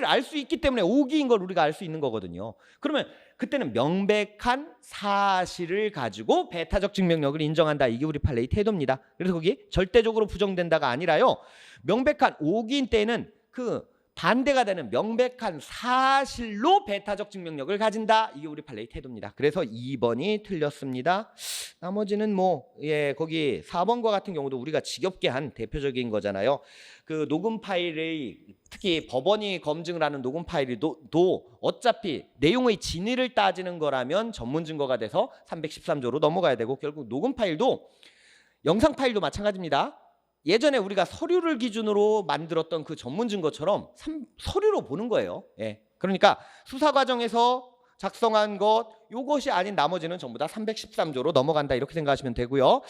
알 수 있기 때문에 오기인 걸 우리가 알 수 있는 거거든요. 그러면 그때는 명백한 사실을 가지고 배타적 증명력을 인정한다. 이게 우리 판례의 태도입니다. 그래서 거기 절대적으로 부정된다가 아니라요. 명백한 오기인 때는 그 반대가 되는 명백한 사실로 배타적 증명력을 가진다. 이게 우리 판례의 태도입니다. 그래서 2번이 틀렸습니다. 나머지는 거기 4번과 같은 경우도 우리가 지겹게 한 대표적인 거잖아요. 그 녹음 파일의 특히 법원이 검증을 하는 녹음 파일도 어차피 내용의 진위를 따지는 거라면 전문 증거가 돼서 313조로 넘어가야 되고 결국 녹음 파일도 영상 파일도 마찬가지입니다. 예전에 우리가 서류를 기준으로 만들었던 그 전문 증거처럼 서류로 보는 거예요. 예. 그러니까 수사 과정에서 작성한 것 요것이 아닌 나머지는 전부 다 313조로 넘어간다 이렇게 생각하시면 되고요.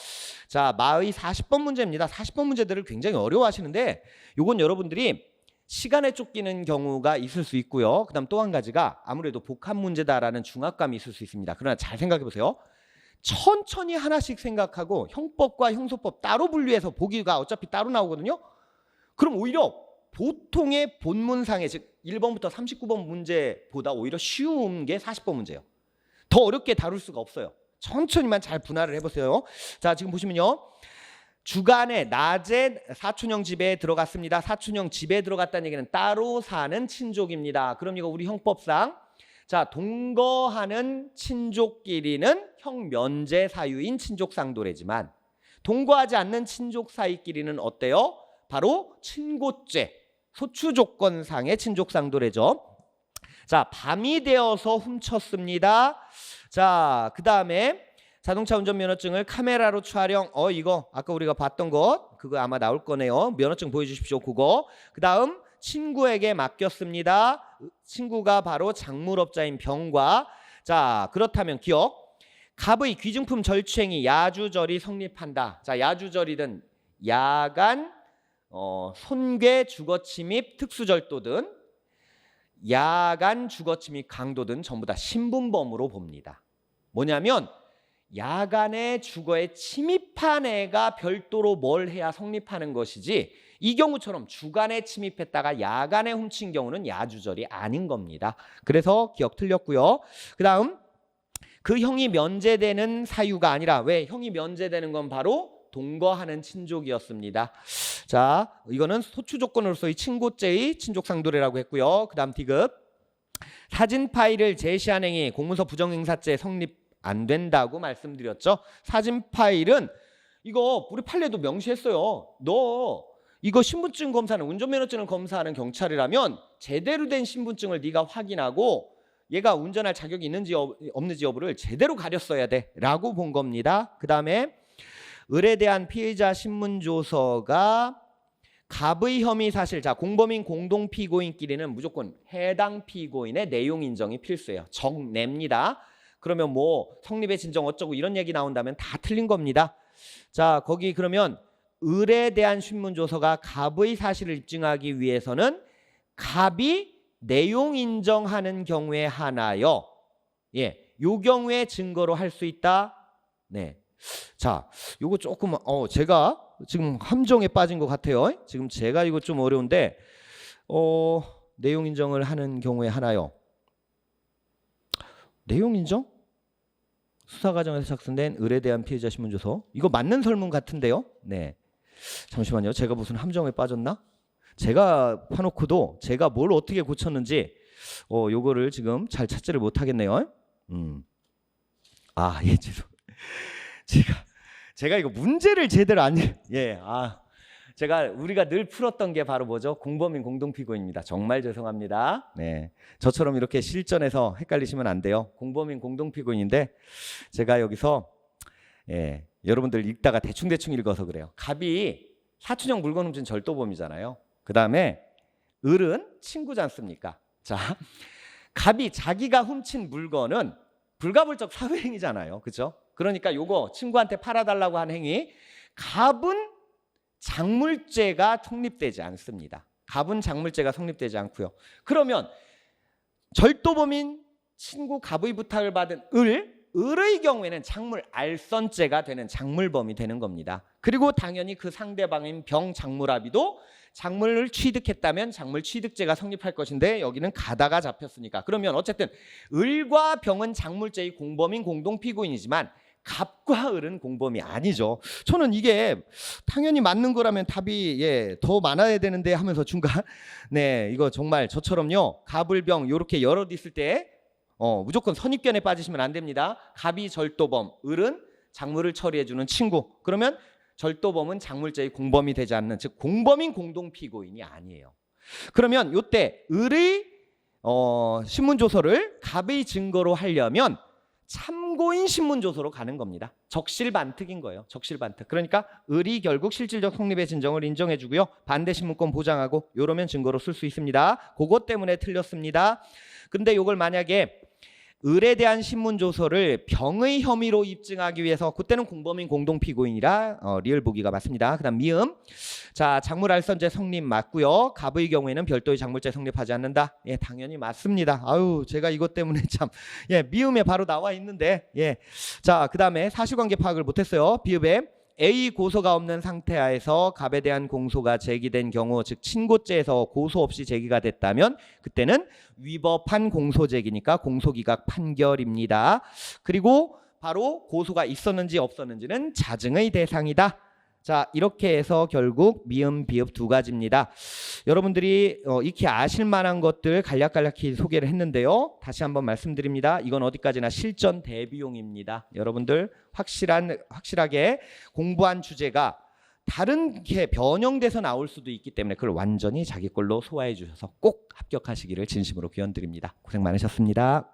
자, 마의 40번 문제입니다. 40번 문제들을 굉장히 어려워하시는데 요건 여러분들이 시간에 쫓기는 경우가 있을 수 있고요. 그다음 또 한 가지가 아무래도 복합 문제다라는 중압감이 있을 수 있습니다. 그러나 잘 생각해 보세요. 천천히 하나씩 생각하고 형법과 형소법 따로 분류해서 보기가 어차피 따로 나오거든요. 그럼 오히려 보통의 본문상의 즉 1번부터 39번 문제보다 오히려 쉬운 게 40번 문제예요. 더 어렵게 다룰 수가 없어요. 천천히만 잘 분할을 해보세요. 자, 지금 보시면요. 주간에 낮에 사촌형 집에 들어갔습니다. 사촌형 집에 들어갔다는 얘기는 따로 사는 친족입니다. 그럼 이거 우리 형법상 자, 동거하는 친족끼리는 형면제 사유인 친족상도례지만 동거하지 않는 친족 사이끼리는 어때요? 바로 친고죄, 소추조건상의 친족상도례죠. 자, 밤이 되어서 훔쳤습니다. 자, 그 다음에 자동차 운전면허증을 카메라로 촬영. 이거 아까 우리가 봤던 것 그거 아마 나올 거네요. 면허증 보여주십시오. 그거. 그 다음 친구에게 맡겼습니다. 친구가 바로 작물업자인 병과. 자, 그렇다면 기억. 갑의 귀중품 절취행위 야주절이 성립한다. 자, 야주절이든 야간 손괴 주거침입 특수절도든 야간 주거침입 강도든 전부 다 신분범으로 봅니다. 뭐냐면 야간에 주거에 침입한 애가 별도로 뭘 해야 성립하는 것이지 이 경우처럼 주간에 침입했다가 야간에 훔친 경우는 야주절이 아닌 겁니다. 그래서 기억 틀렸고요. 그 다음 그 형이 면제되는 사유가 아니라 왜 형이 면제되는 건 바로 동거하는 친족이었습니다. 자, 이거는 소추 조건으로서의 친고죄의 친족상도례라고 했고요. 그 다음 D급 사진 파일을 제시한 행위 공문서 부정행사죄 성립 안 된다고 말씀드렸죠. 사진 파일은 이거 우리 판례도 명시했어요. 너 이거 신분증 검사는 운전면허증을 검사하는 경찰이라면 제대로 된 신분증을 네가 확인하고 얘가 운전할 자격이 있는지 없는지 여부를 제대로 가렸어야 돼 라고 본 겁니다. 그 다음에 을에 대한 피해자 신문조서가 갑의 혐의 사실, 자 공범인 공동 피고인끼리는 무조건 해당 피고인의 내용 인정이 필수예요. 적냅니다. 그러면 뭐 성립의 진정 어쩌고 이런 얘기 나온다면 다 틀린 겁니다. 자 거기 그러면 을에 대한 신문조서가 갑의 사실을 입증하기 위해서는 갑이 내용 인정하는 경우에 하나요. 예, 요 경우에 증거로 할 수 있다. 네. 자, 요거 조금 제가 지금 함정에 빠진 것 같아요. 지금 제가 이거 좀 어려운데 내용 인정을 하는 경우에 하나요. 내용 인정? 수사 과정에서 작성된 을에 대한 피해자 신문조서. 이거 맞는 설문 같은데요. 네. 잠시만요. 제가 무슨 함정에 빠졌나? 제가 파놓고도 제가 뭘 어떻게 고쳤는지 요거를 지금 잘 찾지를 못하겠네요. 아, 예, 죄송. 제가 이거 문제를 제대로 안 제가 우리가 늘 풀었던 게 바로 뭐죠? 공범인 공동피고인입니다. 정말 죄송합니다. 네, 저처럼 이렇게 실전에서 헷갈리시면 안 돼요. 공범인 공동피고인인데 제가 여기서 여러분들 읽다가 대충 읽어서 그래요. 갑이 사촌형 물건 훔친 절도범이잖아요. 그 다음에 을은 친구지 않습니까? 자, 갑이 자기가 훔친 물건은 불가불적 사회행위잖아요. 그렇죠? 그러니까 요거 친구한테 팔아달라고 한 행위, 갑은 작물죄가 성립되지 않습니다. 갑은 작물죄가 성립되지 않고요. 그러면 절도범인 친구 갑의 부탁을 받은 을의 경우에는 작물 알선죄가 되는 작물범이 되는 겁니다. 그리고 당연히 그 상대방인 병 작물아비도 작물을 취득했다면 작물 취득죄가 성립할 것인데 여기는 가다가 잡혔으니까. 그러면 어쨌든 을과 병은 작물죄의 공범인 공동피고인이지만 갑과 을은 공범이 아니죠. 저는 이게 당연히 맞는 거라면 답이 더 많아야 되는데 하면서 중간 이거 정말 저처럼요 갑을병 이렇게 여럿 있을 때 무조건 선입견에 빠지시면 안 됩니다. 갑이 절도범, 을은 작물을 처리해주는 친구. 그러면 절도범은 작물죄의 공범이 되지 않는, 즉 공범인 공동피고인이 아니에요. 그러면 이때 을의 신문조서를 갑의 증거로 하려면 참고인 신문조서로 가는 겁니다. 적실반특인 거예요. 적실반특. 그러니까 을이 결국 실질적 성립의 진정을 인정해주고요. 반대 신문권 보장하고 이러면 증거로 쓸 수 있습니다. 그것 때문에 틀렸습니다. 근데 이걸 만약에 을에 대한 신문조서를 병의 혐의로 입증하기 위해서 그때는 공범인 공동피고인이라 리을 보기가 맞습니다. 그 다음 미음. 자, 작물알선죄 성립 맞고요. 갑의 경우에는 별도의 작물죄 성립하지 않는다. 예, 당연히 맞습니다. 아유, 제가 이것 때문에 참 미음에 바로 나와 있는데 자, 그 다음에 사실관계 파악을 못했어요. 비읍에 A 고소가 없는 상태하에서 갑에 대한 공소가 제기된 경우, 즉 친고죄에서 고소 없이 제기가 됐다면 그때는 위법한 공소 제기니까 공소기각 판결입니다. 그리고 바로 고소가 있었는지 없었는지는 자증의 대상이다. 자, 이렇게 해서 결국 미음, 비읍 두 가지입니다. 여러분들이 익히 아실 만한 것들 간략간략히 소개를 했는데요. 다시 한번 말씀드립니다. 이건 어디까지나 실전 대비용입니다. 여러분들 확실하게 공부한 주제가 다른 게 변형돼서 나올 수도 있기 때문에 그걸 완전히 자기 걸로 소화해 주셔서 꼭 합격하시기를 진심으로 기원드립니다. 고생 많으셨습니다.